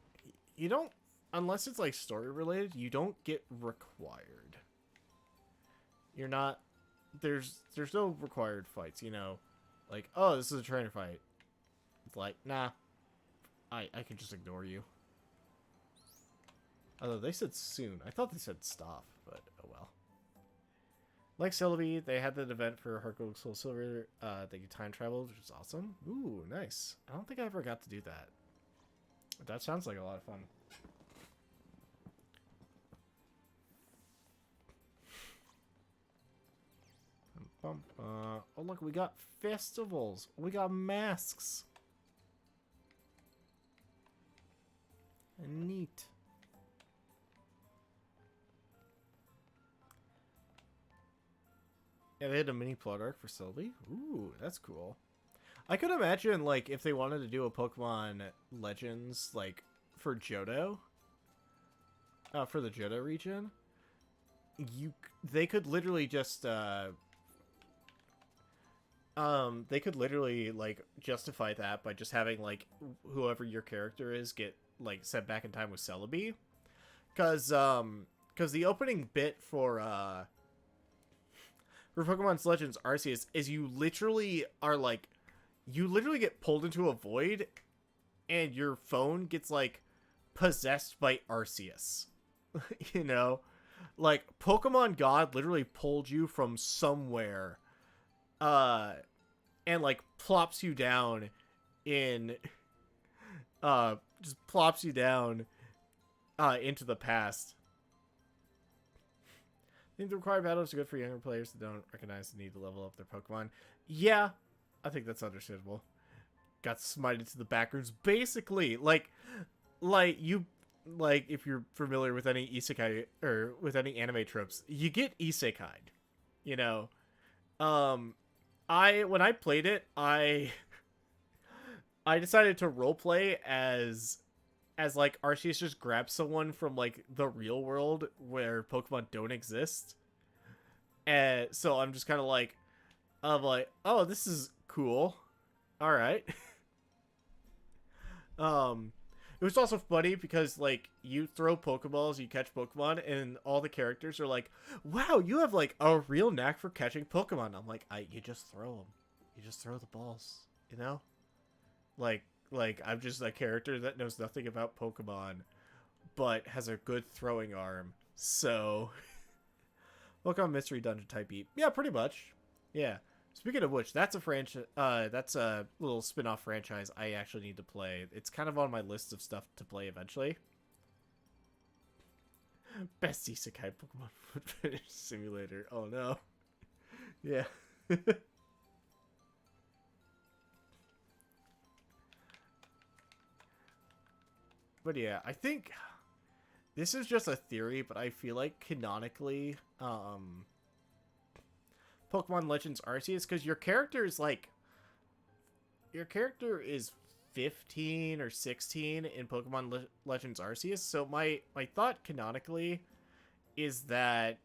you don't, unless it's, like, story related, you don't get required. You're not, there's no required fights, you know? Like, oh, this is a trainer fight. It's like, nah, I can just ignore you. Although they said soon. I thought they said stop, but oh well. Like Celebi, they had that event for Heart Gold Soul Silver that you time traveled, which is awesome. Ooh, nice. I don't think I ever got to do that. That sounds like a lot of fun. Oh look, we got festivals. We got masks. Neat. Yeah, they had a mini plot arc for Celebi. Ooh, that's cool. I could imagine, like, if they wanted to do a Pokemon Legends, like, for Johto, for the Johto region, they could literally just, they could literally, like, justify that by just having, like, whoever your character is get, like, sent back in time with Celebi. Cause the opening bit for Pokemon Legends Arceus is you literally are, like, you literally get pulled into a void and your phone gets, like, possessed by Arceus. You know? Like, Pokemon God literally pulled you from somewhere, and, like, plops you down in, just plops you down, into the past. I think the required battles are good for younger players that don't recognize the need to level up their Pokemon. Yeah, I think that's understandable. Got smited to the backrooms. Basically, like, if you're familiar with any isekai, or with any anime tropes, you get isekai'd, you know? When I played it, I decided to roleplay as like Arceus just grabs someone from, like, the real world where Pokemon don't exist. And so I'm just kind of like, oh, this is cool. All right. It was also funny because, like, you throw Pokeballs, you catch Pokemon, and all the characters are like, wow, you have, like, a real knack for catching Pokemon. I'm like, you just throw them. You just throw the balls, you know? Like, I'm just a character that knows nothing about Pokemon, but has a good throwing arm. So, Pokemon Mystery Dungeon type beat. Yeah, pretty much. Yeah. Speaking of which, that's a that's a little spin-off franchise I actually need to play. It's kind of on my list of stuff to play eventually. Best Isekai Pokemon Foot Finish Simulator. Oh no. Yeah. But yeah, I think this is just a theory, but I feel like canonically, Pokemon Legends Arceus, because your character is 15 or 16 in Pokemon Legends Arceus. So my thought canonically is that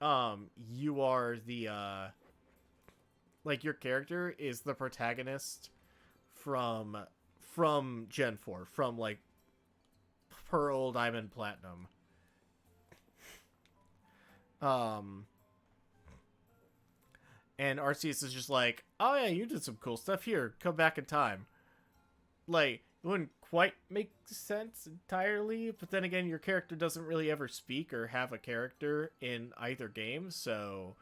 you are the Like, your character is the protagonist from Gen 4, from, like, Pearl, Diamond, Platinum. And Arceus is just like, oh yeah, you did some cool stuff here. Come back in time. Like, it wouldn't quite make sense entirely, but then again, your character doesn't really ever speak or have a character in either game, so,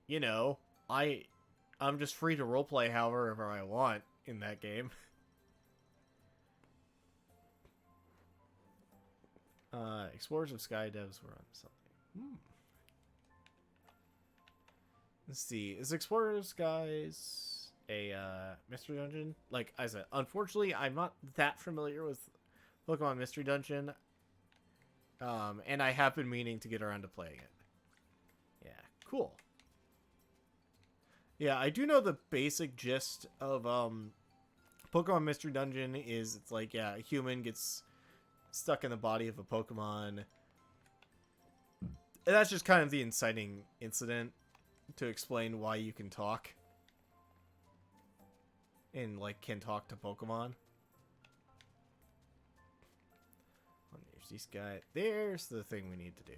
you know, I'm just free to roleplay however I want in that game. Explorers of Sky Devs were on something. Let's see. Is Explorers of Skies a mystery dungeon? Like I said, unfortunately, I'm not that familiar with Pokemon Mystery Dungeon. And I have been meaning to get around to playing it. Yeah, cool. Yeah, I do know the basic gist of Pokemon Mystery Dungeon is it's like, yeah, a human gets stuck in the body of a Pokemon. And that's just kind of the inciting incident to explain why you can talk. And, like, can talk to Pokemon. Oh, there's these guys. There's the thing we need to do.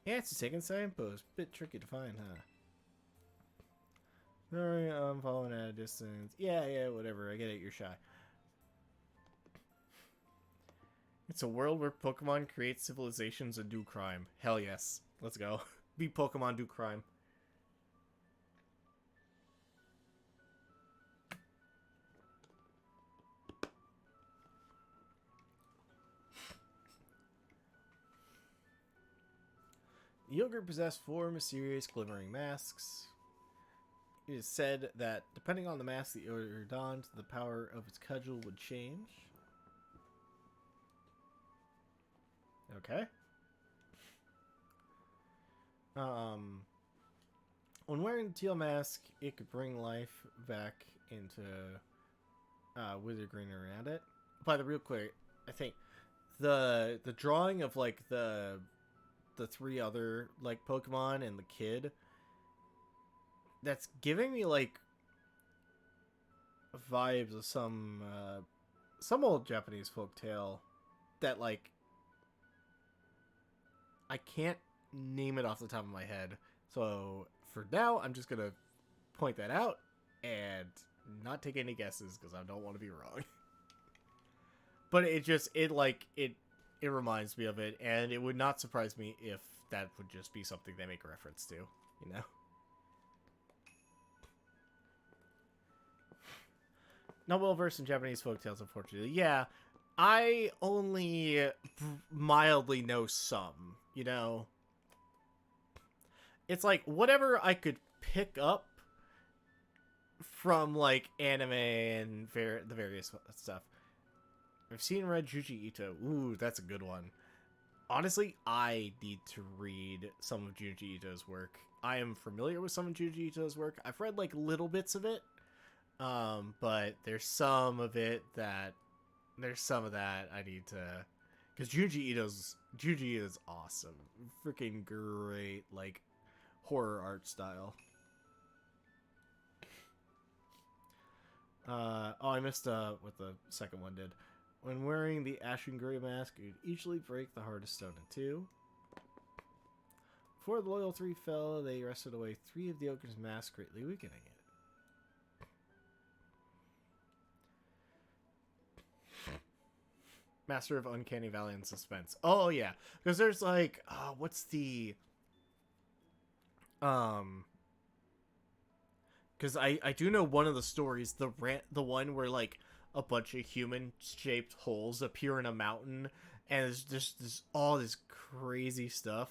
Yeah, it's a second signpost. Bit tricky to find, huh? Sorry, I'm following at a distance. Yeah, whatever. I get it. You're shy. It's a world where Pokemon create civilizations and do crime. Hell yes. Let's go. Be Pokemon, do crime. The Yogurt possessed 4 mysterious glimmering masks. It is said that depending on the mask the Yogurt donned, the power of its cudgel would change. Okay. When wearing the Teal mask, it could bring life back into Wizard Green around it. By the real quick, I think the drawing of like the 3 other like Pokemon and the kid, that's giving me like vibes of some old Japanese folktale that like I can't name it off the top of my head. So for now, I'm just gonna point that out and not take any guesses because I don't want to be wrong. But it reminds me of it, and it would not surprise me if that would just be something they make a reference to, you know? Not well versed in Japanese folktales, unfortunately. Yeah, I only mildly know some, you know? It's like, whatever I could pick up from, like, anime and the various stuff. I've seen read Junji Ito. Ooh, that's a good one. Honestly, I need to read some of Junji Ito's work. I am familiar with some of Junji Ito's work. I've read, like, little bits of it. But there's some of that I need to... Because Junji Ito's awesome. Freaking great, like, horror art style. I missed what the second one did. When wearing the Ashen Gray mask, you'd easily break the hardest stone in 2. Before the Loyal 3 fell, they wrested away 3 of the Ogre's masks, greatly weakening it. Master of Uncanny Valley and Suspense. Oh, yeah. Because there's, like, what's the... Because I do know one of the stories, the one where, like, a bunch of human-shaped holes appear in a mountain, and there's just all this crazy stuff.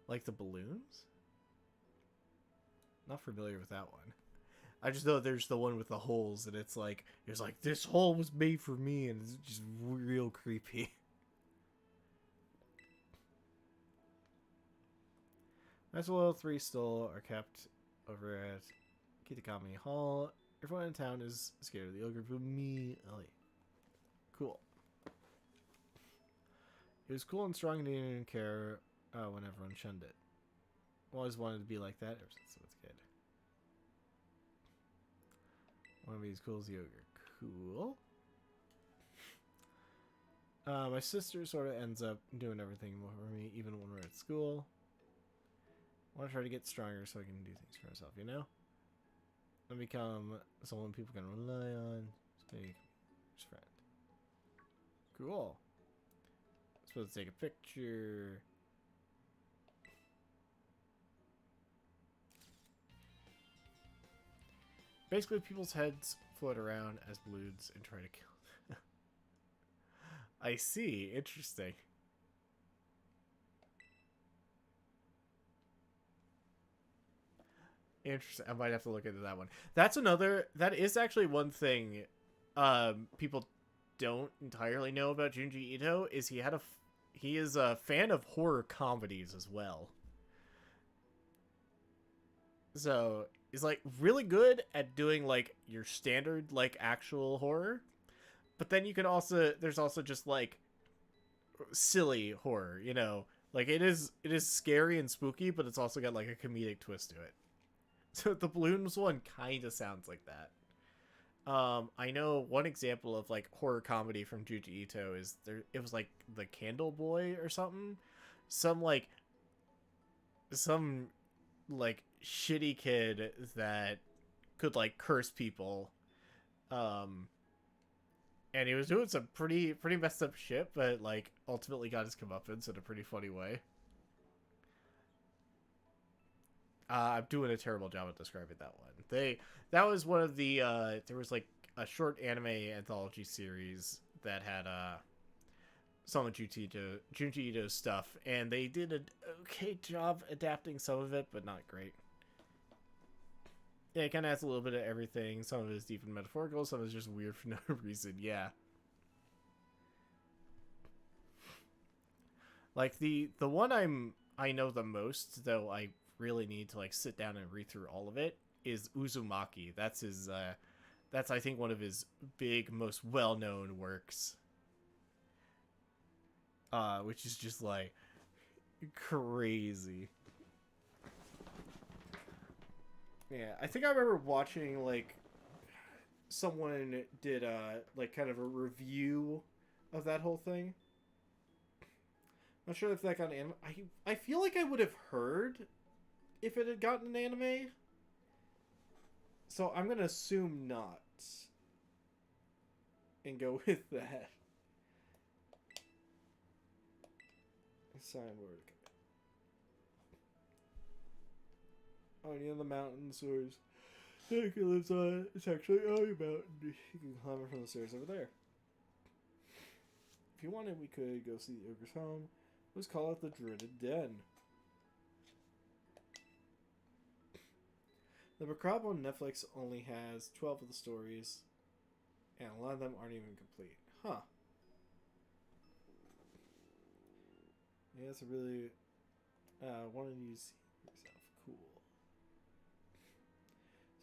Like the balloons? Not familiar with that one. I just know there's the one with the holes, and it's like this hole was made for me, and it's just real creepy. As well, 3 still are kept over at Kitakami Hall. Everyone in town is scared of the ogre, but me, Ellie. Cool. It was cool and strong and he didn't care when everyone shunned it. Always wanted to be like that ever since I was a kid. Want to be as cool as the ogre. Cool. My sister sort of ends up doing everything for me, even when we're at school. I want to try to get stronger so I can do things for myself, you know? And become someone people can rely on. Just be his friend. Cool. I'm supposed to take a picture. Basically, people's heads float around as balloons and try to kill them. I see. Interesting. Interesting. I might have to look into that one. That's another. That is actually one thing people don't entirely know about Junji Ito is he is a fan of horror comedies as well. So he's like really good at doing like your standard like actual horror, but then you can also there's also just like silly horror, you know, like it is scary and spooky, but it's also got like a comedic twist to it. So the balloons one kind of sounds like that. I know one example of like horror comedy from Junji Ito is there. It was like The Candle Boy or something, some like shitty kid that could like curse people, and he was doing some pretty messed up shit, but like ultimately got his comeuppance in a pretty funny way. I'm doing a terrible job at describing that one. That was one of the there was like a short anime anthology series that had some of Junji Ito's stuff, and they did an okay job adapting some of it, but not great. Yeah, it kind of has a little bit of everything. Some of it is deep and metaphorical, some of it is just weird for no reason. Yeah. Like the one I know the most, though I really need to like sit down and read through all of it, is Uzumaki. That's his that's I think one of his big, most well-known works. Which is just like crazy. Yeah, I think I remember watching like someone did like kind of a review of that whole thing. Not sure if that got an anime. I feel like I would have heard if it had gotten an anime. So I'm gonna assume not. And go with that. Signboard. Oh, near the mountain soars. He lives on it. It's actually a mountain. You can climb it from the stairs over there. If you wanted, we could go see the ogre's home. Let's call it the Dreaded Den. The Macabre on Netflix only has 12 of the stories, and a lot of them aren't even complete. Huh. Yeah, it's a really... one of these yourself. Cool.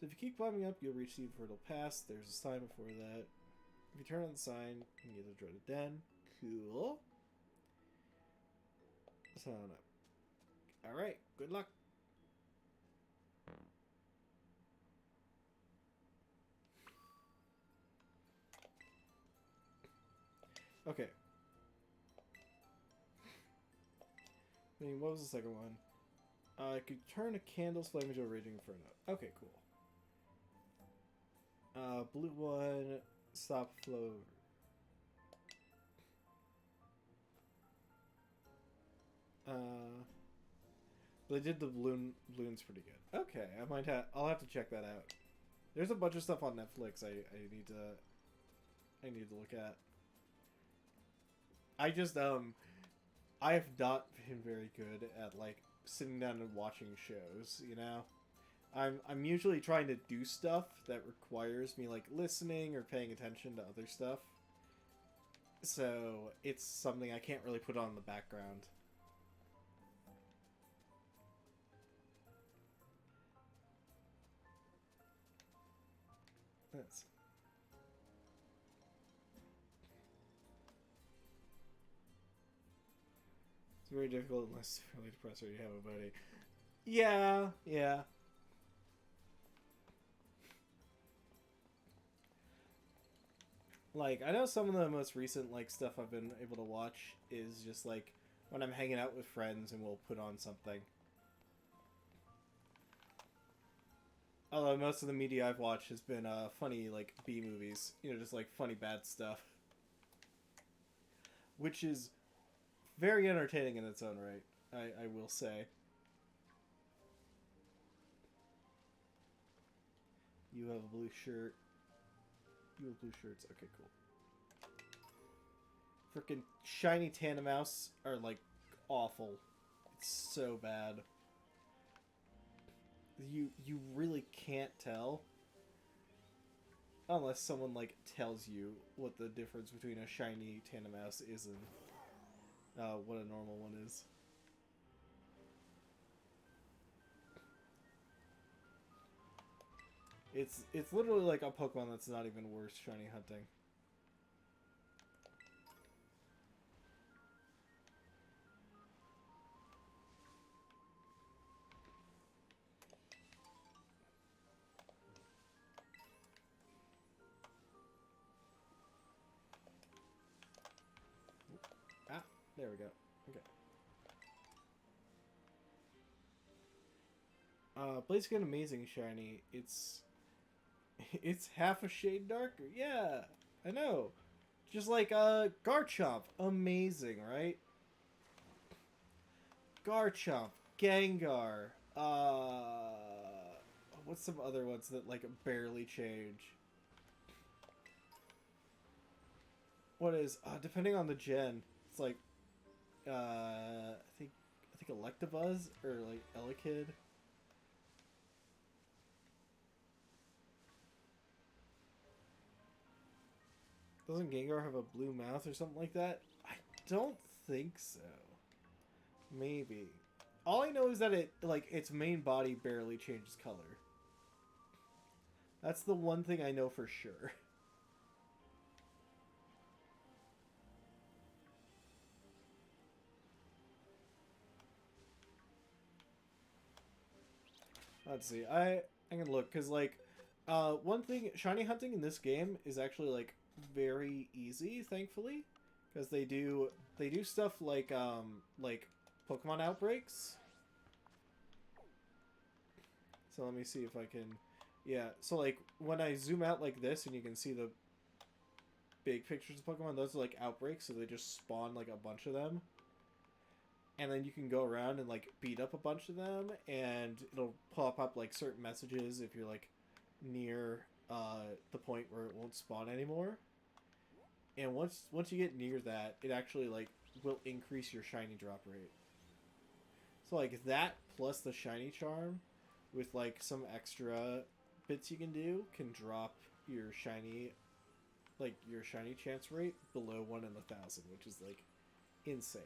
So if you keep climbing up, you'll reach the Fertile Pass. There's a sign before that. If you turn on the sign, you can get the Dreaded Den. Cool. So, no. Alright, good luck. Okay. I mean, what was the second one? I could turn a candle's flame into a raging inferno. Okay, cool. Blue one, stop flow. They did the balloons pretty good. Okay, I'll have to check that out. There's a bunch of stuff on Netflix I need to look at. I just I have not been very good at like sitting down and watching shows, you know? I'm usually trying to do stuff that requires me like listening or paying attention to other stuff. So it's something I can't really put on in the background. That's... It's very difficult unless you're really depressed or you have a buddy. Yeah, yeah. Like, I know some of the most recent, like, stuff I've been able to watch is just, like, when I'm hanging out with friends and we'll put on something. Although most of the media I've watched has been, funny, like, B-movies. You know, just, like, funny bad stuff. Which is very entertaining in its own right, I will say. You have a blue shirt. You have blue shirts. Okay, cool. Freaking shiny Tana Mouse are, like, awful. It's so bad. You really can't tell. Unless someone, like, tells you what the difference between a shiny Tana Mouse is and what a normal one is. It's literally like a Pokemon that's not even worth shiny hunting. Ah, there we go. Okay. Blaziken Amazing Shiny. It's half a shade darker. Yeah, I know. Just like Garchomp, amazing, right? Garchomp, Gengar. What's some other ones that like barely change? What is depending on the gen, it's like I think Electabuzz or like Elekid. Doesn't Gengar have a blue mouth or something like that? I don't think so. Maybe. All I know is that it like its main body barely changes color. That's the one thing I know for sure. Let's see. I can look because like one thing shiny hunting in this game is actually like very easy, thankfully, because they do stuff like Pokemon outbreaks. So let me see if I can. Yeah, so like when I zoom out like this and you can see the big pictures of Pokemon, those are like outbreaks, so they just spawn like a bunch of them. And then you can go around and like beat up a bunch of them, and it'll pop up like certain messages if you're like near the point where it won't spawn anymore. And once you get near that, it actually like will increase your shiny drop rate. So like that plus the shiny charm with like some extra bits you can do can drop your shiny chance rate below 1 in 1,000, which is like insane.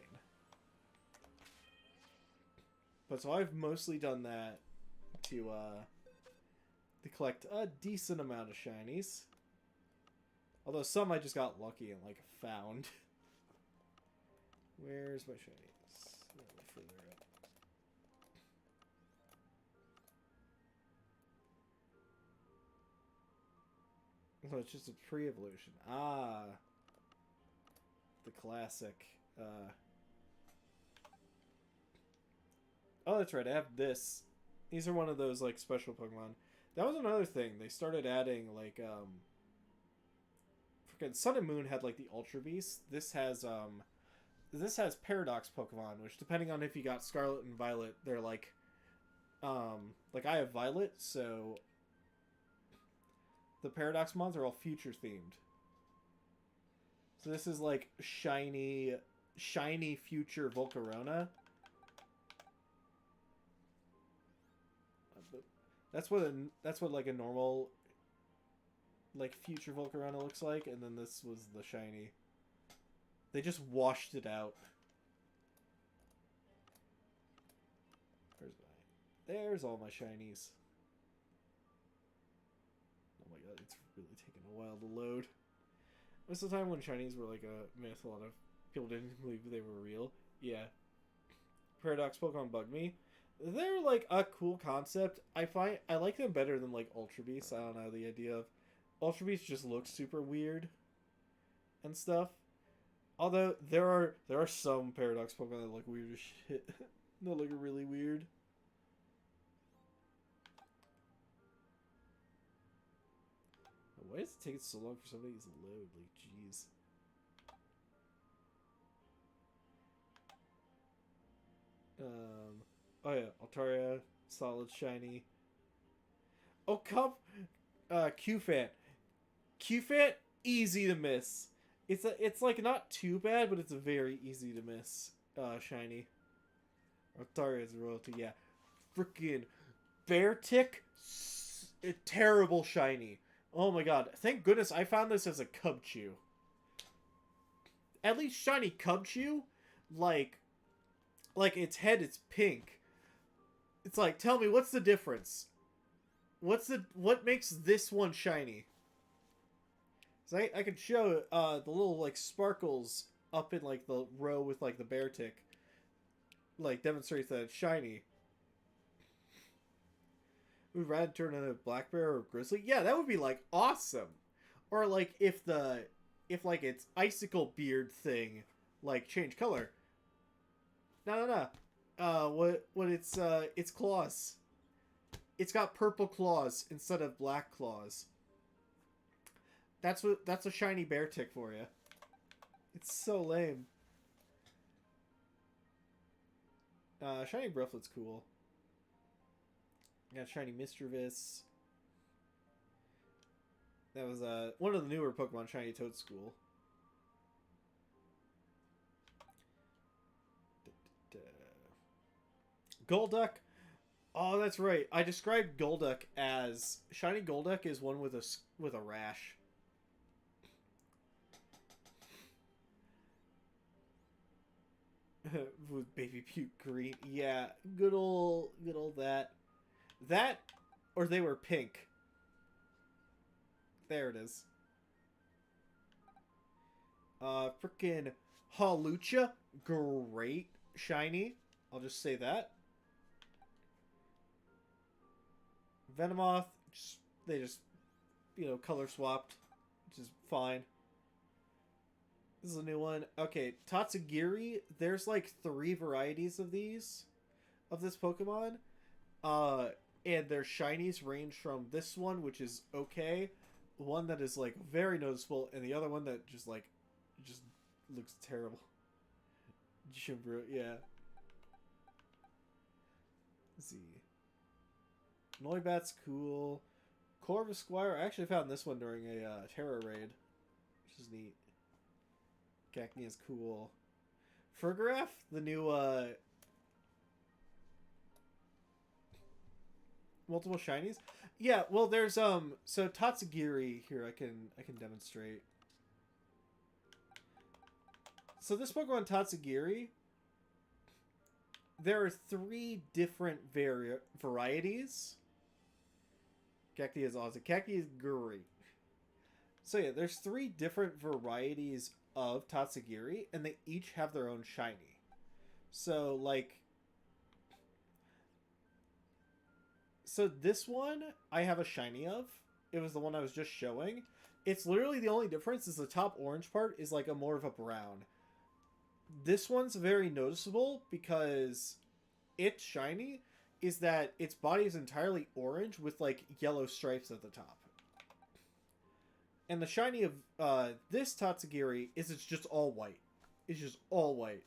But so I've mostly done that to collect a decent amount of shinies. Although some I just got lucky and like found. Where's my shinies? A little further up. Oh, it's just a pre-evolution. Ah, the classic. Oh, that's right. I have this. These are one of those like special Pokemon. That was another thing. They started adding like freaking Sun and Moon had like the Ultra Beast. This has Paradox Pokemon, which depending on if you got Scarlet and Violet, they're like I have Violet, so the Paradox mons are all future themed. So this is like shiny future Volcarona. That's what like a normal like future Volcarona looks like, and then this was the shiny. They just washed it out. There's all my shinies. Oh my god, really taking a while to load. Most of the time when shinies were like a myth, a lot of people didn't believe they were real. Yeah. Paradox Pokemon bug me. They're like a cool concept. I like them better than like Ultra Beasts. I don't know, the idea of Ultra Beasts just looks super weird and stuff. Although there are some Paradox Pokemon that look weird as shit. They look really weird. Why does it take so long for some of these to load? Like, jeez. Oh yeah, Altaria, solid shiny. Oh, come, Qfant. Qfant, easy to miss. It's like not too bad, but it's very easy to miss. Shiny. Altaria is royalty, yeah. Freaking Beartic, terrible shiny. Oh my god, thank goodness I found this as a Cubchoo. At least shiny Cubchoo, like its head is pink. It's like, tell me, what's the difference? What makes this one shiny? So I could show the little like sparkles up in like the row with like the Beartic, like demonstrates that it's shiny. Would rather turn into a black bear or grizzly? Yeah, that would be like awesome. Or like if like its icicle beard thing like change color. No. What its claws. It's got purple claws instead of black claws. That's a shiny Beartic for you. It's so lame. Shiny Brufflet's cool. Got shiny Mischievous. That was one of the newer Pokemon, shiny Toadstool. Golduck. Oh, that's right. I described Golduck as shiny Golduck is one with a rash. With baby puke green. Yeah, good old that. That, or they were pink. There it is. Frickin' Hawlucha, great shiny. I'll just say that. Venomoth, they just, color swapped, which is fine. This is a new one. Okay, Tatsugiri, there's like 3 varieties of this Pokemon. And their shinies range from this one, which is okay, one that is like very noticeable, and the other one that just looks terrible. Jimbro, yeah. Let's see. Noibat's cool. Corvusquire, I actually found this one during a Terra raid, which is neat. Cacnea is cool. Fergraph, the new multiple shinies. Yeah, well, there's so Tatsugiri here. I can demonstrate. So this Pokemon Tatsugiri, there are 3 different varieties. Cacnea is awesome. Cacnea is great. So yeah, there's 3 different varieties of Tatsugiri, and they each have their own shiny. So like, this one I have a shiny of. It was the one I was just showing. It's literally the only difference is the top orange part is like a more of a brown. This one's very noticeable because it's shiny is that its body is entirely orange with like yellow stripes at the top. And the shiny of this Tatsugiri is it's just all white. It's just all white.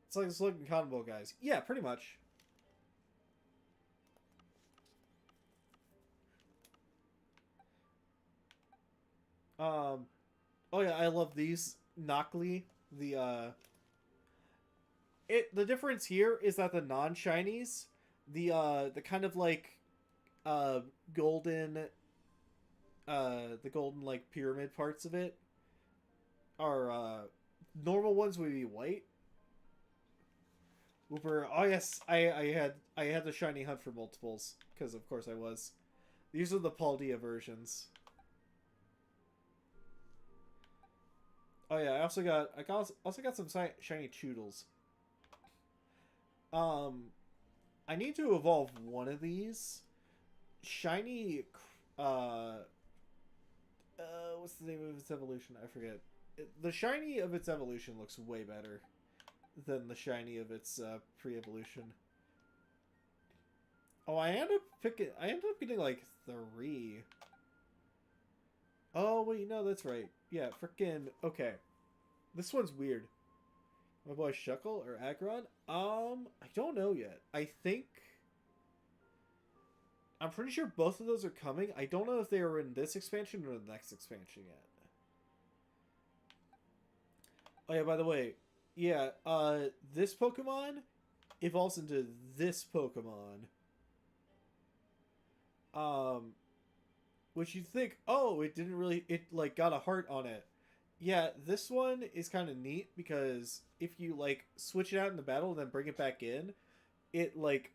It's like this looking cotton ball, guys. Yeah, pretty much. Oh yeah, I love these Knockley. The difference here is that the non-shinies, the kind of like golden the golden like pyramid parts of it are normal ones would be white. Whooper, oh yes, I had I had the shiny hunt for multiples, because of course I was. These are the Paldea versions. Oh yeah, I also got some shiny Choodles. I need to evolve one of these. Shiny, what's the name of its evolution? I forget. The shiny of its evolution looks way better than the shiny of its pre-evolution. Oh, I ended up getting like 3. Oh wait, no, that's right. Yeah, frickin' okay. This one's weird. My boy Shuckle or Aggron? I don't know yet. I'm pretty sure both of those are coming. I don't know if they are in this expansion or the next expansion yet. Oh yeah, by the way, yeah, this Pokemon evolves into this Pokemon. Which you'd think, oh, it like got a heart on it. Yeah, this one is kind of neat because if you like switch it out in the battle and then bring it back in, it like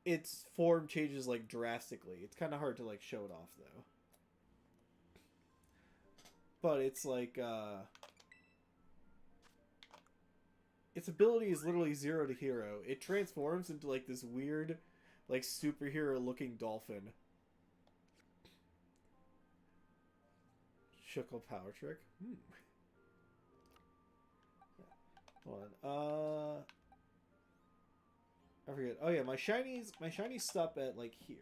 its form changes like drastically. It's kind of hard to like show it off though. But it's like its ability is literally 0 to hero. It transforms into like this weird like superhero looking dolphin. Shuckle power trick. Hold on. I forget. Oh yeah, my shinies stop at like here.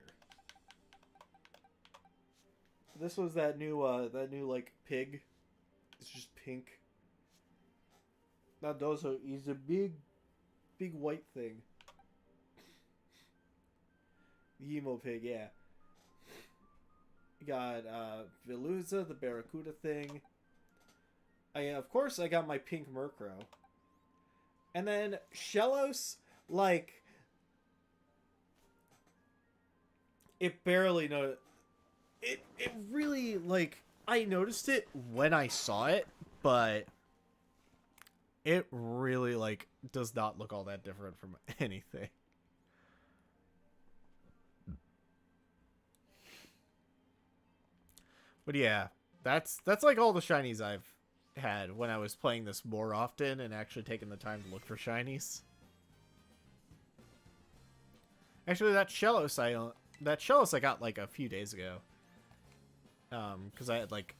This was that new like pig. It's just pink. Now Dozo, he's a big white thing. The emo pig, yeah. Got Veluza, the Barracuda thing. Of course I got my pink Murkrow. And then Shellos, like, it barely it really, like, I noticed it when I saw it, but it really, like, does not look all that different from anything. But yeah, that's like all the shinies I've had when I was playing this more often and actually taking the time to look for shinies. Actually, that Shellos I got like a few days ago. Because I had like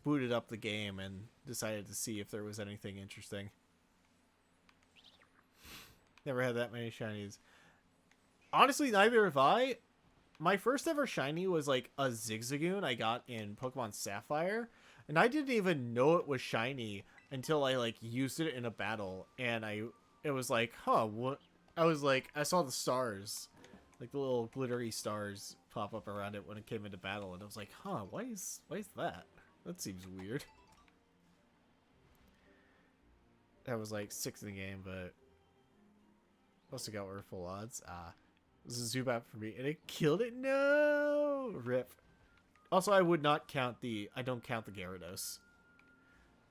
booted up the game and decided to see if there was anything interesting. Never had that many shinies. Honestly, neither have I. My first ever shiny was like a Zigzagoon I got in Pokemon Sapphire, and I didn't even know it was shiny until I like used it in a battle, and it was like, huh, what? I was like, I saw the stars, like the little glittery stars pop up around it when it came into battle, and I was like, huh, why is that? That seems weird. That was like 6th in the game, but also got were full odds. This is a Zubat for me, and it killed it. No, rip. Also, I don't count the Gyarados.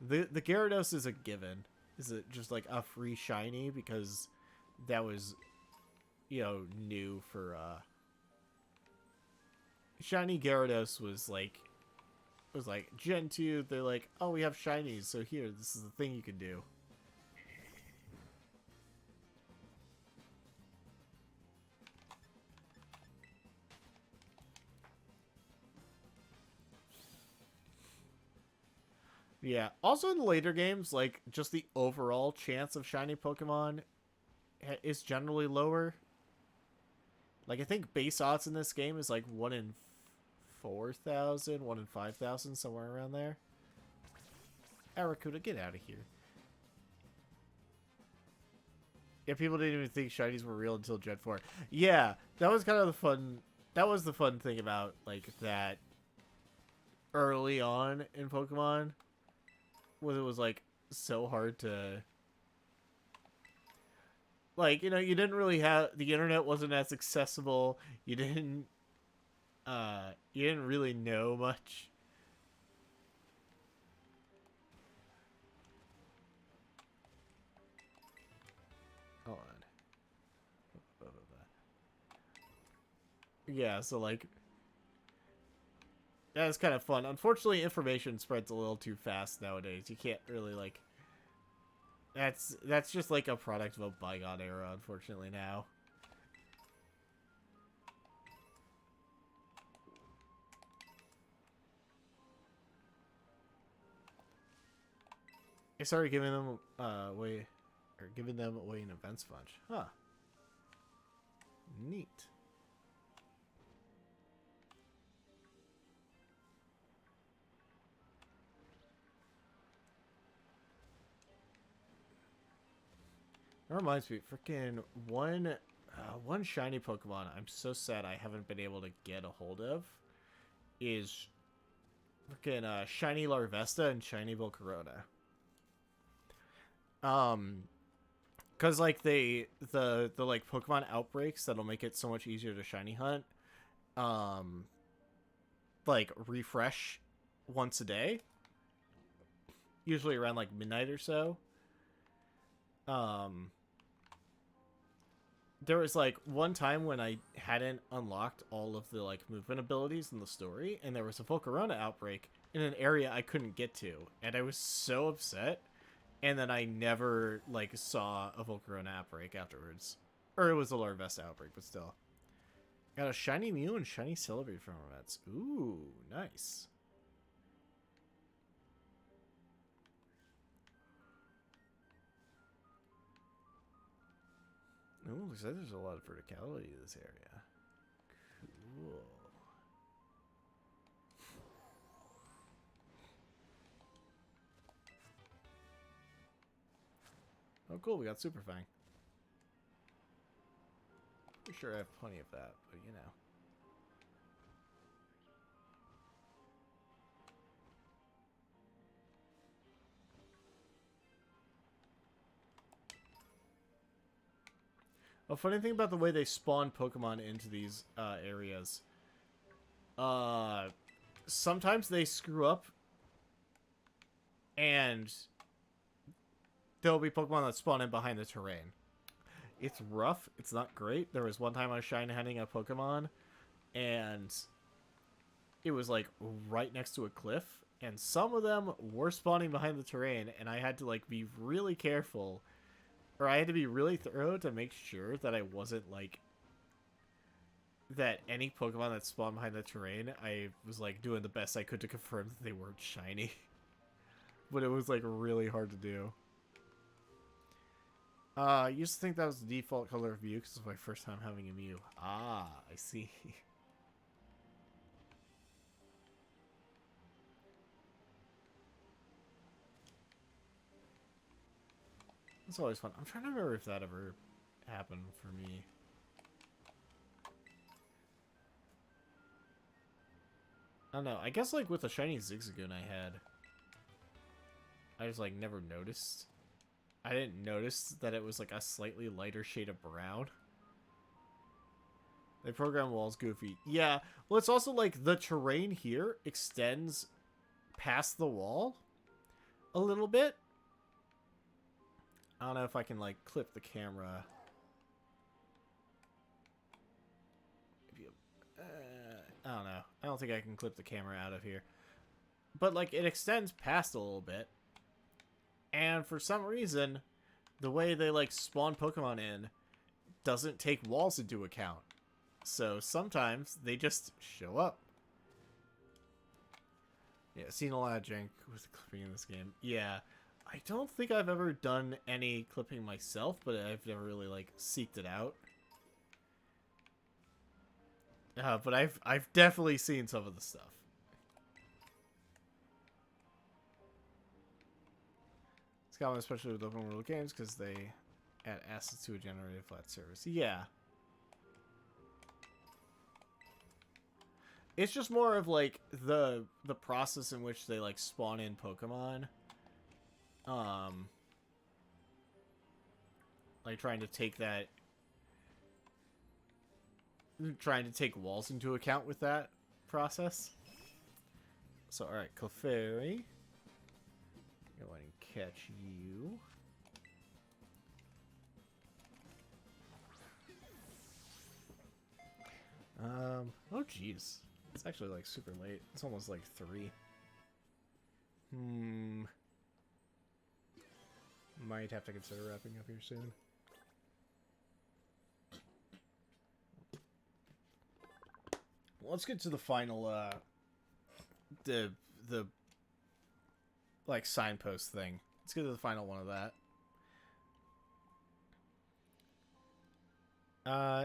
The Gyarados is a given. Is it just like a free shiny because that was, you know, new for shiny Gyarados was like Gen 2. They're like, oh, we have shinies, so here, this is the thing you can do. Yeah. Also in the later games, like, just the overall chance of shiny Pokemon is generally lower. Like, I think base odds in this game is like 1 in 4,000, 1 in 5,000, somewhere around there. Aracuda, get out of here. Yeah, people didn't even think shinies were real until Gen 4. Yeah, that was kind of the fun. That was the fun thing about, like, that early on in Pokemon. Was it was like so hard to, like, you know, you didn't really have, the internet wasn't as accessible. You didn't really know much. Hold on. Yeah, so like that's kind of fun. Unfortunately, information spreads a little too fast nowadays. You can't really like. That's just like a product of a bygone era, unfortunately now. I started giving them giving them away in events bunch. Huh. Neat. That reminds me, freaking one shiny Pokemon I'm so sad I haven't been able to get a hold of is freaking shiny Larvesta and shiny Volcarona. Cause like the like Pokemon outbreaks that'll make it so much easier to shiny hunt, like refresh once a day, usually around like midnight or so. There was like one time when I hadn't unlocked all of the like movement abilities in the story, and there was a Volcarona outbreak in an area I couldn't get to, and I was so upset. And then I never, like, saw a Volcarona outbreak afterwards. Or it was a Larvesta outbreak, but still. Got a shiny Mew and shiny Celebrate from events. Ooh, nice. Ooh, looks like there's a lot of verticality to this area. Cool. Oh, cool, we got Super Fang. Pretty sure I have plenty of that, but you know. A funny thing about the way they spawn Pokemon into these areas. Sometimes they screw up and there'll be Pokemon that spawn in behind the terrain. It's rough. It's not great. There was one time I was shine hunting a Pokemon, and it was like right next to a cliff, and some of them were spawning behind the terrain, and I had to like be really careful, or I had to be really thorough to make sure that I wasn't like that any Pokemon that spawned behind the terrain, I was like doing the best I could to confirm that they weren't shiny. But it was like really hard to do. I used to think that was the default color of Mew because it was my first time having a Mew. Ah, I see. That's always fun. I'm trying to remember if that ever happened for me. I don't know. I guess like with the shiny Zigzagoon I had, I just like never noticed. I didn't notice that it was like a slightly lighter shade of brown. They program walls goofy. Yeah, well it's also like the terrain here extends past the wall a little bit. I don't know if I can like clip the camera. I don't know. I don't think I can clip the camera out of here. But like it extends past a little bit. And for some reason, the way they like spawn Pokemon in doesn't take walls into account. So sometimes they just show up. Yeah, seen a lot of jank with clipping in this game. Yeah, I don't think I've ever done any clipping myself, but I've never really like seeked it out. But I've definitely seen some of the stuff. Common, especially with open world games, because they add assets to a generated flat surface. Yeah. It's just more of like the process in which they like spawn in Pokemon. Like trying to take walls into account with that process. So alright, Clefairy. Go ahead and catch you. Oh jeez. It's actually like super late. It's almost like 3. Might have to consider wrapping up here soon. Let's get to the final the like signpost thing. Let's get to the final one of that.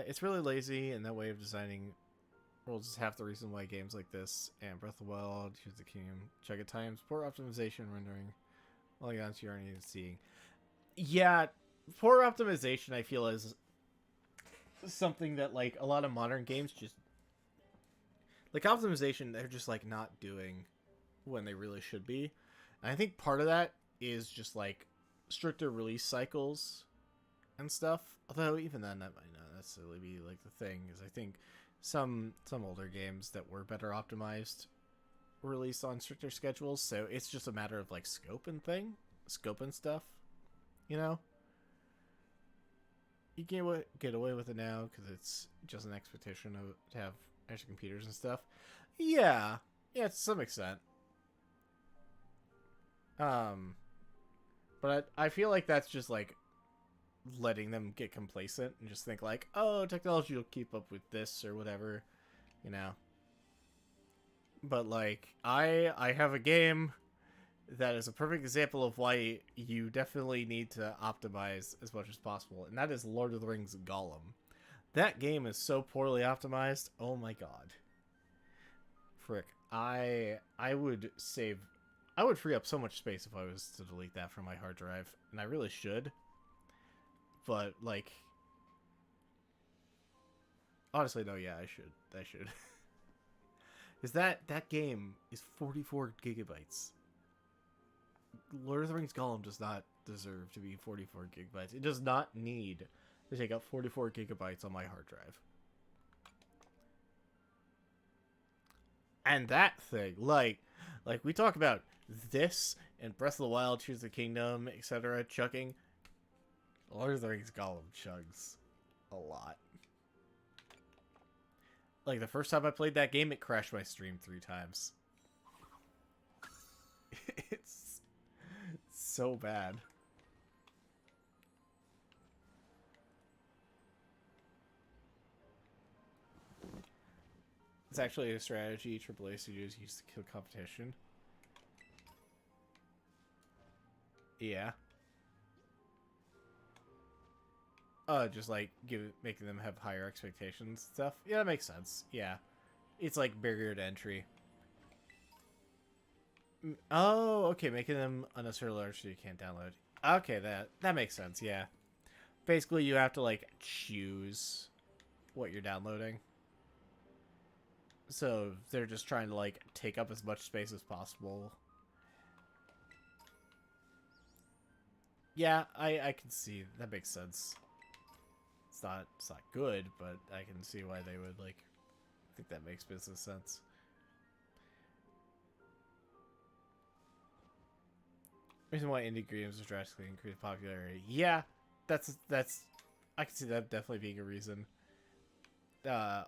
It's really lazy, and that way of designing worlds is half the reason why games like this and Breath of the Wild, Tears of the Kingdom chug at times. Poor optimization rendering polygons you aren't even seeing. Yeah, poor optimization I feel is something that like a lot of modern games just like optimization they're just like not doing when they really should be. And I think part of that is just like stricter release cycles and stuff. Although even then that might not necessarily be like the thing, is I think some older games that were better optimized were released on stricter schedules, so it's just a matter of like scope and stuff, you know. You can't get away with it now because it's just an expectation of to have extra computers and stuff. Yeah, to some extent. But I feel like that's just like letting them get complacent and just think like, oh, technology will keep up with this or whatever, you know. But like I have a game that is a perfect example of why you definitely need to optimize as much as possible, and that is Lord of the Rings Gollum. That game is so poorly optimized. Oh my god. Frick. I would free up so much space if I was to delete that from my hard drive, and I really should. But like honestly no, yeah, I should. Because that game is 44 gigabytes. Lord of the Rings Gollum does not deserve to be 44 gigabytes. It does not need to take up 44 gigabytes on my hard drive. And that thing, like we talk about this and Breath of the Wild, Tears of the Kingdom, etc. chugging. Lord of the Rings Gollum chugs a lot. Like the first time I played that game, it crashed my stream 3 times. It's so bad. It's actually a strategy AAA studios use to kill competition. Yeah. Just like making them have higher expectations and stuff. Yeah, that makes sense. Yeah. It's like barrier to entry. Oh, okay, making them unnecessarily large so you can't download. Okay, that makes sense, yeah. Basically, you have to, like, choose what you're downloading. So, they're just trying to, like, take up as much space as possible. Yeah, I can see. That makes sense. It's not good, but I can see why they would, like, think that makes business sense. Reason why indie games have drastically increased popularity. Yeah, that's I can see that definitely being a reason.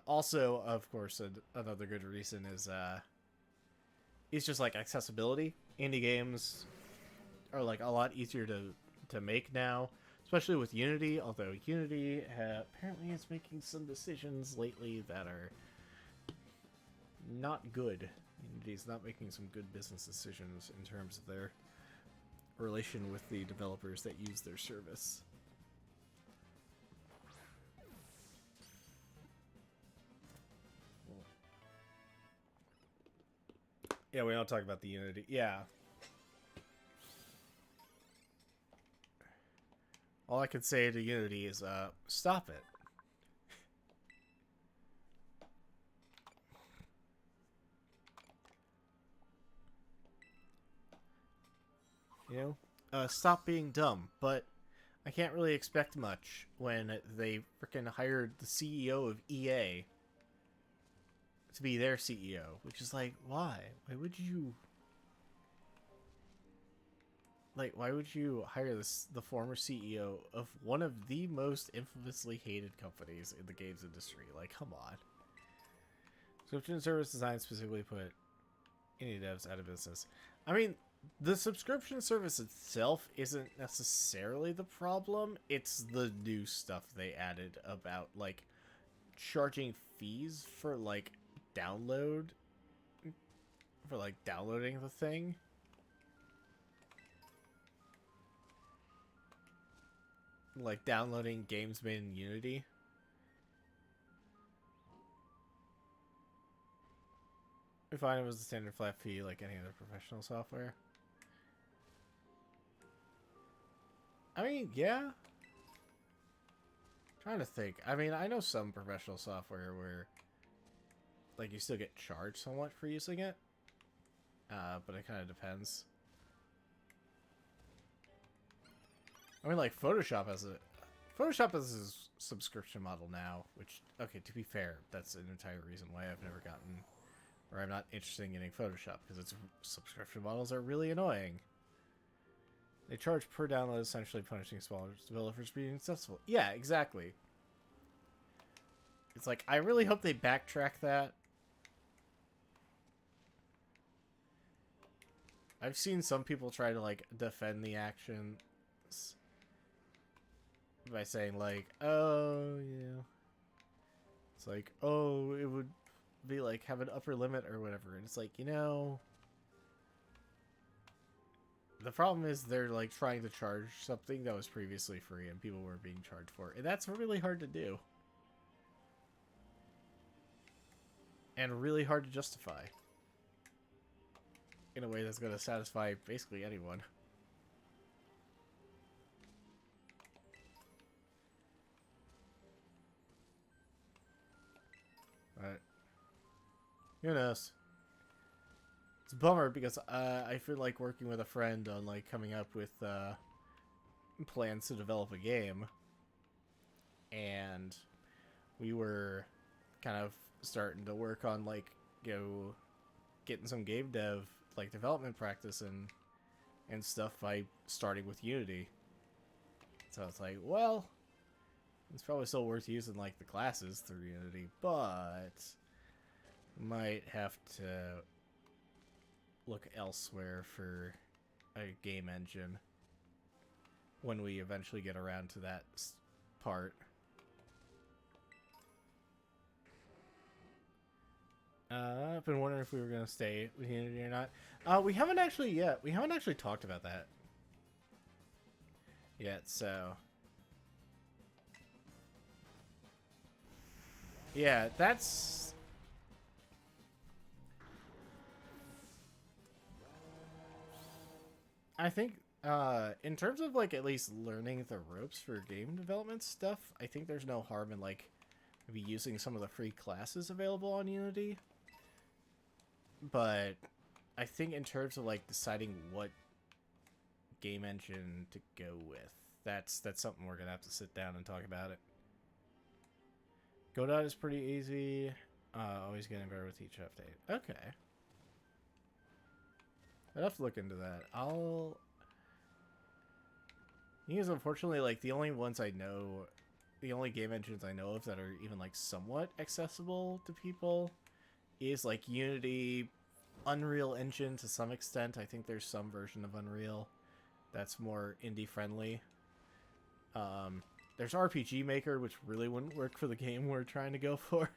Also, of course, another good reason is it's just like accessibility. Indie games are like a lot easier to make now, especially with Unity. Although Unity apparently is making some decisions lately that are not good. Unity's not making some good business decisions in terms of their relation with the developers that use their service. Yeah, we don't talk about the Unity. Yeah. All I can say to Unity is, stop it. You know? Stop being dumb. But I can't really expect much when they freaking hired the CEO of EA to be their CEO, which is like, why? Why would you... Like, why would you hire the former CEO of one of the most infamously hated companies in the games industry? Like, come on. Subscription service design specifically put indie devs out of business. I mean, the subscription service itself isn't necessarily the problem. It's the new stuff they added about, like, charging fees for, like, downloading the thing. Like, downloading games made in Unity. We find it was a standard flat fee like any other professional software. I mean, yeah. Trying to think. I mean, I know some professional software where, like, you still get charged somewhat for using it. But it kind of depends. I mean, like, Photoshop has a subscription model now, which, okay, to be fair, that's an entire reason why I've never gotten, or I'm not interested in getting Photoshop, because its subscription models are really annoying. They charge per download, essentially punishing smaller developers for being successful. Yeah, exactly. It's like, I really hope they backtrack that. I've seen some people try to, like, defend the actions by saying, like, oh, yeah. It's like, oh, it would be, like, have an upper limit or whatever. And it's like, you know, the problem is they're, like, trying to charge something that was previously free and people were being charged for. And that's really hard to do. And really hard to justify. In a way that's going to satisfy basically anyone. But who knows? It's a bummer because I feel like working with a friend on, like, coming up with plans to develop a game, and we were kind of starting to work on, like, getting some game dev, like, development practice and stuff by starting with Unity. So it's like, well, it's probably still worth using, like, the classes through Unity, but might have to look elsewhere for a game engine when we eventually get around to that part. I've been wondering if we were going to stay with Unity or not. We haven't actually yet. We haven't actually talked about that yet, so... yeah, that's... I think, in terms of, like, at least learning the ropes for game development stuff, I think there's no harm in, like, maybe using some of the free classes available on Unity. But I think in terms of, like, deciding what game engine to go with, that's something we're gonna have to sit down and talk about it. Godot is pretty easy. Always getting better with each update. Okay. I'd have to look into that. Because unfortunately, like, the only ones I know, the only game engines I know of that are even, like, somewhat accessible to people is, like, Unity, Unreal Engine to some extent. I think there's some version of Unreal that's more indie-friendly. There's RPG Maker, which really wouldn't work for the game we're trying to go for.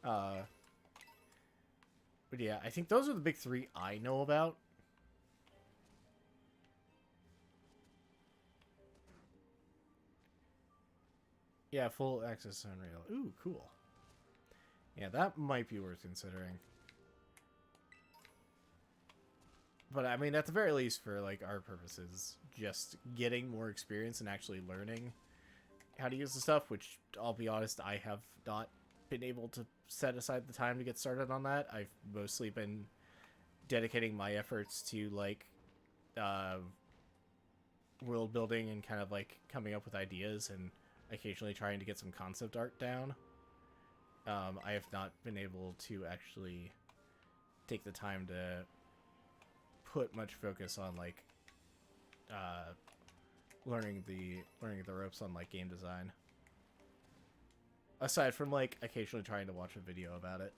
But yeah, I think those are the big three I know about. Yeah, full access Unreal. Ooh, cool. Yeah, that might be worth considering. But I mean, at the very least, for, like, our purposes, just getting more experience and actually learning how to use the stuff, which, I'll be honest, I have not been able to set aside the time to get started on that. I've mostly been dedicating my efforts to, like, world building and kind of, like, coming up with ideas and occasionally trying to get some concept art down. I have not been able to actually take the time to put much focus on, like, learning the ropes on, like, game design. Aside from, like, occasionally trying to watch a video about it.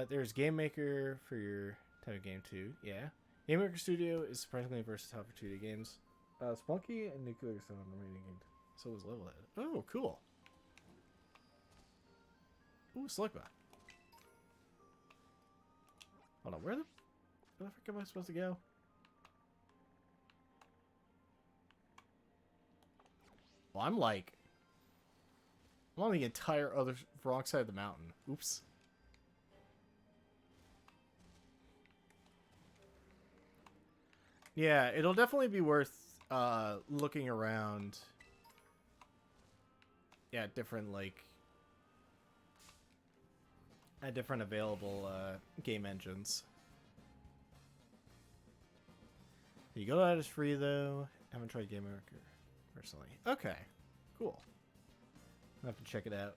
There's Game Maker for your type of game too. Yeah. Game Maker Studio is surprisingly versatile for 2D games. Spunky and Nuclear Sun on the remaining games. So was Level Head. Oh, cool. Ooh, Slugma. Hold on, where the frick am I supposed to go? Well, I'm on the entire other wrong side of the mountain. Oops. Yeah, it'll definitely be worth looking around. Yeah, different at different available game engines. You go out as free though. Haven't tried Game Maker personally. Okay, cool. I'll have to check it out.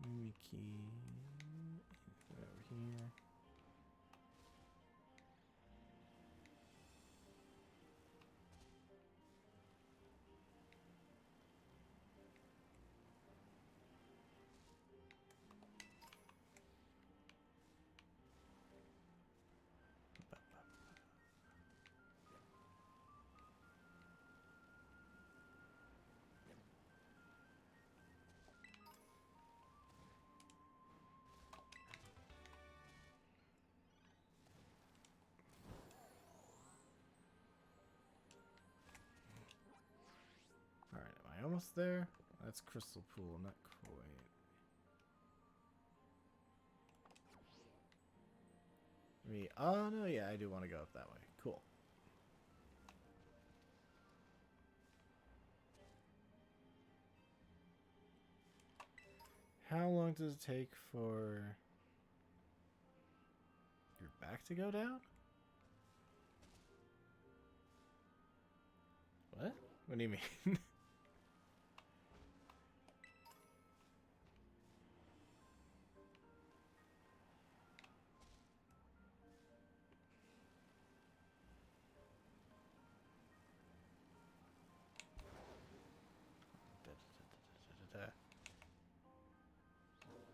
Mickey over here. Alright, am I almost there? That's Crystal Pool, not quite. Oh no, yeah, I do want to go up that way. Cool. How long does it take for your back to go down? What? What do you mean?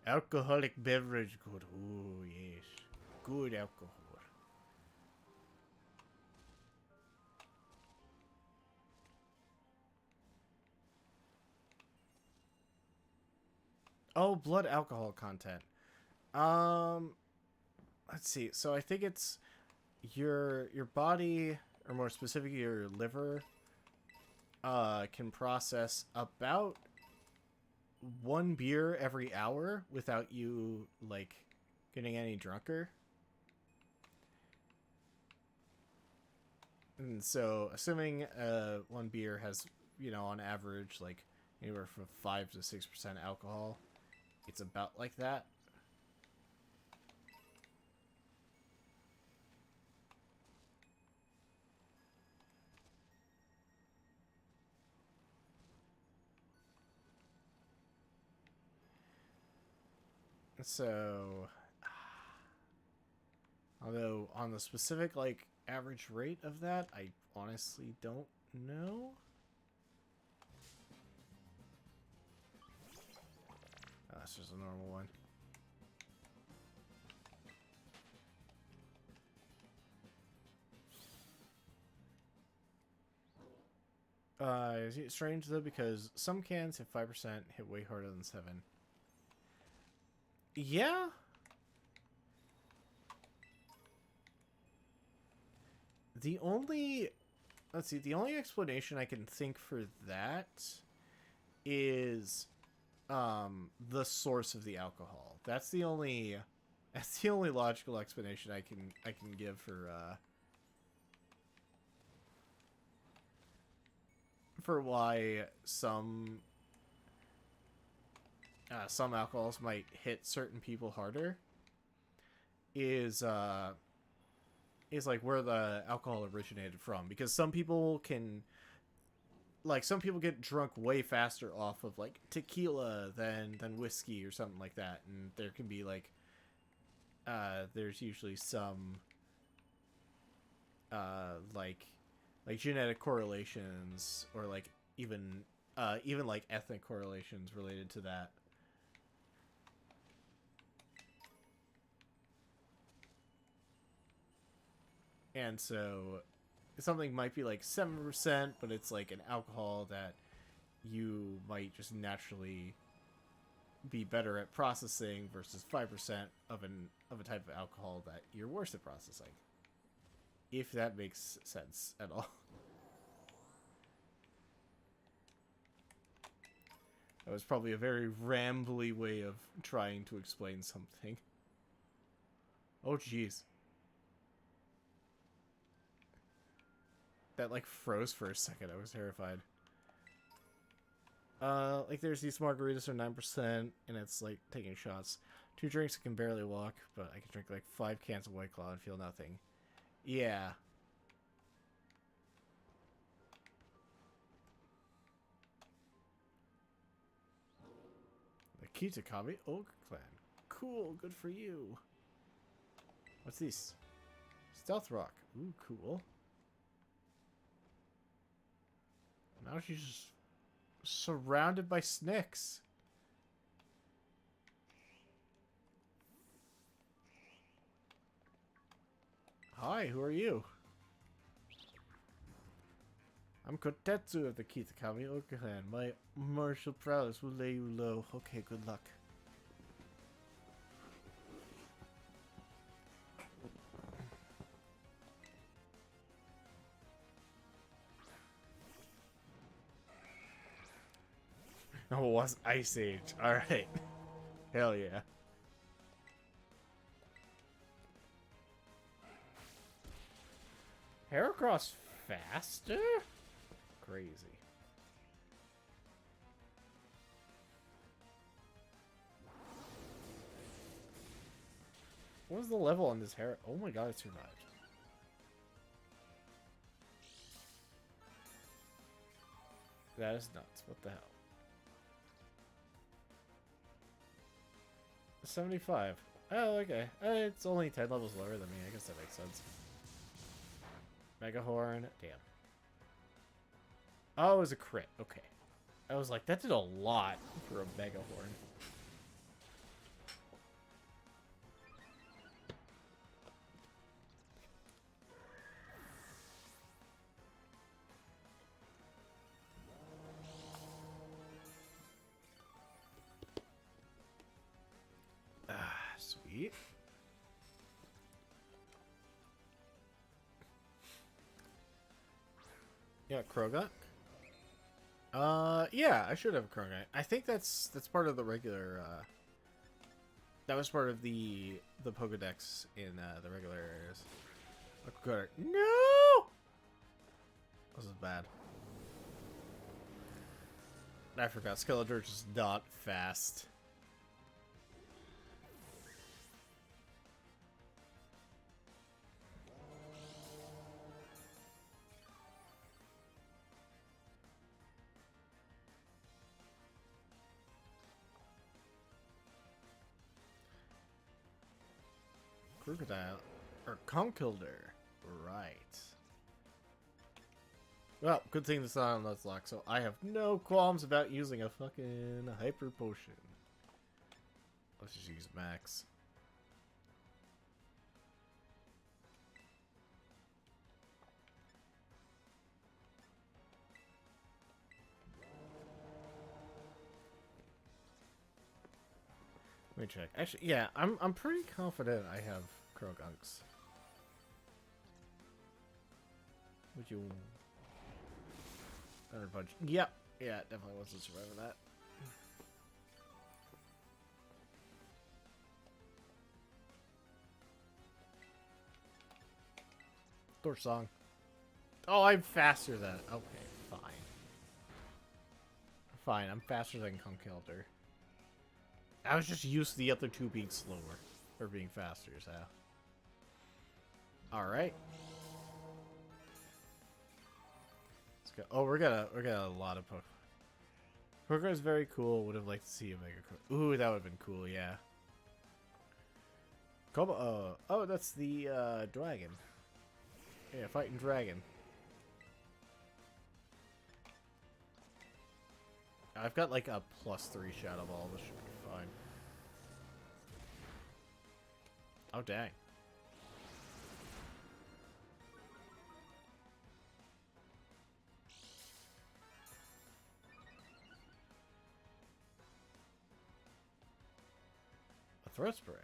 Alcoholic beverage, good. Oh, yes. Good alcohol. Oh, blood alcohol content. Let's see. So I think it's your body, or more specifically your liver, can process about 1 beer every hour without you getting any drunker. And so assuming 1 beer has, on average anywhere from 5 to 6% alcohol, it's about like that. So, although on the specific average rate of that, I honestly don't know. Oh, that's just a normal one. Is it strange though, because some cans hit 5% hit way harder than 7. Yeah. The only explanation I can think for that is the source of the alcohol. That's the only logical explanation I can give for for why some alcohols might hit certain people harder is like where the alcohol originated from, because some people get drunk way faster off of like tequila than whiskey or something like that, and there can be like there's usually some like genetic correlations, or like even like ethnic correlations related to that. And so something might be like 7%, but it's like an alcohol that you might just naturally be better at processing versus 5% of a type of alcohol that you're worse at processing. If that makes sense at all. That was probably a very rambly way of trying to explain something. Oh, jeez. That, like, froze for a second. I was terrified. Like, there's these margaritas are 9%, and it's, like, taking shots. 2 drinks, I can barely walk, but I can drink, like, 5 cans of White Claw and feel nothing. Yeah. The Kitakami Ogre Clan. Cool, good for you. What's this? Stealth Rock. Ooh, cool. Now she's just surrounded by snakes. Hi, who are you? I'm Kotetsu of the Kitakami Ogre Clan. My martial prowess will lay you low. Okay, good luck. Oh, it was Ice Age. Alright. Hell yeah. Heracross faster? Crazy. What was the level on this hair? Oh my god, it's survived. That is nuts. What the hell? 75. Oh, okay. It's only 10 levels lower than me. I guess that makes sense. Mega Horn. Damn. Oh, it was a crit. Okay. I was like, that did a lot for a Mega Horn. Ah, sweet. Yeah, Krogunk. Yeah, I should have a Krogunk. I think that's part of the regular. That was part of the Pokedex in the regular areas. No, this is bad. I forgot. Skeletor's is not fast. Crocodile. Or Conkeldurr. Right. Well, good thing it's not on Nuzlocke, so I have no qualms about using a fucking Hyper Potion. Let's just use Max. Let me check. Actually, yeah, I'm pretty confident I have Krogunks. Would you? Thunder Punch. Yep. Yeah, definitely wasn't surviving that. Door Song. Oh, I'm faster than. Okay, fine. Fine, I'm faster than Conkeldurr. I was just used to the other two being slower. Or being faster, so. Alright. Let's go. Oh, we're got a lot of Pokemon. Pokemon is very cool. Would have liked to see a Mega Code. Ooh, that would have been cool, yeah. Oh, that's the dragon. Yeah, fighting dragon. I've got like a +3 Shadow Ball. This should be fine. Oh, dang. A throat spray.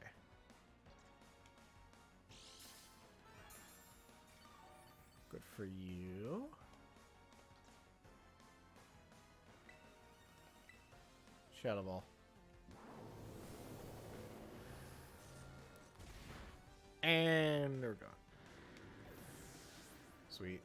Good for you. Shadow Ball. And they're gone. Sweet.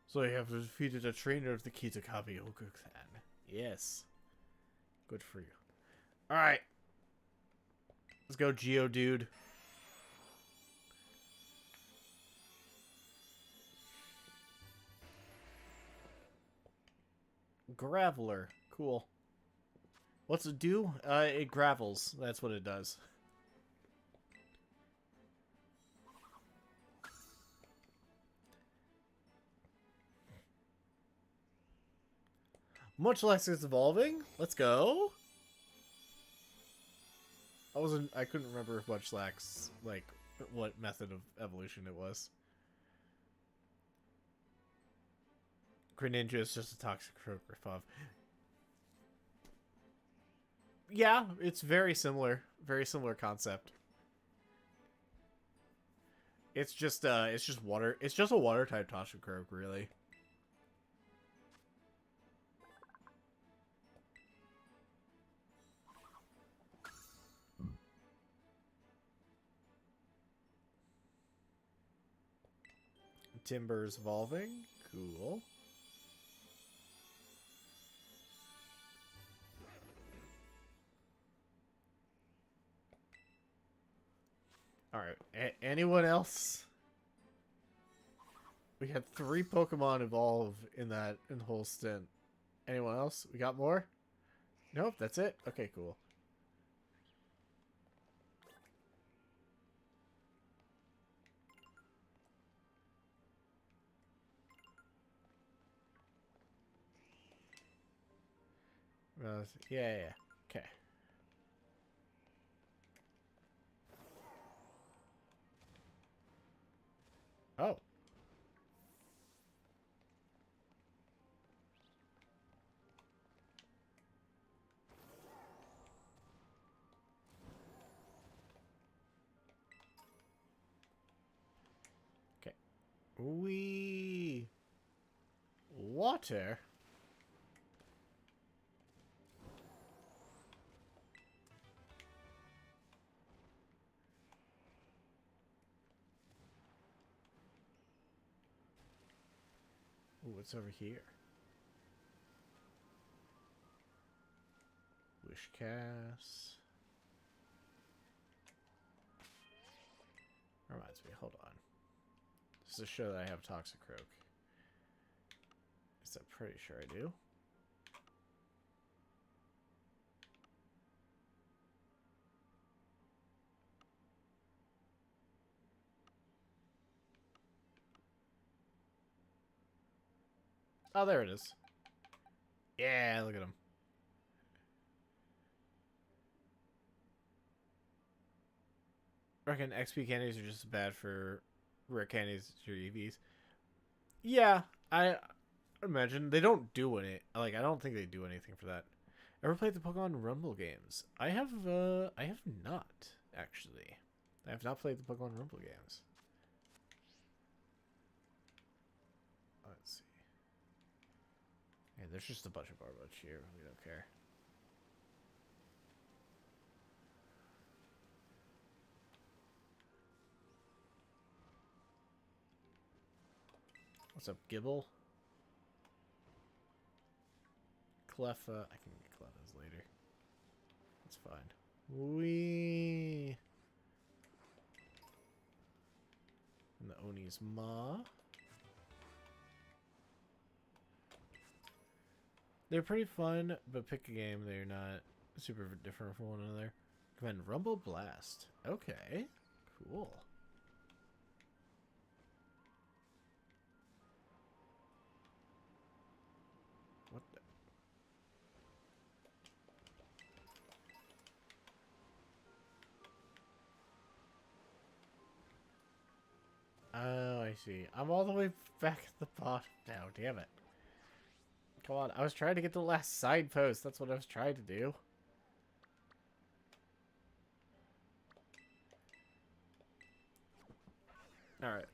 So you have defeated a trainer of the Kitakabe Oku clan. Yes. Good for you. Alright. Let's go, Geodude. Graveler. Cool. What's it do? It gravels. That's what it does. Much less is evolving. Let's go. I couldn't remember if Munchlax, like, what method of evolution it was. Greninja is just a toxic ripoff. Yeah, it's very similar. Very similar concept. It's just water. It's just a water type Toxicroak, really. Timber's evolving. Cool. Alright, anyone else? We had 3 Pokemon evolve in the whole stint. Anyone else? We got more? Nope, that's it? Okay, cool. Yeah. Okay. Oh. Okay. Water? Ooh, what's over here? Wishcast. Reminds me, hold on. Just to show that I have Toxicroak. I'm pretty sure I do. Oh, there it is. Yeah, look at him. Reckon XP candies are just bad for rare candies to your EVs. Yeah, I imagine they don't do it. Like, I don't think they do anything for that. Ever played the Pokemon Rumble games? I have not actually. I have not played the Pokemon Rumble games. Let's see. Yeah, there's just a bunch of Barboach here. We don't care. What's up, Gibble? Cleffa. I can get Cleffas later. That's fine. Wee. And the Oni's Ma. They're pretty fun, but pick a game. They're not super different from one another. Command Rumble Blast. Okay. Cool. What the? Oh, I see. I'm all the way back at the bottom now. Damn it. Come on. I was trying to get the last side post. That's what I was trying to do. Alright.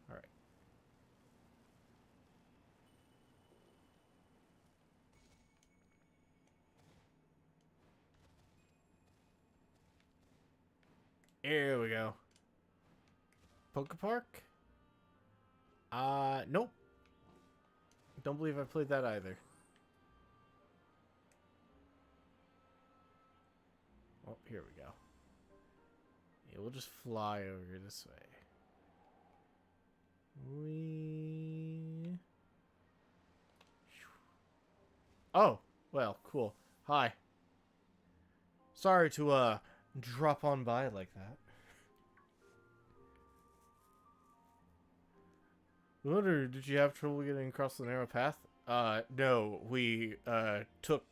Alright. Here we go. Poke Park? Nope. Don't believe I played that either. Oh, here we go. Yeah, we'll just fly over this way. Whee. Oh, well, cool. Hi. Sorry to, drop on by like that. Wonder, did you have trouble getting across the narrow path? No, we took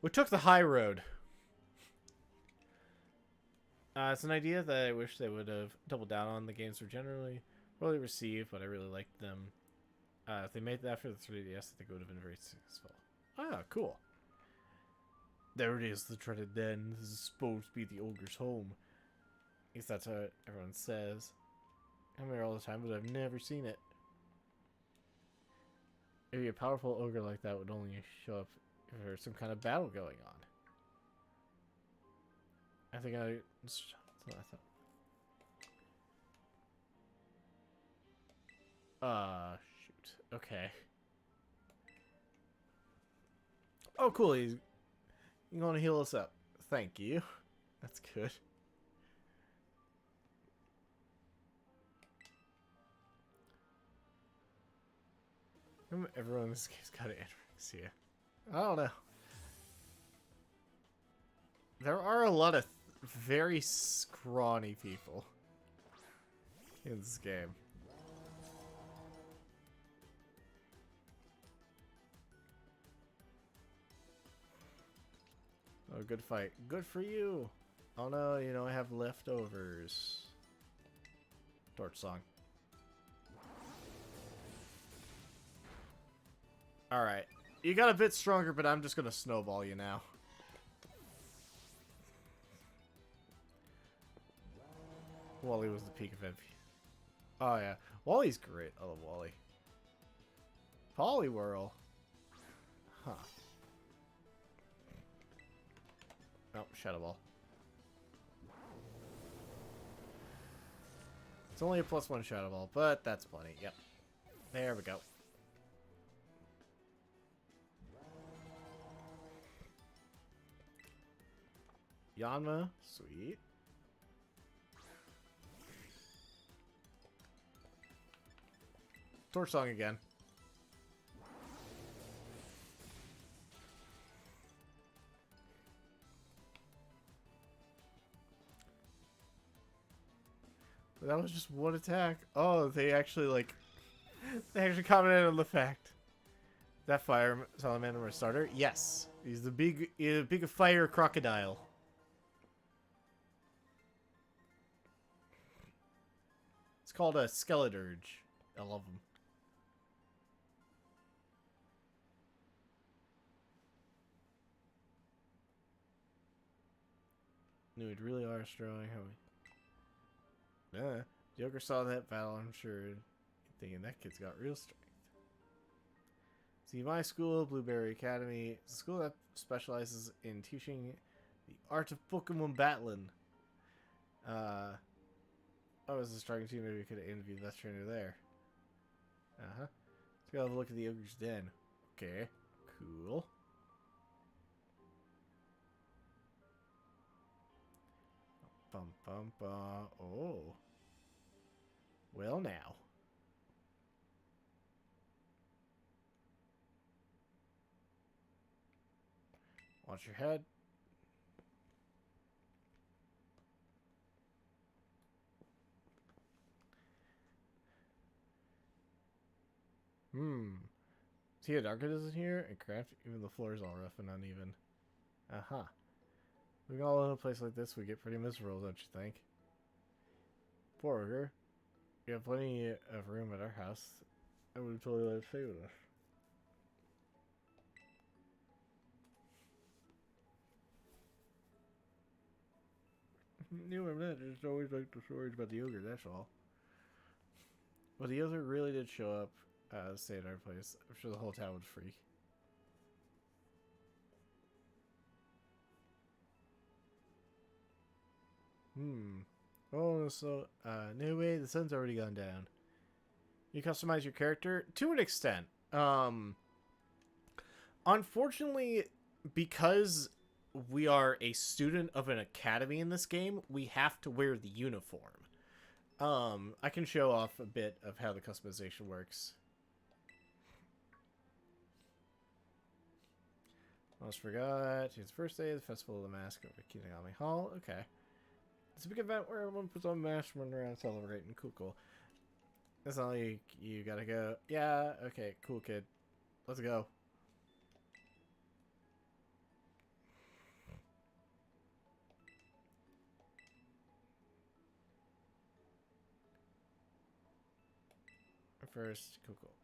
the high road. It's an idea that I wish they would have doubled down on. The games were generally poorly received, but I really liked them. If they made that for the 3DS, I think it would have been very successful. Ah, cool. There it is, the dreaded den. This is supposed to be the ogre's home. At least that's what everyone says. I'm here all the time, but I've never seen it. Maybe a powerful ogre like that would only show up if there's some kind of battle going on. I think that's what I thought. Shoot. Okay. Oh, cool. He's going to heal us up. Thank you. That's good. Everyone in this game's got anorexia. I don't know. There are a lot of very scrawny people in this game. Oh, good fight. Good for you. Oh no, you know, I have leftovers. Torch song. Alright. You got a bit stronger, but I'm just gonna snowball you now. Wally was the peak of envy. Oh yeah. Wally's great. I love Wally. Poliwhirl. Huh. Oh, Shadow Ball. It's only a +1 Shadow Ball, but that's plenty. Yep. There we go. Yanma. Sweet. Torch Song again. But that was just one attack. Oh, they actually, like... they actually commented on the fact. That fire salamander starter? Yes. He's the big fire crocodile. It's called a Skeleturge. I love them. No, it really are strong. How we... Joker saw that battle, I'm sure. He Thinking that kid's got real strength. See, my school, Blueberry Academy, is a school that specializes in teaching the art of Pokemon battling. I was a starting team. Maybe we could have interviewed that trainer there. Let's go have a look at the ogre's den. Okay, cool. Bum bum bum. Oh. Well now. Watch your head. See how dark it is in here? And craft, even the floor is all rough and uneven. Living all in a place like this, we get pretty miserable, don't you think? Poor ogre. We have plenty of room at our house. I would totally let it stay with us. You and that just always like the stories about the ogre, that's all. But the ogre really did show up, stay at our place. I'm sure the whole town would freak. Oh, so, no way, the sun's already gone down. You customize your character? To an extent. Unfortunately, because we are a student of an academy in this game, we have to wear the uniform. I can show off a bit of how the customization works. Almost forgot. It's the first day of the Festival of the Mask over at Kinagami Hall. Okay. It's a big event where everyone puts on masks and run around celebrating. Cool, cool. That's all you gotta go. Yeah, okay, cool, kid. Let's go. First, cool, cool.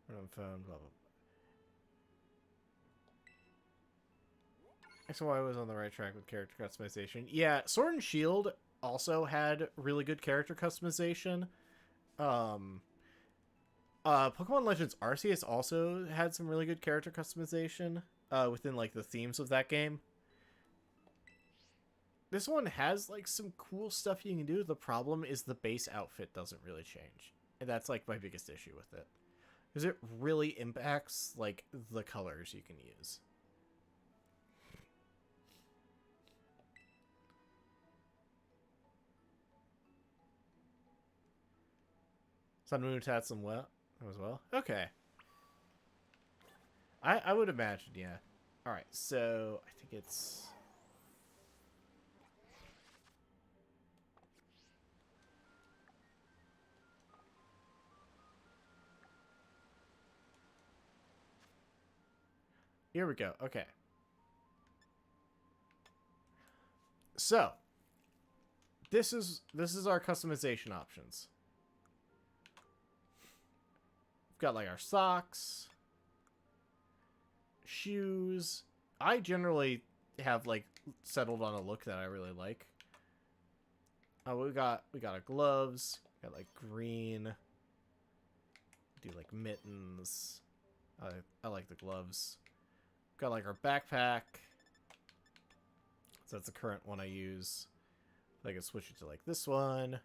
Run on phone, blah, blah, blah. So I was on the right track with character customization. Yeah, Sword and Shield also had really good character customization. Pokemon Legends Arceus also had some really good character customization within like the themes of that game. This one has like some cool stuff you can do. The problem is the base outfit doesn't really change. And that's like my biggest issue with it. Because it really impacts like the colors you can use. Sun Moon had some as well. Okay. I would imagine, yeah. Alright, so I think it's... Here we go. Okay. So, this is our customization options. We've got like our socks, shoes. I generally have like settled on a look that I really like. We got our gloves. We got like green. Do like mittens. I like the gloves. Got like our backpack. So that's the current one I use. I can switch it to like this one.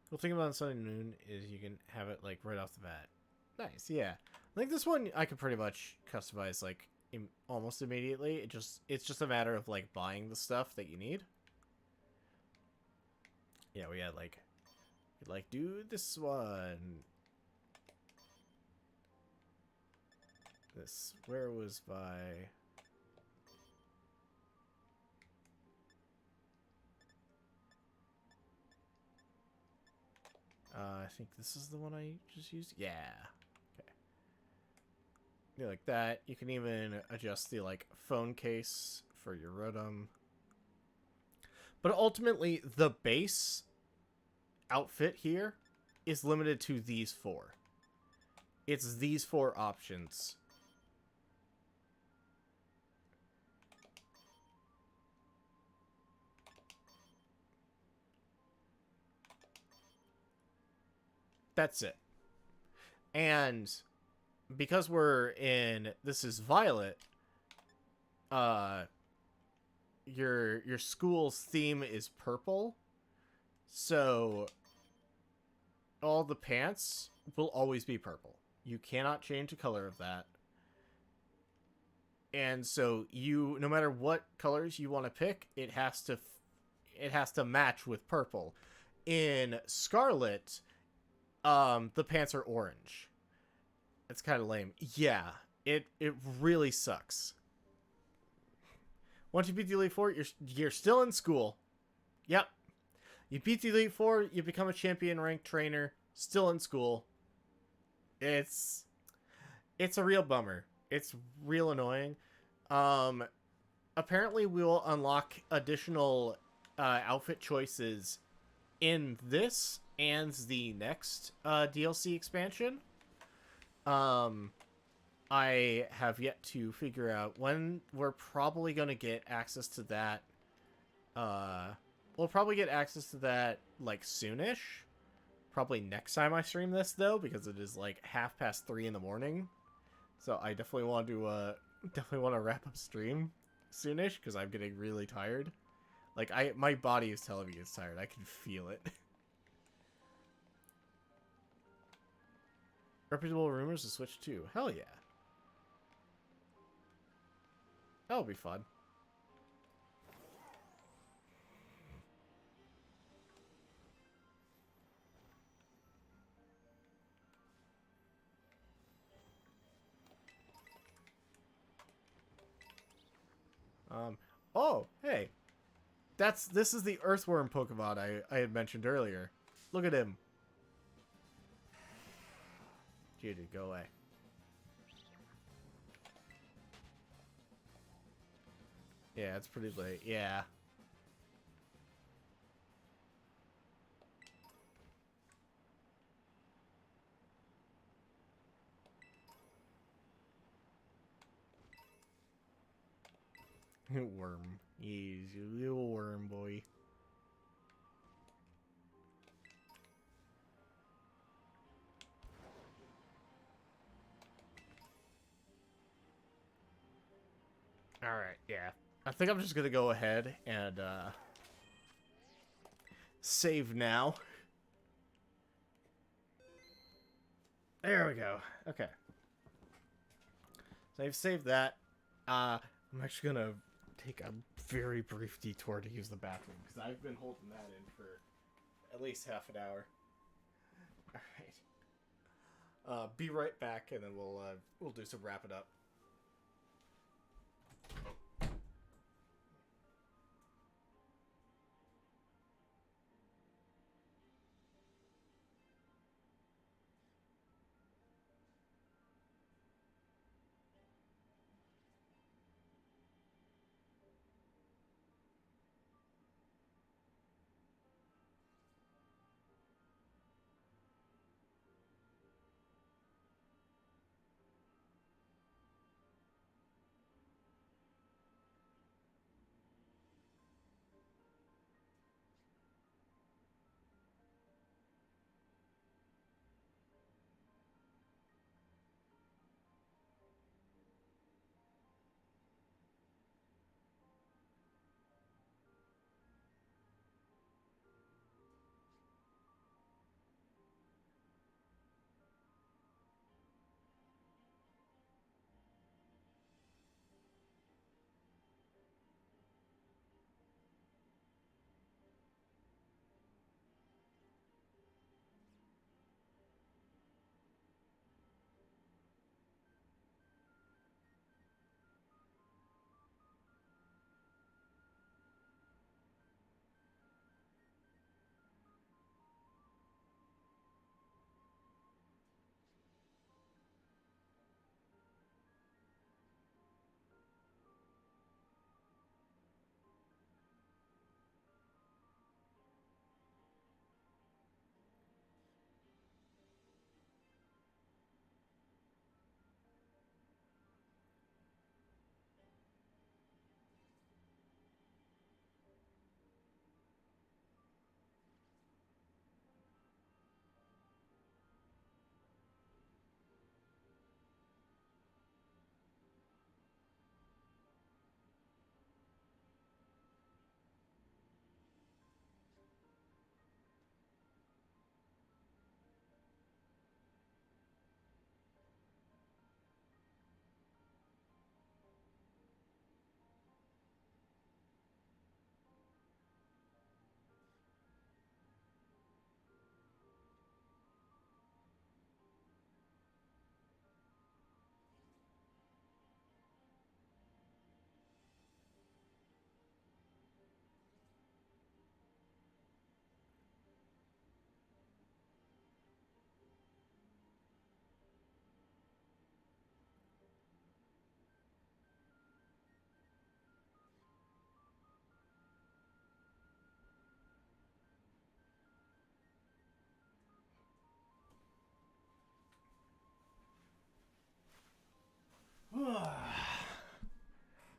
Cool thing about Sun and Moon is you can have it like right off the bat. Nice, yeah. I think this one I could pretty much customize like almost immediately. It's just a matter of like buying the stuff that you need. Yeah, we had like do this one. This where was by I think this is the one I just used. Yeah. Okay. Yeah, like that. You can even adjust the like phone case for your Rotom. But ultimately, the base outfit here is limited to these four. It's these four options. That's it. And because this is Violet, your school's theme is purple. So all the pants will always be purple. You cannot change the color of that. And so no matter what colors you want to pick, it has to match with purple. In Scarlet, the pants are orange. It's kind of lame. Yeah, it really sucks. Once you beat the Elite Four, you're still in school. Yep. You beat the Elite Four, you become a champion ranked trainer, still in school. It's a real bummer. It's real annoying. Apparently we'll unlock additional outfit choices in this and the next DLC expansion. I have yet to figure out when we're probably going to get access to that. We'll probably get access to that like soonish. Probably next time I stream this though, because it is like 3:30 in the morning. So I definitely want to wrap up stream soonish because I'm getting really tired. Like my body is telling me it's tired. I can feel it. Reputable rumors to Switch 2. Hell yeah. That'll be fun. Oh, hey. This is the Earthworm Pokemon I had mentioned earlier. Look at him. Dude, go away. Yeah, it's pretty late. Yeah. Worm. He's a little worm boy. Alright, yeah. I think I'm just gonna go ahead and save now. There we go. Okay. So I've saved that. I'm actually gonna take a very brief detour to use the bathroom because I've been holding that in for at least half an hour. Alright. Be right back and then we'll do some wrap it up.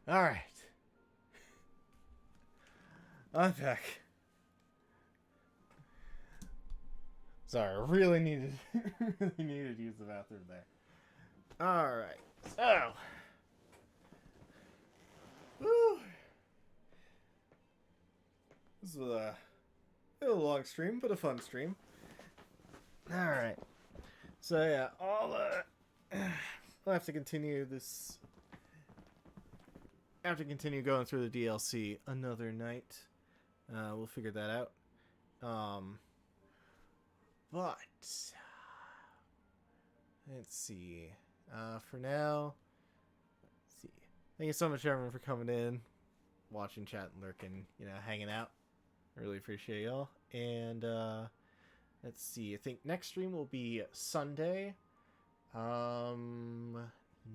Alright. I'm back. Sorry, I really needed to use the bathroom there. Alright. So. Woo. This was a little long stream, but a fun stream. Alright. So yeah, I'll have to continue this. I have to continue going through the DLC another night. We'll figure that out. But let's see. For now, let's see. Thank you so much, everyone, for coming in, watching, chat, and lurking. Hanging out. I really appreciate y'all. And let's see. I think next stream will be Sunday.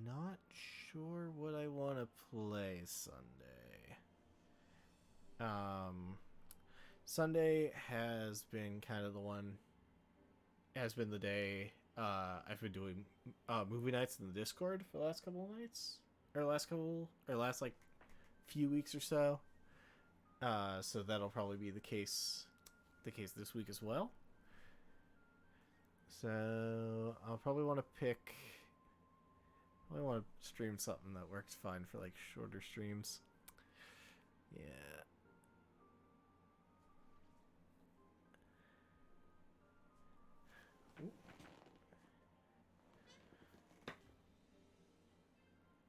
Not sure what I want to play Sunday. Sunday has been kind of the day I've been doing movie nights in the Discord for the last couple of nights, or last like few weeks or so. So that'll probably be the case this week as well. So I'll probably want to pick. I want to stream something that works fine for like shorter streams. Yeah.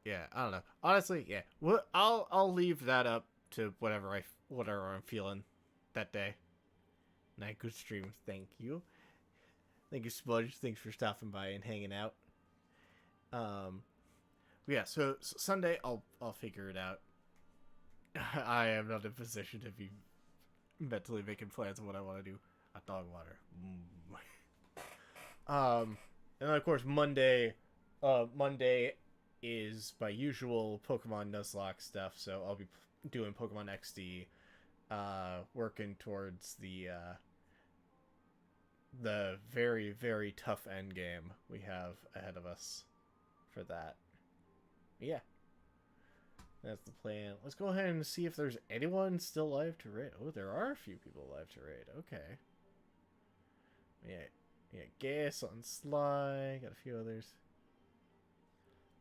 Yeah, I don't know. Honestly, yeah. I'll leave that up to whatever I'm feeling that day. Night, good stream. Thank you. Thank you, Smudge. Thanks for stopping by and hanging out. Yeah. So Sunday, I'll figure it out. I am not in a position to be mentally making plans of what I want to do. A dog water. And then of course Monday is my usual Pokemon Nuzlocke stuff, so I'll be doing Pokemon XD, working towards the very, very tough end game we have ahead of us for that. Yeah. That's the plan. Let's go ahead and see if there's anyone still alive to raid. Oh, there are a few people alive to raid. Okay. Yeah, Gas on Sly. Got a few others.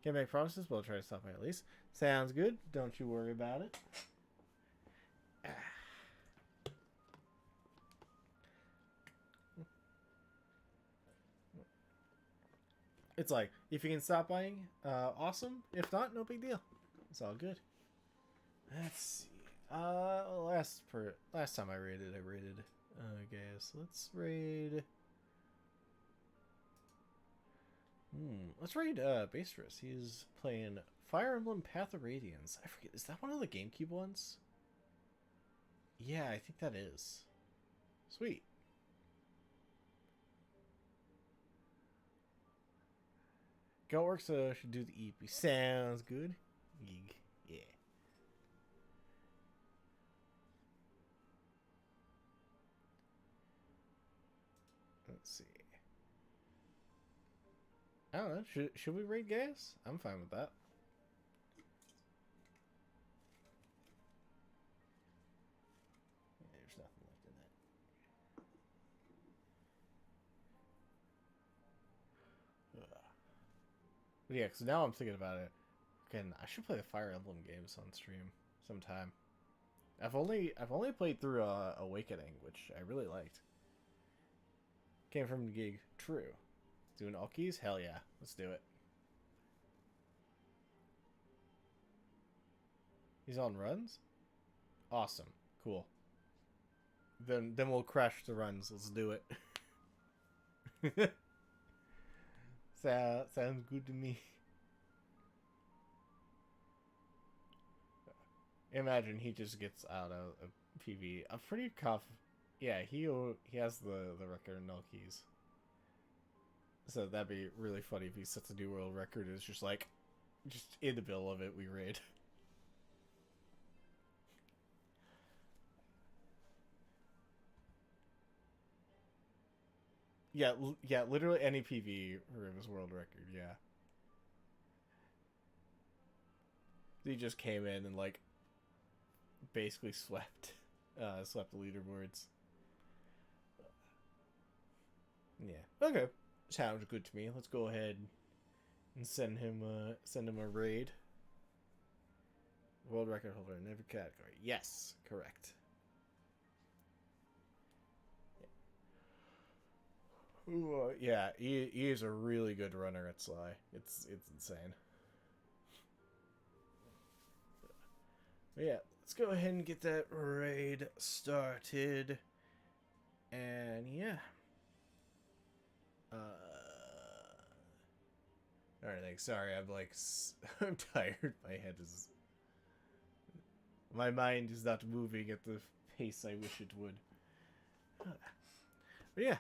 Can't make promises, but I'll try to stop by at least. Sounds good. Don't you worry about it. It's like, if you can stop by, awesome. If not, no big deal. It's all good. Let's see. Last time I raided. Okay, so let's raid. Let's raid Bastress. He's playing Fire Emblem Path of Radiance. I forget, is that one of the GameCube ones? Yeah, I think that is. Sweet. Go work, so should do the EP. Sounds good. Gig. Yeah. Let's see. I don't know. Should we raid Gas? I'm fine with that. Yeah, there's nothing left in that. Ugh. But yeah, because now I'm thinking about it. Again, I should play the Fire Emblem games on stream sometime. I've only played through Awakening, which I really liked. Came from the gig. True. Doing all keys? Hell yeah. Let's do it. He's on runs? Awesome. Cool. Then we'll crash the runs. Let's do it. Sounds good to me. Imagine he just gets out of a PV. I'm pretty confident. Yeah, he has the record in all keys. So that'd be really funny if he sets a new world record. It's just like, just in the middle of it, we raid. Yeah, literally any PV room is world record. Yeah. He just came in and like basically swept the leaderboards. Yeah. Okay. Sounds good to me. Let's go ahead and send him a raid. World record holder in every category. Yes, correct. Ooh, yeah, he is a really good runner at Sly. It's insane. But yeah, let's go ahead and get that raid started. And yeah. Alright, thanks. Sorry, I'm like, I'm tired. My head is... My mind is not moving at the pace I wish it would. But yeah.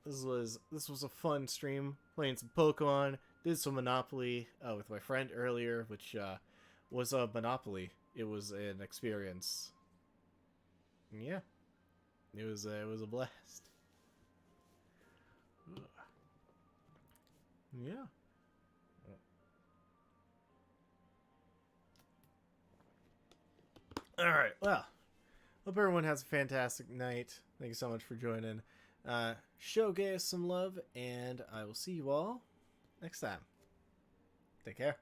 This was a fun stream, playing some Pokemon, did some Monopoly with my friend earlier, which was a Monopoly. It was an experience. Yeah. It was a blast. Yeah. Alright, well, hope everyone has a fantastic night. Thank you so much for joining. Show Gaius some love, and I will see you all next time. Take care.